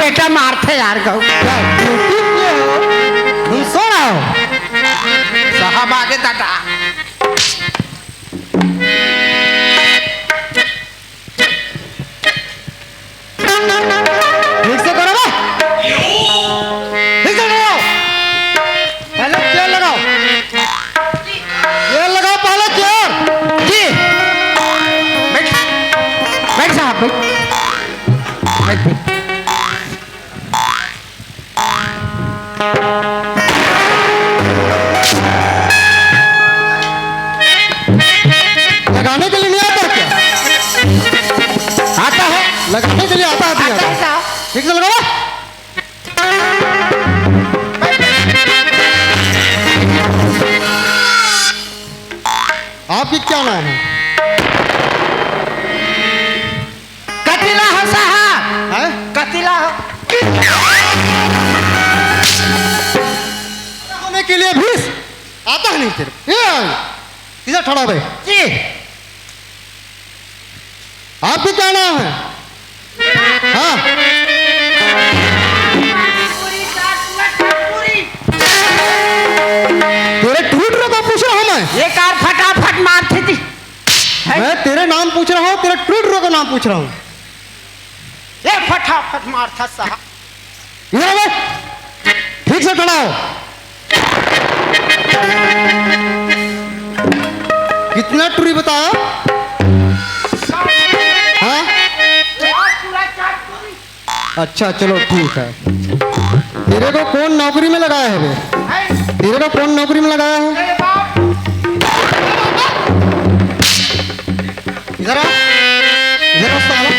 Speaker 5: बेटा मारते यार गौ तुम सो रहा हो साहब आगे दादा ठीक से करो ना ठीक से करो पहले चेयर लगाओ पहले चेयर जी बैठ बैठ साहब बैठ बैठ लगाने के लिए नहीं आता क्या आता है लगाने के लिए आता है ठीक से लगाओ
Speaker 4: आपकी क्या नाम है?
Speaker 5: कतिला हो साहब,
Speaker 4: हैं?
Speaker 5: कतिला हो।
Speaker 4: होने के लिए भी आता है नहीं तेरे। ये इधर खड़ा भाई।
Speaker 5: जी
Speaker 4: आपकी क्या नाम है? हाँ तेरे टूट रहा पूछ रहा हूँ मैं।
Speaker 5: ये कार फटाफट मारती थी।
Speaker 4: मैं तेरे नाम पूछ रहा हूँ, तेरे टूट रहा का नाम पूछ रहा हूँ।
Speaker 5: ये फटाफट मारता साहब।
Speaker 4: इधर आ बे। ठीक से खड़ा हो। कितना टूरी बताया? हाँ अच्छा चलो ठीक है। तेरे को कौन नौकरी में लगाया है बे? तेरे को कौन नौकरी में लगाया है? इधर आ, इधर आ साला।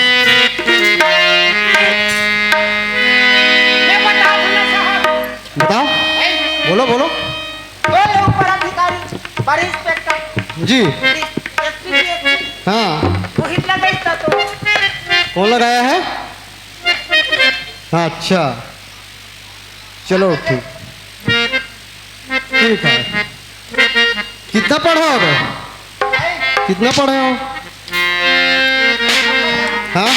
Speaker 4: बताओ, बोलो बोलो।
Speaker 5: ऊपर अधिकारी बड़ी इंस्पेक्टर
Speaker 4: जी
Speaker 5: एसपी
Speaker 4: हाँ,
Speaker 5: वही लगाई तो
Speaker 4: कौन लगाया है? अच्छा चलो ठीक ठीक है। कितना पढ़े हो बे? कितना पढ़े हो? हाँ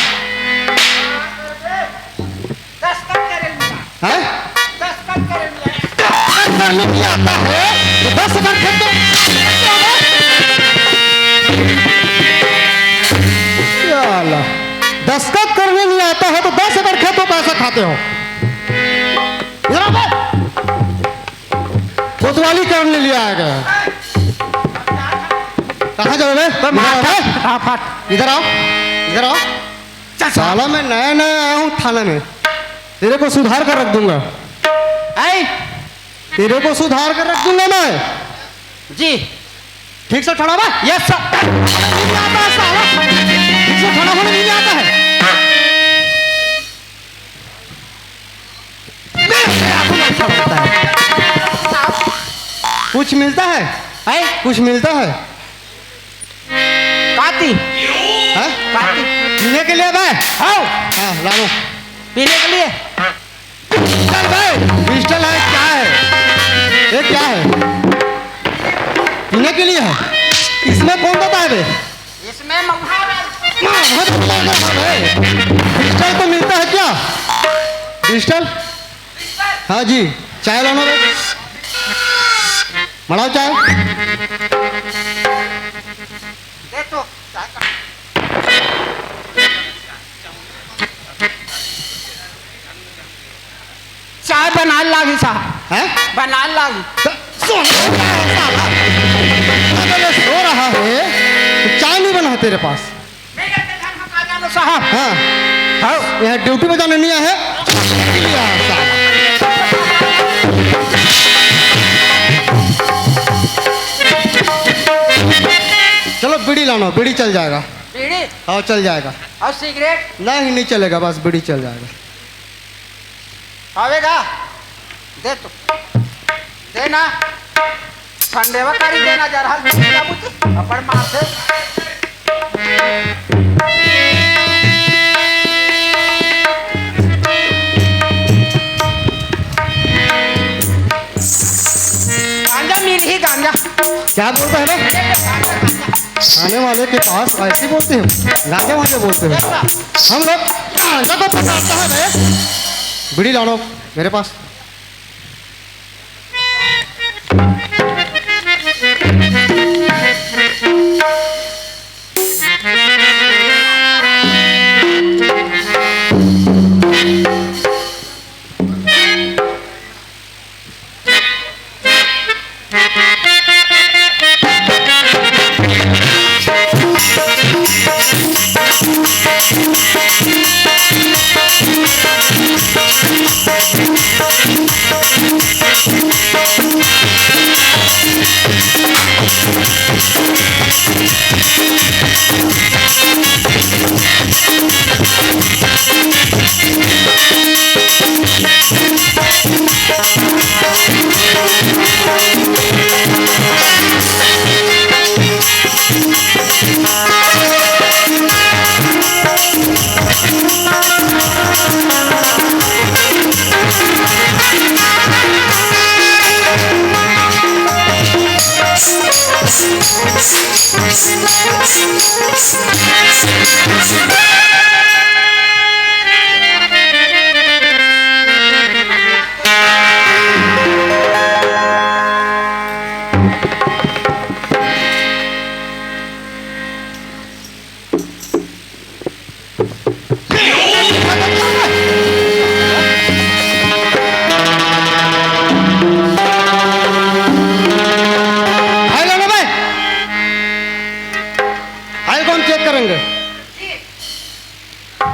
Speaker 5: दस्तखत करेंगे,
Speaker 4: हैं?
Speaker 5: दस्तखत करेंगे।
Speaker 4: करने नहीं आता है तो 10,000 खेत तो दस्तखत करने नहीं आता है तो 10,000 खेतों पैसा खाते हो। इधर आओ बे। कोतवाली करने लिए आएगा। कहाँ जाओ बे?
Speaker 5: फटाफट
Speaker 4: इधर आओ, इधर आओ। साला मैं नया नया आया हूँ थाना में, तेरे को सुधार कर रख दूंगा। तेरे को सुधार कर रख दूंगा मैं।
Speaker 5: जी
Speaker 4: ठीक से खड़ा बा।
Speaker 5: Yes sir.
Speaker 4: नहीं आता है साला, ठीक से खड़ा होने नहीं आता है। कुछ मिलता है? कुछ मिलता है?
Speaker 5: काती
Speaker 4: हैं?
Speaker 5: काती
Speaker 4: पीने के लिए बे?
Speaker 5: आओ
Speaker 4: हाँ लाओ।
Speaker 5: पीने के लिए
Speaker 4: चल बे, पिस्टल है क्या है? ये क्या है? पीने के लिए है? इसमें कौन देता है बे?
Speaker 5: इसमें मम्मा
Speaker 4: पिस्टल तो मिलता है क्या? पिस्टल? हाँ जी। चाय लाना बे, मड़ाओ चाय।
Speaker 5: दे तो चाय बना लागी साहब,
Speaker 4: हैं?
Speaker 5: बना लागी।
Speaker 4: सो रहा है तो चाय नहीं बना है तेरे पास?
Speaker 5: साहब
Speaker 4: हाँ हाँ, यहाँ ड्यूटी पे जाने नहीं आया है। चलो बीड़ी लाना, बीड़ी चल जाएगा।
Speaker 5: बीड़ी
Speaker 4: हाँ चल जाएगा।
Speaker 5: और सिगरेट
Speaker 4: नहीं नहीं चलेगा, बस बीड़ी चल जाएगा।
Speaker 5: आवेगा? दे तो देना, संडेवा कारी देना जा रहा क्या बुझे अपन मार से। गांजा मिल ही गांजा।
Speaker 4: क्या बोलते हैं बे? खाने वाले के पास ऐसे बोलते हैं, गांजा वांजा बोलते हैं। हम लोग गांजा को पकड़ता है बे। बीड़ी लानो मेरे पास।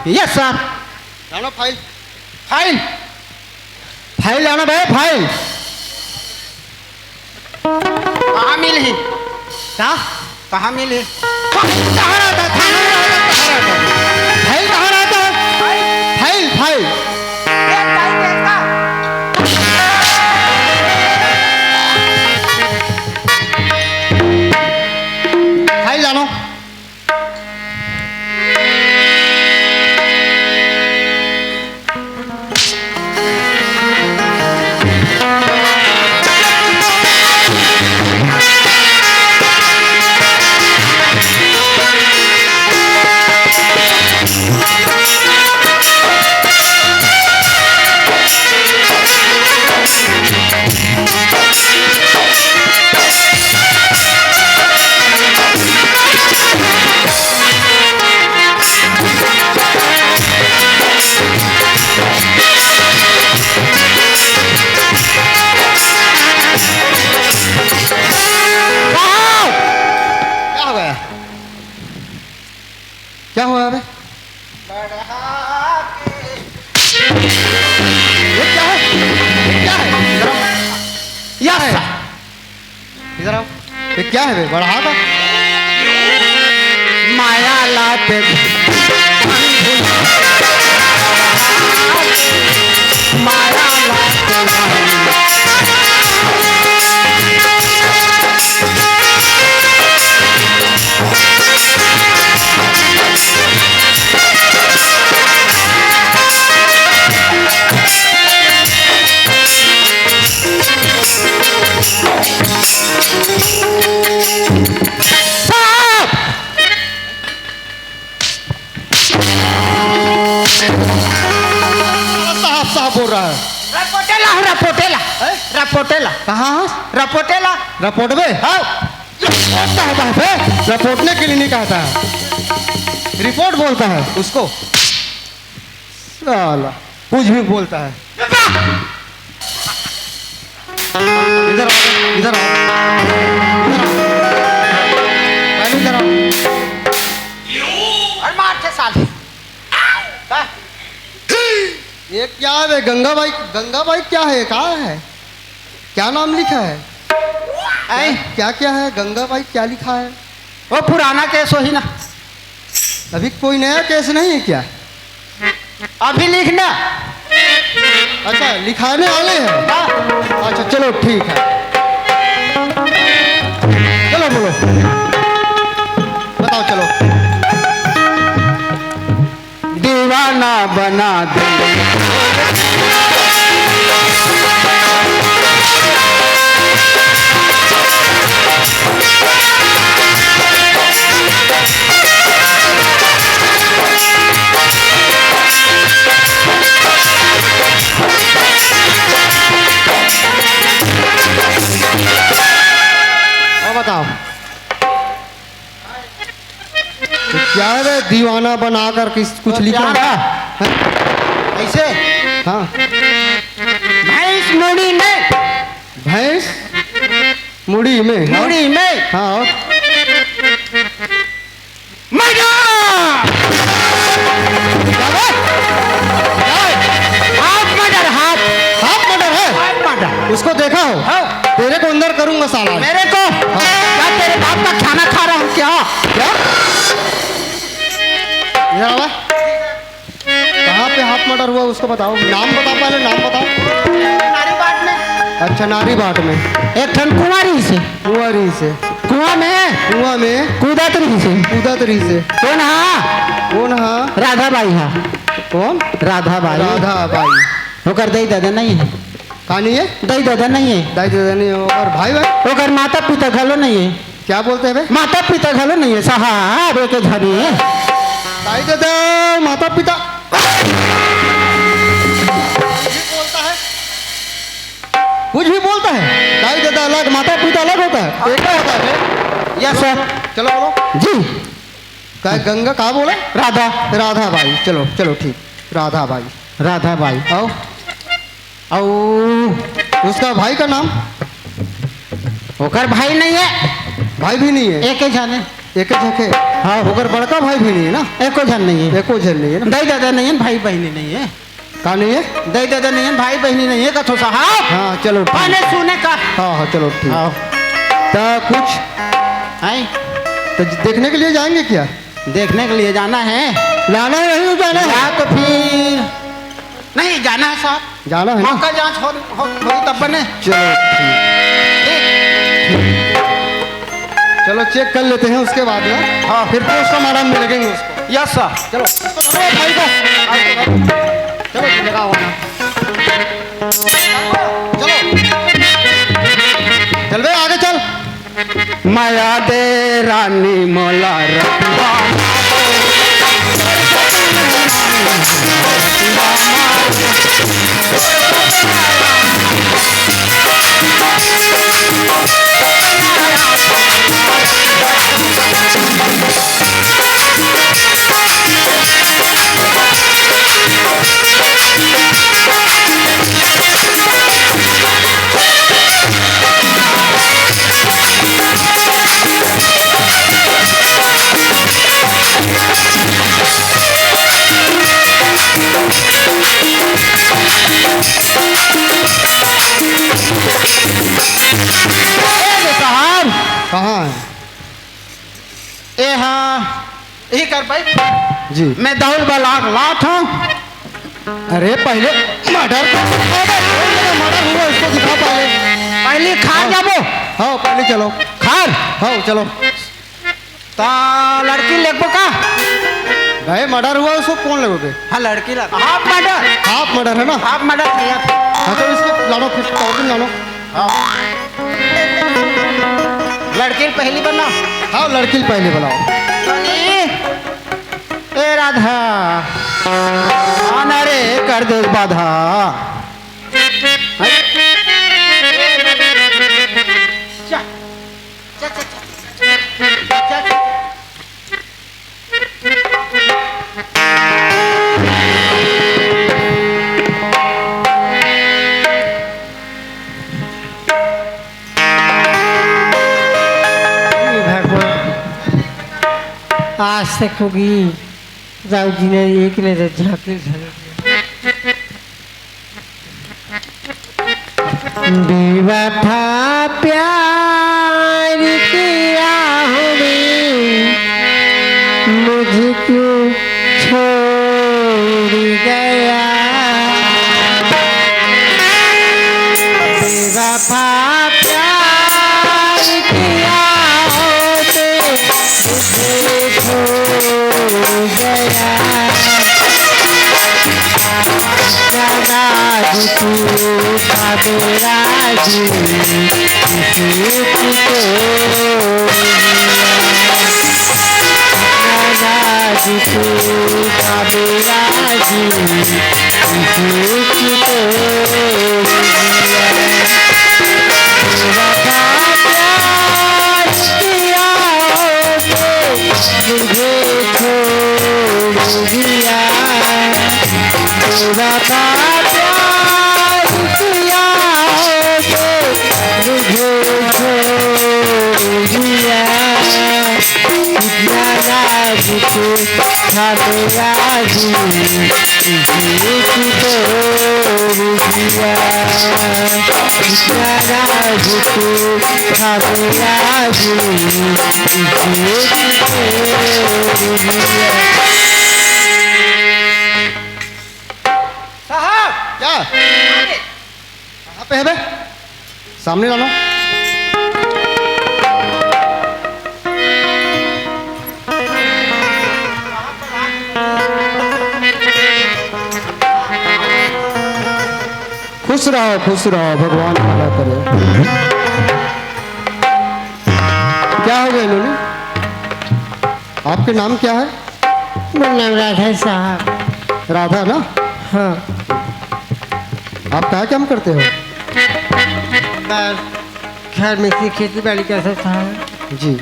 Speaker 1: Yes sir.
Speaker 5: लाना फाइल फाइल
Speaker 1: फाइल लाना भाई, फाइल
Speaker 5: कहाँ मिली?
Speaker 1: क्या?
Speaker 5: कहाँ मिली?
Speaker 1: कहाँ रहता? थाना में रहता, कहाँ रहता? फाइल कहाँ रहता है? फाइल फाइल फाइल लानो। क्या हुआ अबे? ये क्या है? ये क्या है? यस इधर आओ। ये क्या है बे? बढ़ा का माया लाते माया साहब बोल रहा है।
Speaker 5: रपोटेला रपोटेला रपोटेला
Speaker 1: कहाँ?
Speaker 5: रपोटेला
Speaker 1: रपोट में? हाँ रपोटने के लिए नहीं कहता है, रिपोर्ट बोलता है उसको। साला कुछ भी बोलता है। इधर आओ, इधर आओ, इधर आओ।
Speaker 5: और मार के साले
Speaker 1: ये क्या है? गंगाबाई, गंगाबाई क्या है? कहाँ है? क्या नाम लिखा है? क्या क्या है? गंगाबाई क्या लिखा है?
Speaker 5: वो पुराना केस वही ना,
Speaker 1: अभी कोई नया केस नहीं है क्या?
Speaker 5: अभी लिखना।
Speaker 1: अच्छा लिखाने वाले हैं। अच्छा चलो ठीक है, चलो बोलो, बताओ चलो। दीवाना बना दे बताओ तो क्या है? दीवाना बनाकर कुछ
Speaker 5: तो
Speaker 1: लिखा
Speaker 5: क्या
Speaker 1: है?
Speaker 5: ऐसे
Speaker 1: हाँ
Speaker 5: भैंस मुड़ी में,
Speaker 1: भैंस मुड़ी में, हाँ?
Speaker 5: मुड़ी में
Speaker 1: हाँ और?
Speaker 5: हाथ मर्डर, हाथ
Speaker 1: हाथ मर्डर है?
Speaker 5: हाथ मर्डर।
Speaker 1: उसको देखा हो?
Speaker 5: हाँ।
Speaker 1: तेरे को अंदर करूंगा साला।
Speaker 5: मेरे को क्या तेरे बाप का खाना खा रहा हूँ क्या?
Speaker 1: क्या? इधर आवा। कहाँ पे हाथ मर्डर हुआ उसको बताओ, नाम बताओ, पहले नाम बताओ।
Speaker 5: नारी बाट में।
Speaker 1: अच्छा नारी बाट में।
Speaker 3: एक ठन कुंवारी से,
Speaker 1: कुंवारी से,
Speaker 3: कुआं में
Speaker 1: कुआं में
Speaker 3: कूदा तरी से।
Speaker 1: उदातरी से।
Speaker 3: कौन हा?
Speaker 1: कौन हा?
Speaker 3: राधा बाई हा।
Speaker 1: कौन?
Speaker 3: राधा बाई।
Speaker 1: राधा बाई।
Speaker 3: ओकर दई दादा नहीं है,
Speaker 1: कहानी है?
Speaker 3: दई दादा नहीं है,
Speaker 1: दाई दादा नहीं और भाई भाई
Speaker 3: ओकर माता पिता घलो नहीं है,
Speaker 1: क्या बोलते हैं बे?
Speaker 3: माता पिता घलो नहीं है साहब एक झरी है।
Speaker 1: दाई दादा माता पिता कुछ भी बोलता है। दाई दादा अलग, माता पिता अलग होता है, एक ही होता है बे?
Speaker 3: Yes sir.
Speaker 1: चलो बोलो
Speaker 3: जी
Speaker 1: क्या? गंगा कहाँ बोला?
Speaker 3: राधा,
Speaker 1: राधा बाई। चलो चलो ठीक, राधा बाई।
Speaker 3: राधा बाई।
Speaker 1: आओ।
Speaker 3: और
Speaker 1: उसका भाई का नाम?
Speaker 3: ओकर भाई नहीं है,
Speaker 1: भाई भी नहीं है,
Speaker 3: एक ही जाने।
Speaker 1: एक ही जगह।
Speaker 5: हाँ होकर बड़का भाई भी नहीं है ना?
Speaker 3: एको जन नहीं है,
Speaker 5: एको जन नहीं है ना?
Speaker 3: दाई दादा नहीं है, भाई बहनी नहीं है,
Speaker 5: का नहीं है?
Speaker 3: दाई दादा नहीं है, भाई बहनी नहीं है, कथो साहब
Speaker 5: हाँ चलो ठीक।
Speaker 3: मैंने सुने का
Speaker 5: हाँ हाँ चलो ठीक।
Speaker 3: आओ
Speaker 5: तो कुछ
Speaker 3: हैं?
Speaker 5: तो देखने के लिए जाएंगे क्या?
Speaker 3: देखने के लिए जाना है
Speaker 5: लाना है नहीं जाना है?
Speaker 3: या तो फिर नहीं जाना है साहब,
Speaker 5: जाना है ना?
Speaker 3: मौका जांच हो तब बने।
Speaker 5: चलो ठीक। चलो चेक कर लेते हैं उसके बाद ना। हाँ फिर पोस्टमार्टम में लगेंगे उसको।
Speaker 3: Yes sir.
Speaker 5: चलो इसको धरो भाई को। चलो लगा हुआ ना। चलो चल बे आगे चल।
Speaker 3: माया दे रानी मोला रखवा साहब
Speaker 5: कहाँ है?
Speaker 3: ए हाँ ये कर भाई
Speaker 5: जी
Speaker 3: मैं दौड़ बला लाट हूँ।
Speaker 5: अरे पहले मर्डर मर्डर हुआ इसको दिखा पहले।
Speaker 3: पहले खा जाबो
Speaker 5: हाँ पहले चलो।
Speaker 3: खार
Speaker 5: हाँ चलो।
Speaker 3: ता लड़की लेबो का?
Speaker 5: भाई मर्डर हुआ उसको कौन लगोगे?
Speaker 3: हाँ लड़की लग हाफ मर्डर,
Speaker 5: हाफ मर्डर है ना?
Speaker 3: हाफ मर्डर किया था।
Speaker 5: हाँ तो इसको लानो फिर टॉपिंग लानो।
Speaker 3: लड़की पहली बना
Speaker 5: हाँ लड़की पहले बनाओ।
Speaker 3: ए राधा आना रे कर दे बाधा।
Speaker 1: आज तक होगी जाऊ जी ने एक ने झाँकी बेवफा प्यार किया हमें मुझे क्यों छोड़ गया बेवफा प्यार किया होते मुझे छोड़ गया राज तू राज राज तू
Speaker 3: साहब
Speaker 5: क्या कहाँ पे है बे? सामने लानो। खुश रहो भगवान भला करे। क्या हो गया इन्होंने? आपके नाम क्या है?
Speaker 1: मेरा नाम राधा है साहब।
Speaker 5: राधा ना?
Speaker 1: हाँ
Speaker 5: आप क्या काम करते हो?
Speaker 1: बस घर में से खेती बाड़ी करता था।
Speaker 5: जी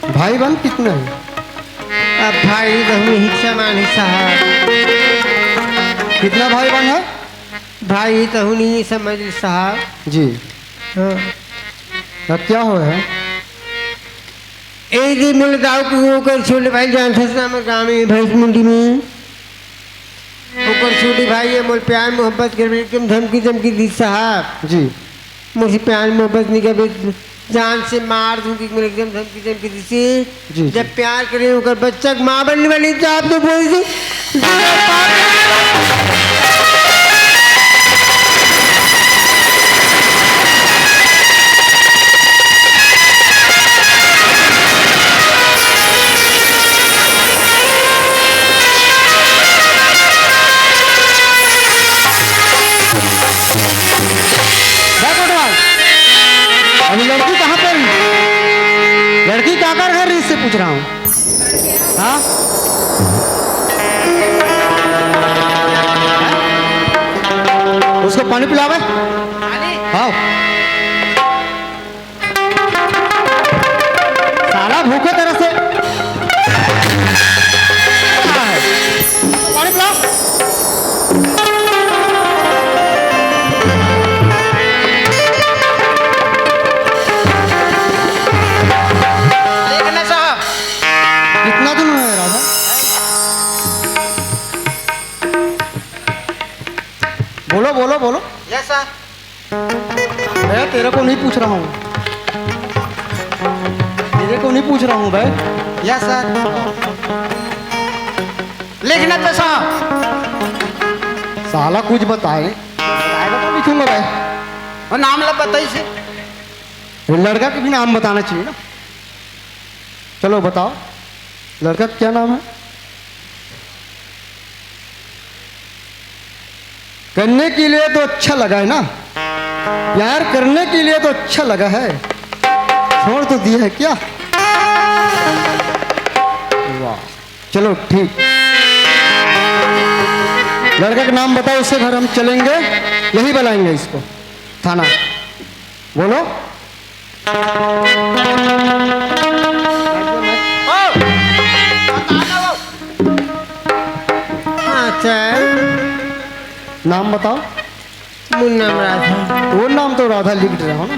Speaker 5: भाई बहन कितने हैं?
Speaker 1: अब भाई बहन ही समान है साहब।
Speaker 5: कितना भाई बहन है?
Speaker 1: भाई तो नहीं समझ साहब।
Speaker 5: जी
Speaker 1: हाँ
Speaker 5: अब क्या हुआ है?
Speaker 1: ए जी मुझे गाँव के वो कर छोटे भाई जान थे हमारे गाँव में भैंस मंडी में ओकर छोटे भाई है मोल प्यार मोहब्बत कर एकदम धमकी धमकी दी साहब
Speaker 4: जी
Speaker 1: मुझे प्यार मोहब्बत नहीं कर जान से मार दूंगी मुझे एकदम धमकी धमकी दी
Speaker 4: जी,
Speaker 1: सी जब प्यार करें होकर बच्चा की माँ बनने वाली तो आप तो बोल दी
Speaker 4: अभी लड़की कहाँ पर लड़की क्या कर रही है इससे पूछ रहा हूँ हाँ उसको पानी पिलावे हाँ साला भूखे तरह से क्या है? पानी पिलाओ
Speaker 5: देखना साहब
Speaker 4: कितना दिन हुआ है राधा बोलो बोलो बोलो
Speaker 5: यस सर
Speaker 4: मैं तेरे को नहीं पूछ रहा हूँ तेरे को नहीं पूछ रहा हूँ भाई
Speaker 5: यस सर लिखना तो साहब
Speaker 4: साला कुछ बताए बताएगा तो लिखूंगा भाई
Speaker 5: और नाम लब बताई से
Speaker 4: वो लड़का का भी नाम बताना चाहिए ना चलो बताओ लड़का का क्या नाम है करने के लिए तो अच्छा लगा है ना प्यार करने के लिए तो अच्छा लगा है छोड़ तो दिया है क्या वाह चलो ठीक लड़का का नाम बताओ उससे घर हम चलेंगे यही बुलाएंगे इसको थाना बोलो
Speaker 1: हाँ सर
Speaker 4: नाम बताओ
Speaker 1: मुन्ना राधा
Speaker 4: वो नाम तो राधा लिख रहा हो ना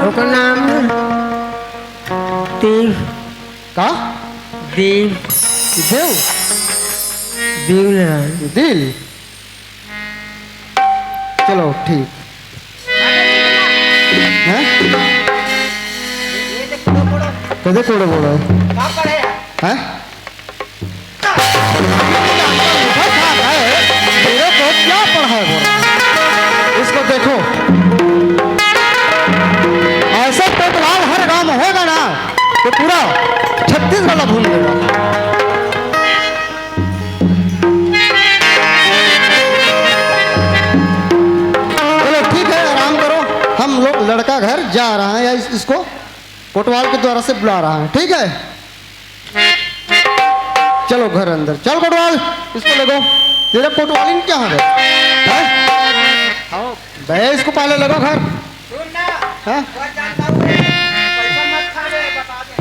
Speaker 1: ओकर नाम देव
Speaker 4: का
Speaker 1: देव
Speaker 4: देव
Speaker 1: देवनारायण
Speaker 4: दिल चलो ठीक है कदे कोड़े बोलो
Speaker 5: क्या पढ़े
Speaker 4: है मेरे को क्या पढ़ा है बोल इसको देखो ऐसा टोटवाल हर गांव में होगा ना तो पूरा छत्तीसगढ़ भूल देगा चलो ठीक है आराम करो हम लोग लड़का घर जा रहा है या इसको कोटवाल के द्वारा से बुला रहा है ठीक है चलो घर अंदर चल कोटवाल इसको लगो तेरा कोटवालिन क्या है बे इसको पहले लगो घर
Speaker 5: सुनना
Speaker 4: हाँ
Speaker 5: बहुत जानता हूँ पैसा मत खा ले बता दे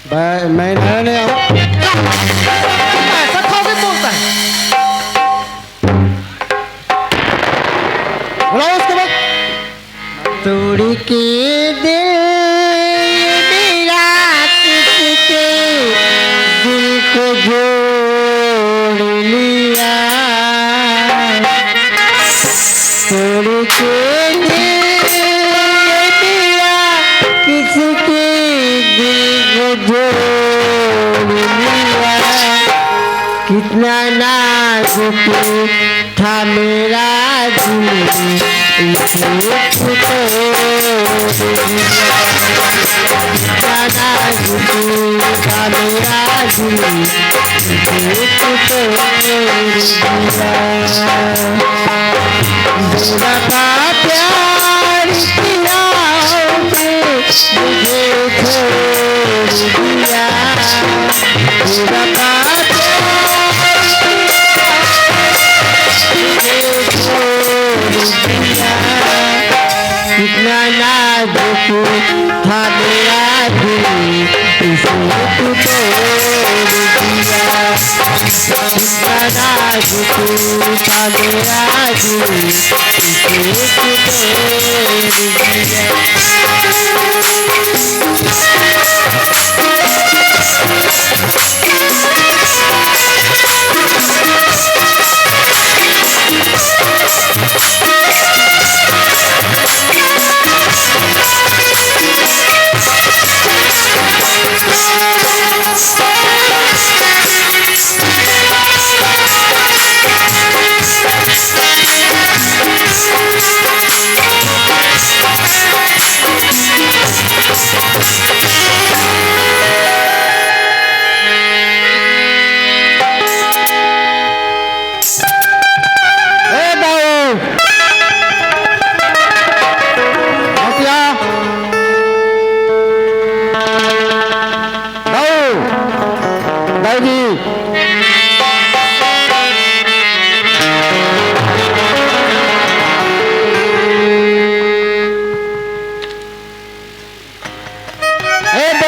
Speaker 4: बे मैं नया नया हूँ ऐसा खाओगे बोलता है बुलाओ उसको बे
Speaker 1: तोड़ के दिल मेरा किसके दिल को जोड़ लिया तोड़ के दिल मेरा किसके दिल को जोड़ लिया कितना नाजुक था मेरा दिल प्यार किया मुझे छोड़ दिया कितना नाजुक था मेरा दिल इसे तू तोड़ दिया कितना नाजुक था मेरा दिल इसे तू तोड़ दिया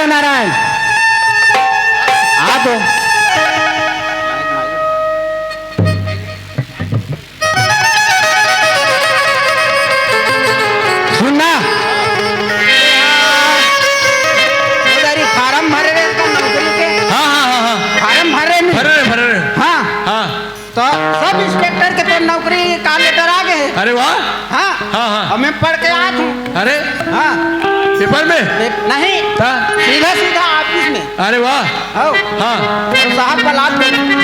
Speaker 4: जय नारायण आप हो सुनना
Speaker 5: उधर ही फार्म भरे रहे इसका नौकरी के
Speaker 2: हाँ हाँ हाँ हाँ
Speaker 5: फार्म भरे नहीं
Speaker 2: भरे
Speaker 5: हाँ
Speaker 2: हाँ
Speaker 5: तो सब इंस्पेक्टर के तो नौकरी का लेटर आ गए
Speaker 2: अरे वाह
Speaker 5: हाँ
Speaker 2: हाँ हाँ
Speaker 5: अब मैं पढ़ के आया हूँ
Speaker 2: अरे
Speaker 5: हाँ
Speaker 2: पेपर में
Speaker 5: नहीं
Speaker 2: हाँ
Speaker 5: सीधा सीधा ऑफिस में
Speaker 2: अरे वाह
Speaker 5: हो
Speaker 2: हाँ
Speaker 5: तो साहब का लाभ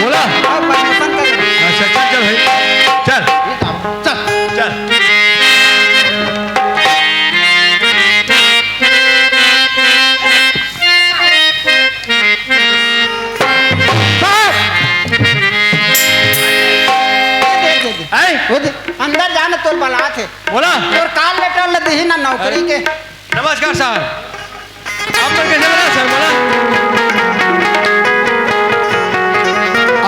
Speaker 2: बोला
Speaker 5: प्रमोशन कर
Speaker 2: अच्छा चल चल भाई चल
Speaker 5: चल
Speaker 2: चल आई
Speaker 5: अंदर जाने तोर बला थे
Speaker 2: बोला
Speaker 5: तोर काल लेटर ल दही ना नौकरी के
Speaker 2: नमस्कार साहब आप पर कैसे बोला सर बोला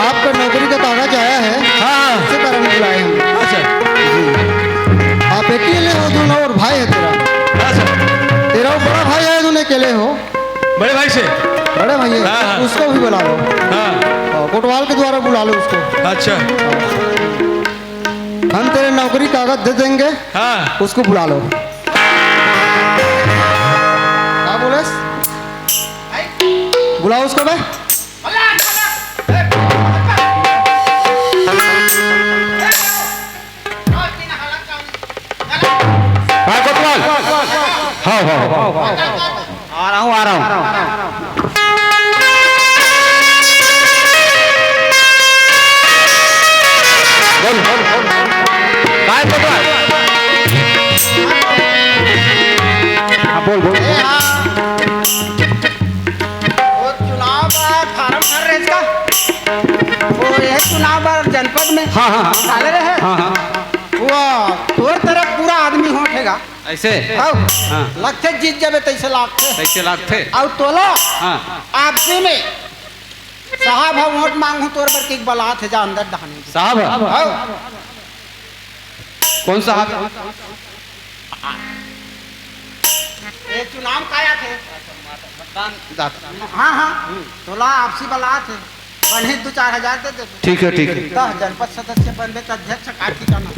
Speaker 1: आपका नौकरी का कागज आया है,
Speaker 2: हाँ
Speaker 1: इसके कारण बुलाए हम।
Speaker 2: हाँ सर
Speaker 1: आप अकेले हो दोनों और भाई है तेरा।
Speaker 2: हाँ सर
Speaker 1: तेरा वो बड़ा भाई है, दोनों अकेले हो।
Speaker 2: बड़े भाई से
Speaker 1: बड़े भाई है,
Speaker 2: हाँ, हाँ।
Speaker 1: उसको भी बुला लो।
Speaker 2: हाँ
Speaker 1: कोतवाल के द्वारा बुला लो उसको।
Speaker 2: अच्छा
Speaker 1: हम तेरे नौकरी कागज दे देंगे,
Speaker 2: हाँ
Speaker 1: उसको बुला लो। क्या बोले? बुलाओ उसको बे।
Speaker 4: हाँ कोतवाल हाँ हाँ आ रहा हूँ बोल काय कोतवाल हाँ बोल
Speaker 5: ए हाँ वो चुनाव फार्म भर रहे इसका वो ये चुनाव जनपद में
Speaker 4: हाँ, हाँ, हाँ।
Speaker 5: डाले रहे
Speaker 4: हाँ हाँ
Speaker 5: वो तोर तरफ पूरा आदमी होठेगा
Speaker 4: ऐसे
Speaker 5: हाँ
Speaker 4: हाँ।
Speaker 5: लगते जीत जाबे तैसे लागते
Speaker 4: कैसे लाख थे
Speaker 5: और तोला
Speaker 4: हाँ
Speaker 5: आपसी में साहब हम वोट मांगू तोर पर की बला थे जा अंदर दहाने
Speaker 4: साहब
Speaker 5: हाँ
Speaker 4: कौन साहब
Speaker 5: ये चुनाव काया थे हाँ हाँ तोला आपसी बला थे बने 2-4 हज़ार दे दे
Speaker 4: ठीक है
Speaker 5: 10 जनपद सदस्य बनबे तो अध्यक्ष का ठिकाना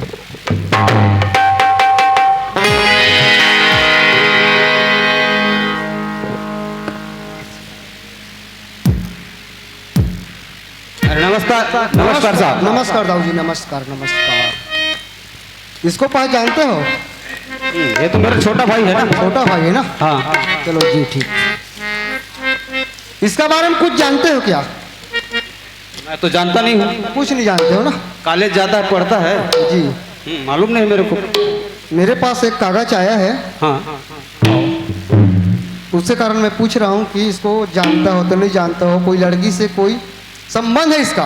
Speaker 4: अरे नमस्कार नमस्कार साहब
Speaker 1: नमस्कार दाऊ जी, नमस्कार नमस्कार। इसको पहचानते हो?
Speaker 4: ये तो मेरा छोटा भाई है ना
Speaker 1: छोटा भाई है ना?
Speaker 4: हाँ
Speaker 1: चलो जी ठीक। इसका बारे में कुछ जानते हो क्या?
Speaker 4: मैं तो जानता नहीं हूँ
Speaker 1: कुछ नहीं जानते हो ना?
Speaker 4: कॉलेज जाता है पढ़ता है
Speaker 1: जी
Speaker 4: मालूम नहीं मेरे को
Speaker 1: मेरे पास एक कागज आया है,
Speaker 4: हाँ
Speaker 1: उससे कारण मैं पूछ रहा हूँ कि इसको जानता हो तो नहीं जानता हो। कोई लड़की से कोई संबंध है इसका?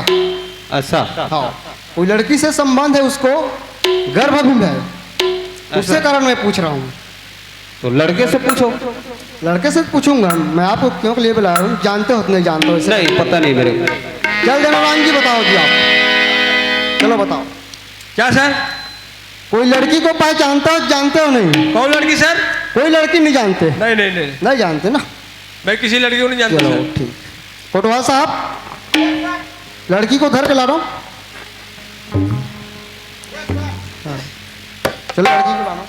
Speaker 4: अच्छा
Speaker 1: हाँ कोई लड़की से संबंध है, उसको गर्भ भी है, उससे कारण मैं पूछ रहा हूँ।
Speaker 4: तो लड़के से पूछो
Speaker 1: लड़के से पूछूंगा मैं, आपको क्यों के लिए बुला रहा हूँ? जानते हो तो नहीं जानते हो इसे?
Speaker 4: नहीं पता नहीं मेरे को
Speaker 1: जल्द नारायण जी बताओ जी आप, चलो बताओ।
Speaker 2: क्या सर
Speaker 1: कोई लड़की को पहचानता हो, जानते हो नहीं?
Speaker 2: कौन लड़की सर
Speaker 1: कोई लड़की नहीं जानते?
Speaker 2: नहीं नहीं नहीं
Speaker 1: नहीं जानते ना?
Speaker 2: मैं किसी लड़की को नहीं जानता
Speaker 1: चलो
Speaker 2: सर
Speaker 1: ठीक। कोटवाल साहब लड़की को घर के ला रहा हूँ। हाँ। चलो लड़की को लाना।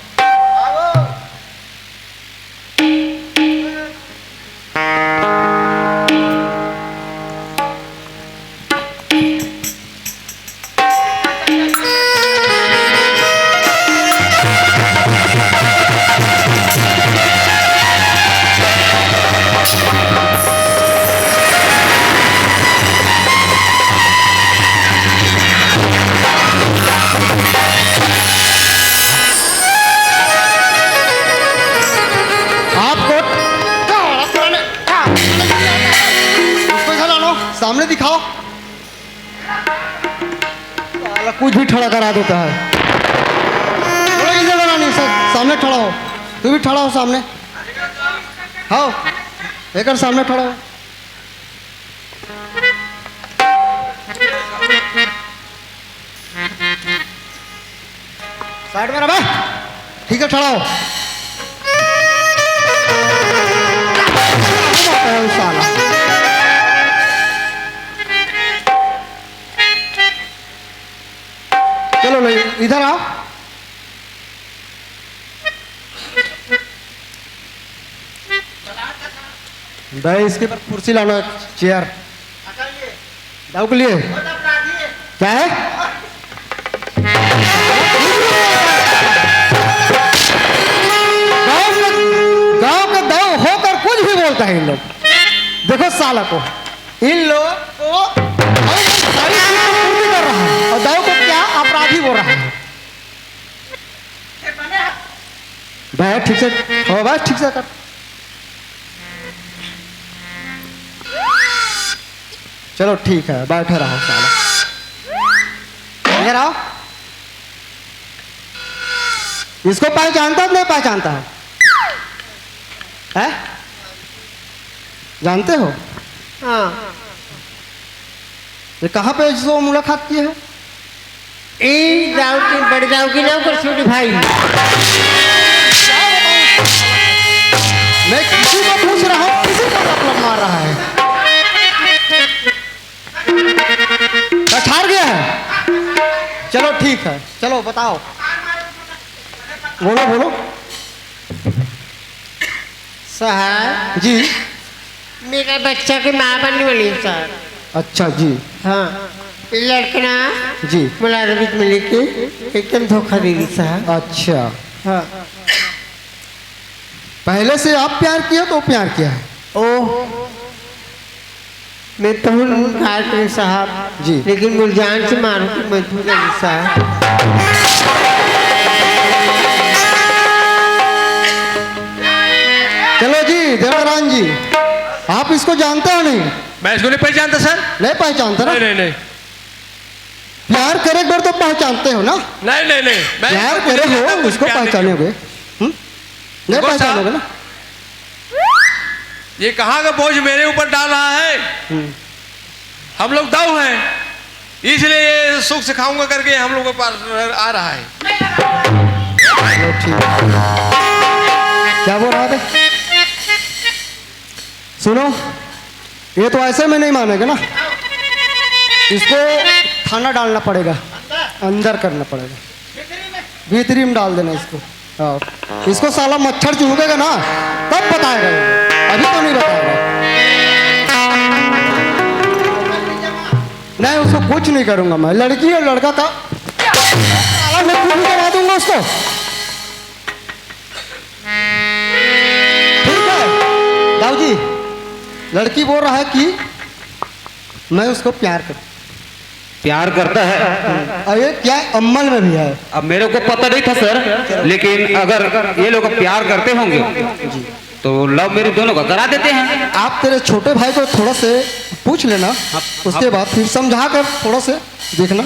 Speaker 1: सामने दिखाओ। साला कुछ भी खड़ा करा देता है। बोलो इधर बनानी सर, सामने खड़ा हो। तू भी खड़ा हो सामने। हाँ लेकर सामने खड़ा हो। साइड में रहा। ठीक है खड़ा हो। भाई इसके पर कुर्सी लाना, चेयर दाऊ के लिए। क्या है? गांव का दाऊ होकर कुछ भी बोलता है इन लोग। देखो साला को, इन लोग को सारी चीज़ को पूर्ति कर रहा है और दाऊ को क्या अपराधी बोल रहा है। भाई ठीक से हो, बस ठीक से कर। चलो ठीक है, बैठे रहो साला। इधर आओ। इसको पहचानता नहीं पहचानता है? हैं? जानते हो?
Speaker 3: हाँ,
Speaker 1: ये कहाँ पे इसको मुलाकात की है?
Speaker 3: ए दाऊ की, बड़े दाऊ की नाम कर छोटे भाई।
Speaker 1: मैं किसी को पूछ रहा हूँ, किसी को मतलब मार रहा है। कठार गया है? चलो ठीक है, चलो बताओ, बोलो बोलो।
Speaker 3: साहब
Speaker 1: जी
Speaker 3: मेरा बच्चा की माँ बनने वाली है सर।
Speaker 1: अच्छा जी।
Speaker 3: हाँ, ये लड़कना
Speaker 1: जी
Speaker 3: मुलाजमत में लेके एकदम धोखा दे दी साहब।
Speaker 1: अच्छा,
Speaker 3: हाँ।
Speaker 1: पहले से आप प्यार किया तो प्यार किया है?
Speaker 3: ओह, मैं तो इनकार करें साहब
Speaker 1: जी।
Speaker 3: लेकिन मुझे जान से मारो की मजबूर है साहब।
Speaker 1: चलो जी देवरान जी, आप इसको जानते हो नहीं?
Speaker 2: मैं इसको नहीं पहचानता सर।
Speaker 1: नहीं पहचानते ना?
Speaker 2: नहीं नहीं नहीं
Speaker 1: प्यार करे बार तो पहचानते हो ना?
Speaker 2: नहीं नहीं नहीं मैं
Speaker 1: प्यार
Speaker 2: इसको
Speaker 1: करे
Speaker 2: नहीं
Speaker 1: हो
Speaker 2: जानता,
Speaker 1: उसको
Speaker 2: प्यार नहीं
Speaker 1: पहचानोगे? नहीं
Speaker 2: देखो साहब,
Speaker 1: पहचानोगे ना?
Speaker 2: ये कहाँ का बोझ मेरे ऊपर डाल रहा है। हम लोग दाऊ हैं, इसलिए ये सुख सिखाऊंगा करके हम लोग के पास आ रहा है।
Speaker 1: चलो ठीक है। क्या बोल रहा था? सुनो, ये तो ऐसे में नहीं मानेगा ना, इसको थाना डालना पड़ेगा, अंदर करना पड़ेगा, भीतरी में डाल देना इसको। हाँ, इसको साला मच्छर चुभेगा ना तब बताएगा ये, अभी तो नहीं बताएगा। नहीं उसको कुछ नहीं करूंगा मैं, लड़की और लड़का का साला मैं कुछ करा दूंगा उसको। ठीक है दाऊ जी, लड़की बोल रहा है कि मैं उसको प्यार करता
Speaker 4: प्यार करता है।
Speaker 1: अरे क्या अमल में भी है?
Speaker 4: अब मेरे को पता नहीं था सर, लेकिन अगर ये लोग प्यार करते होंगे तो लव मेरी दोनों का करा देते हैं।
Speaker 1: आप तेरे छोटे भाई को थोड़ा से पूछ लेना, उसके बाद फिर समझा कर थोड़ा से देखना।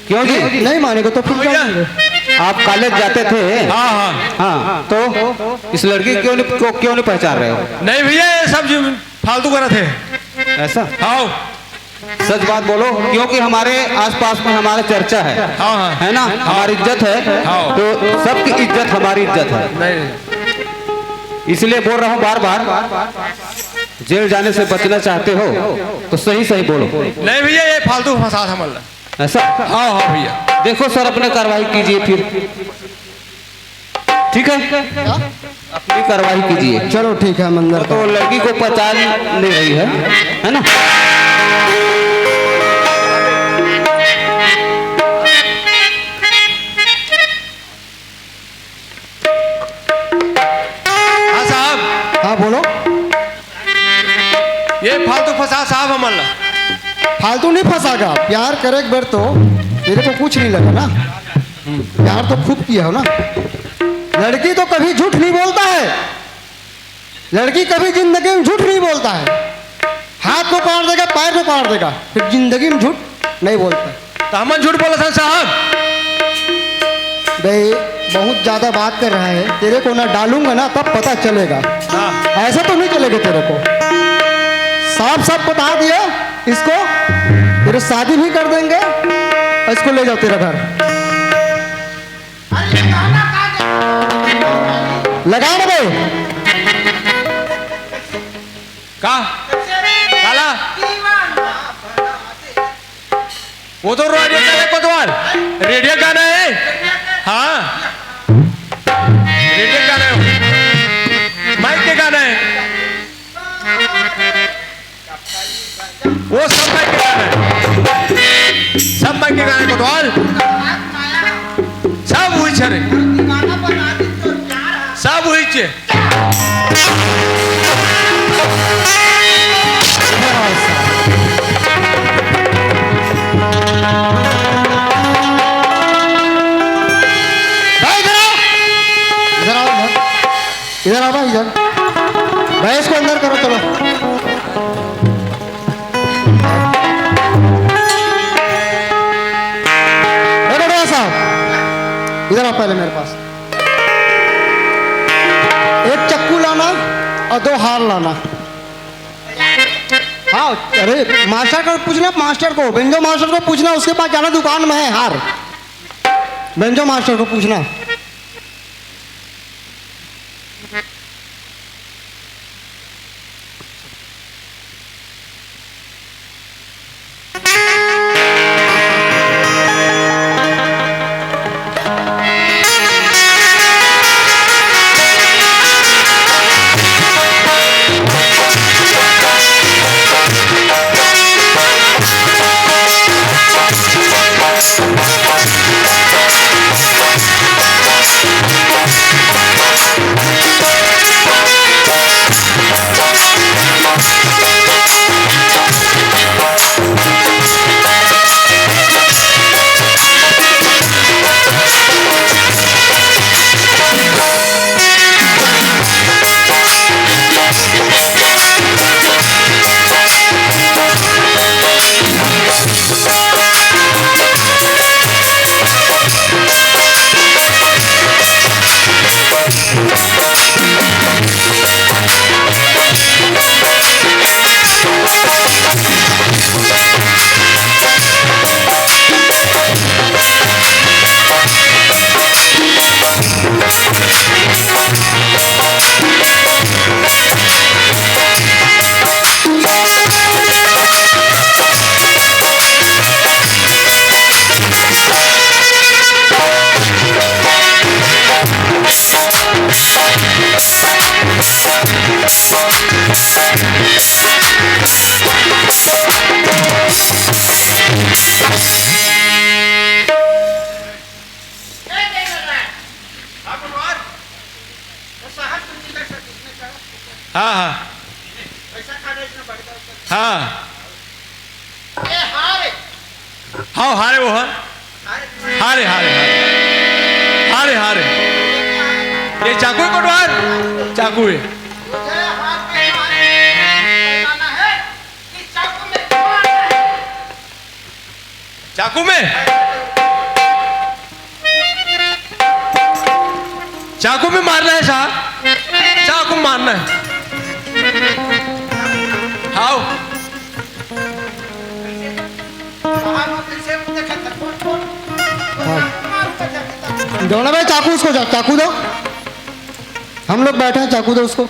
Speaker 4: क्यों जी?
Speaker 1: नहीं मानेगा तो फिर क्या
Speaker 2: भैया।
Speaker 1: करेंगे?
Speaker 4: आप कॉलेज जाते थे?
Speaker 2: हाँ हाँ
Speaker 4: हाँ, तो इस लड़की क्यों नहीं पहचान रहे हो?
Speaker 2: नहीं भैया, ये सब जो फालतू कर रहे थे।
Speaker 4: ऐसा?
Speaker 2: हाँ
Speaker 4: सच बात बोलो, क्योंकि हमारे आसपास में हमारा चर्चा है।
Speaker 2: हाँ हाँ
Speaker 4: है ना, हमारी इज्जत है,
Speaker 2: हाँ।
Speaker 4: तो सबकी इज्जत हमारी इज्जत है,
Speaker 2: नहीं
Speaker 4: इसलिए बोल रहा हूँ बार बार, जेल जाने से बचना चाहते हो तो सही सही बोलो।
Speaker 2: नहीं भैया, ये फालतू फसाद है मतलब।
Speaker 4: ऐसा?
Speaker 2: हाँ हाँ भैया,
Speaker 4: देखो सर, अपने कार्रवाई कीजिए फिर, ठीक है? अपनी कार्रवाई कीजिए।
Speaker 1: चलो ठीक है, मंदिर
Speaker 4: तो लड़की को पहचान नहीं रही है ना?
Speaker 2: हाँ साहब,
Speaker 1: हाँ बोलो।
Speaker 2: ये फालतू फसाद साहब है मतलब।
Speaker 1: फालतू नहीं फंसागा, प्यार करे एक बार तो मेरे को कुछ नहीं लगा ना, प्यार तो खूब किया हो ना। लड़की तो कभी झूठ नहीं बोलता है, लड़की कभी जिंदगी में झूठ नहीं बोलता है। हाथ को काट देगा, पैर को काट देगा, फिर जिंदगी में झूठ नहीं बोलता।
Speaker 2: तो हम झूठ बोला था साहब।
Speaker 1: भाई बहुत ज्यादा बात कर रहा है, तेरे को ना डालूंगा ना तब पता चलेगा।
Speaker 2: हाँ
Speaker 1: ऐसा तो नहीं चलेगा तेरे को, साफ साफ बता दिया इसको, तेरे शादी भी कर देंगे, इसको ले जाओ तेरा घर। लगा ना भाई,
Speaker 2: का काला वो तो रेडियो का है कोतवाल, रेडियो गाना है। हाँ रेडियो गाना है, माइक के गाना है।
Speaker 1: भाई इसको अंदर करो चलो। बड़ा साहब इधर आओ पहले मेरे पास। एक चक्कू लाना और 2 हार लाना। हाँ अरे मास्टर को पूछना, मास्टर को बेंजो मास्टर को पूछना, उसके पास जाना, दुकान में है हार। बेंजो मास्टर को पूछना।
Speaker 2: हाँ हाँ हाँ हाँ हारे वो हाँ हारे हारे हारे हारे हारे ये चाकू है कोटवार, चाकू है। चाकू में चाकू में मारना है साहब, चाकू में मारना है। हाउ
Speaker 1: दोनों भाई चाकू उसको चाकू दो, हम लोग बैठे हैं, चाकू दो उसको।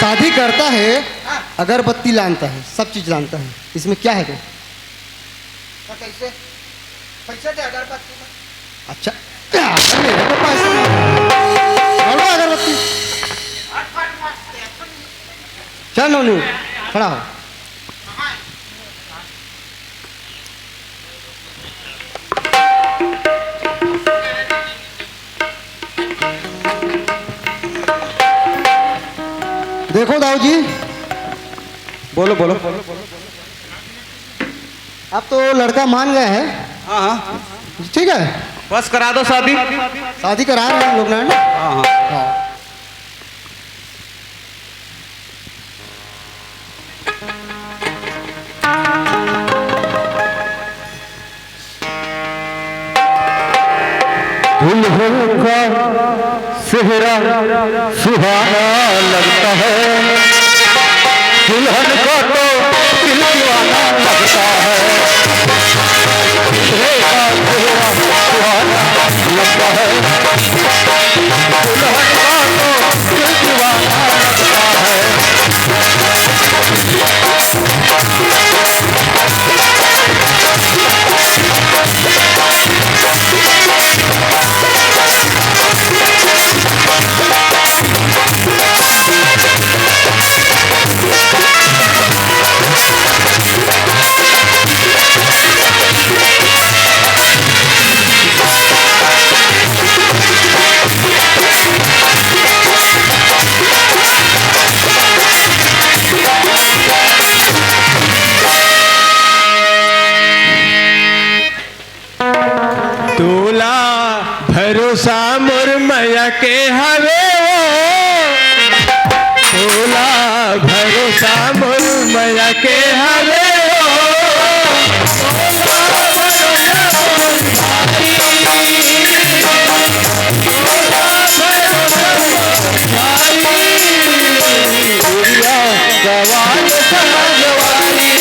Speaker 1: शादी करता है, अगरबत्ती लानता है, सब चीज जानता है, इसमें क्या है?
Speaker 5: कैसे पैसे दे अगरबत्ती का?
Speaker 1: अच्छा मेरे को पैसे बोलो अगरबत्ती। चल नोनू खड़ा हो। देखो दाऊ जी, बोलो बोलो। अब तो लड़का मान गए हैं।
Speaker 5: हाँ हाँ
Speaker 1: ठीक है,
Speaker 5: बस करा दो शादी।
Speaker 1: शादी करा रहे हैं हम लोग ना, है ना?
Speaker 5: हाँ हाँ
Speaker 1: हाँ।
Speaker 4: दुल्हन का सेहरा सुहाना लगता है, दुल्हन का तो दिल दीवाना लगता है। दूल्हे का सेहरा सुहाना लगता है, दुल्हन का तो दिल दीवाना लगता है।
Speaker 2: भरोसा मोर मैया के हवे भोला भरोसा मोर मैया के हवे
Speaker 4: जवान समझवानी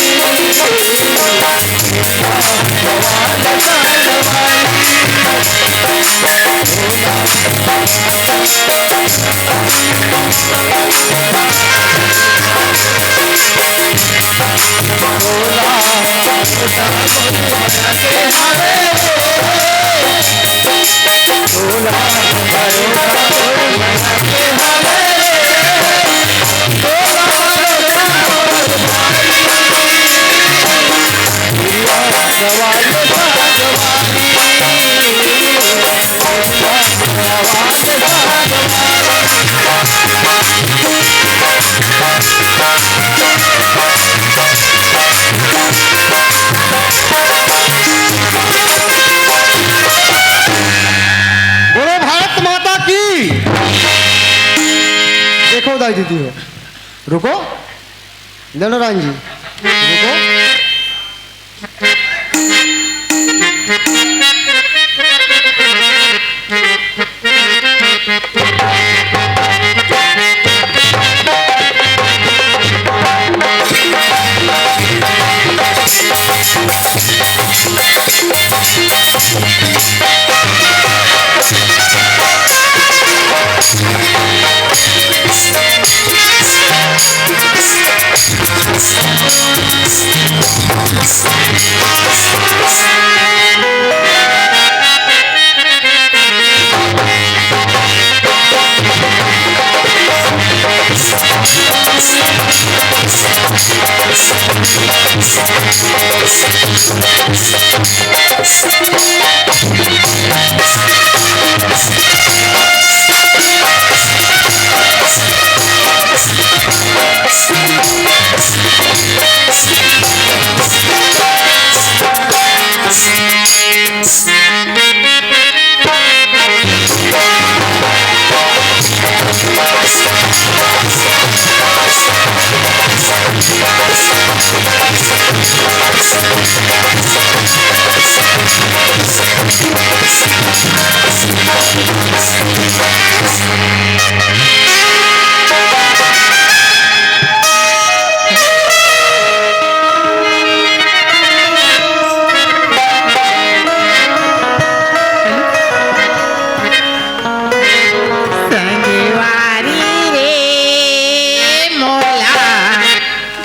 Speaker 1: बोलो भारत माता की। देखो दाई दीदी है, रुको नारायण जी रुको।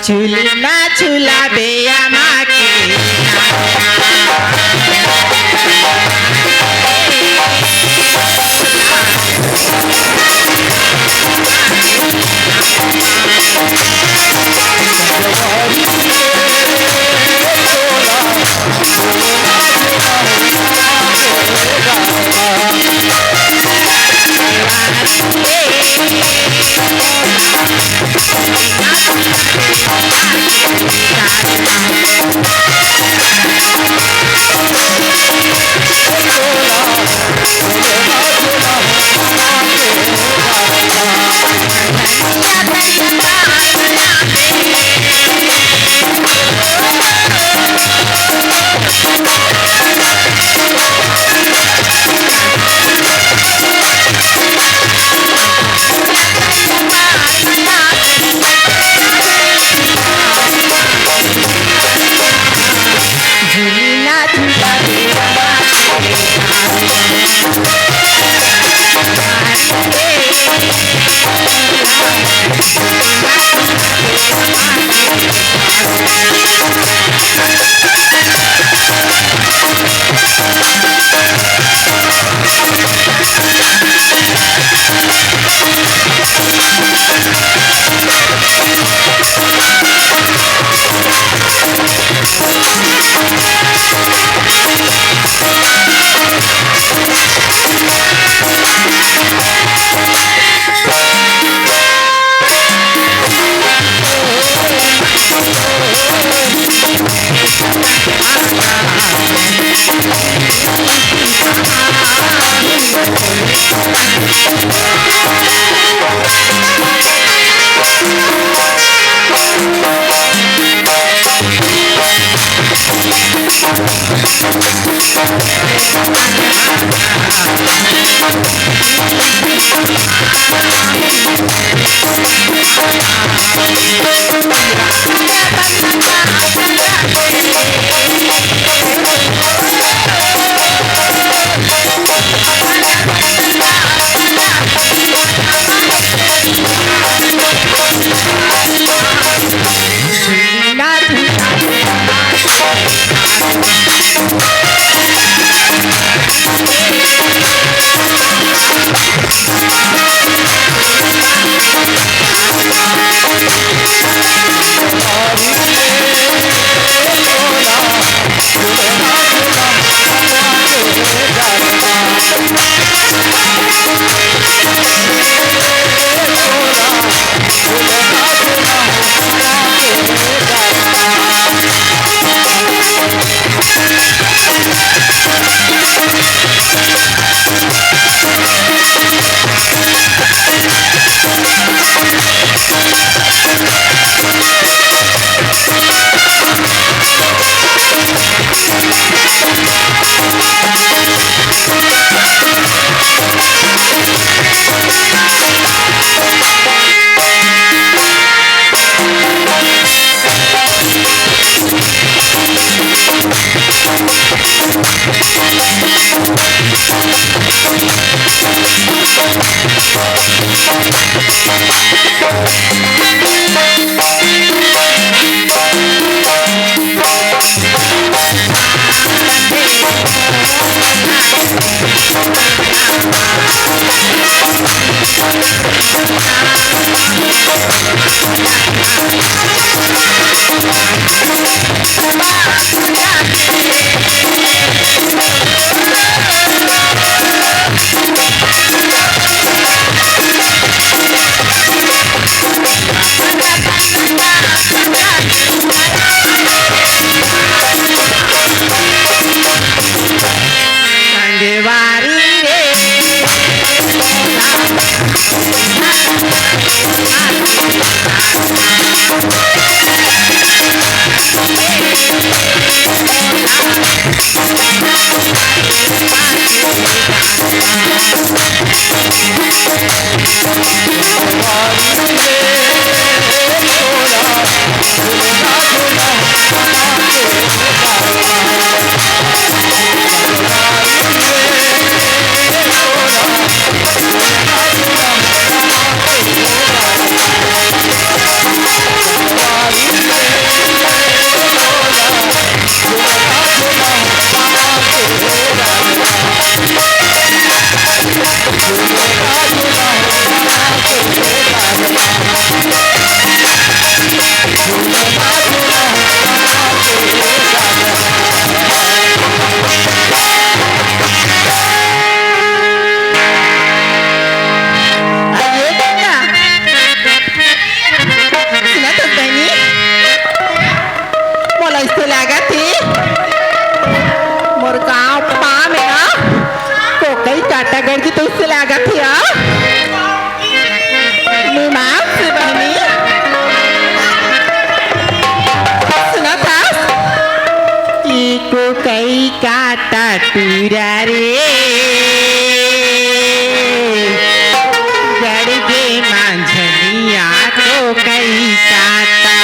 Speaker 3: झूलना झूला बेया माँ के
Speaker 4: Thank you. काटा टूरा रे गड़गे मांझलिया को कई काटा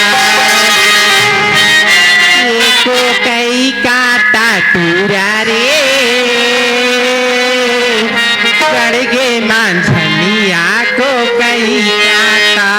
Speaker 4: को कई काटा टूरा रे गड़गे मांझलिया को कई काटा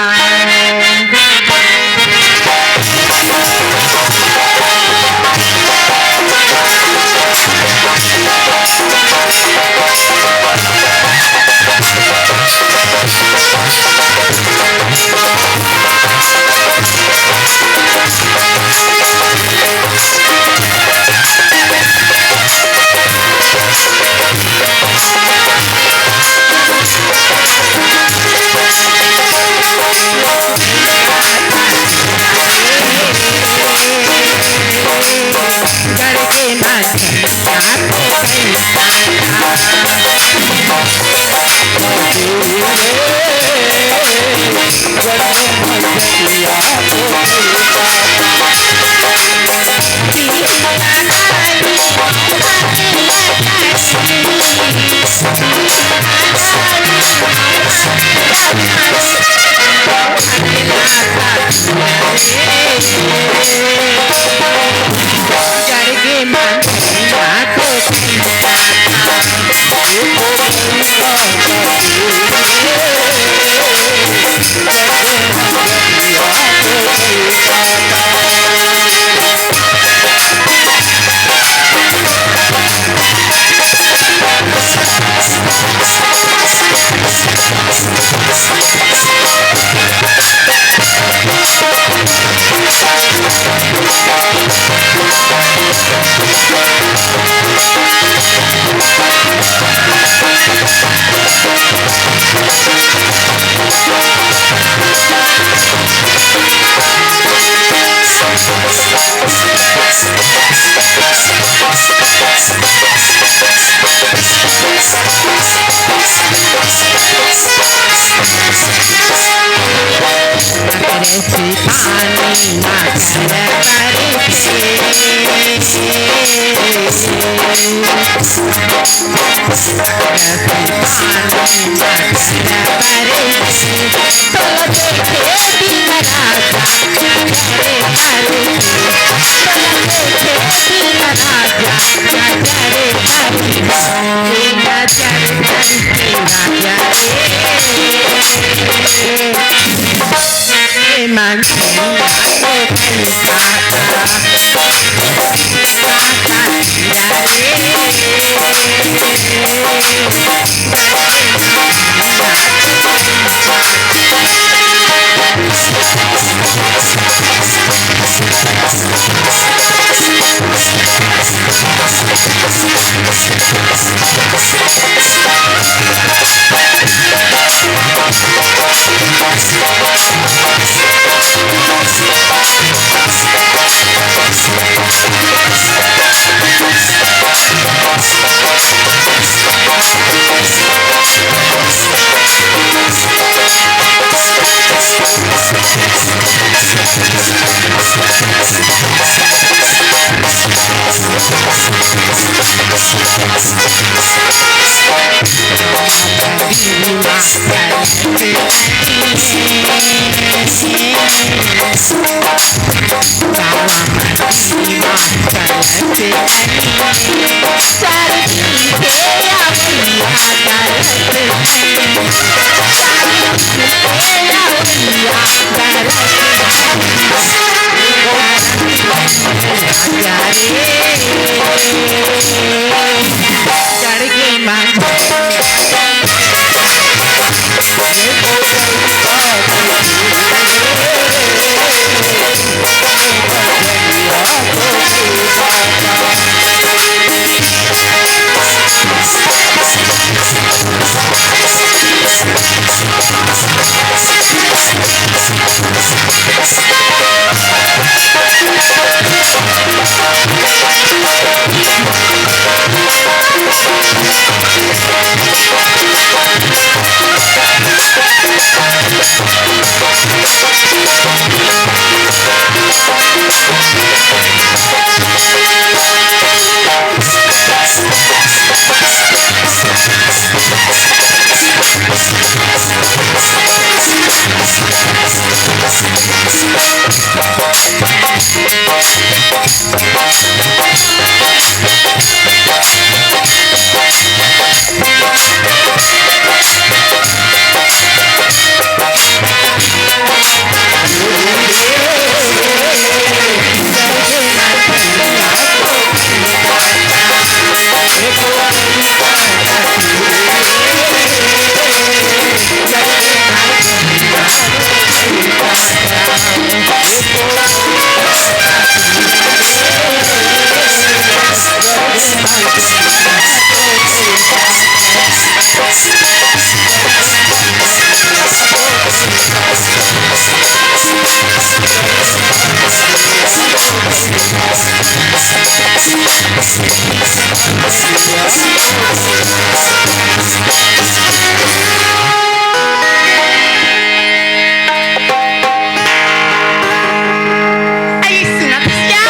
Speaker 3: अरे सुना भैया,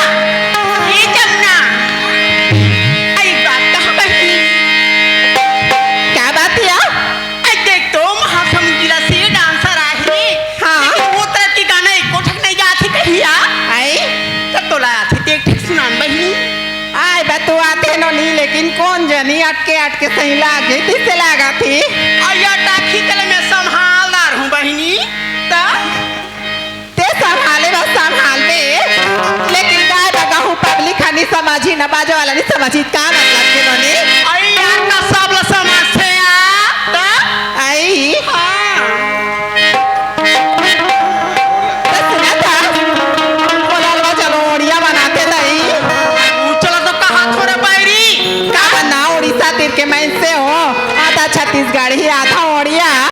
Speaker 3: ये जमुना, अरे बात कहाँ बनी? क्या बात है आप?
Speaker 6: जनी अटके अटके सही लागे किससे लगा थी
Speaker 3: अया टाखी तले मैं संभालदार हूँ बहिनी ता
Speaker 6: ते संभाले बस संभाल में लेकिन काय बगा हूँ पब्लिक हनी समझी न बाजो वाला नहीं समझी का मतलब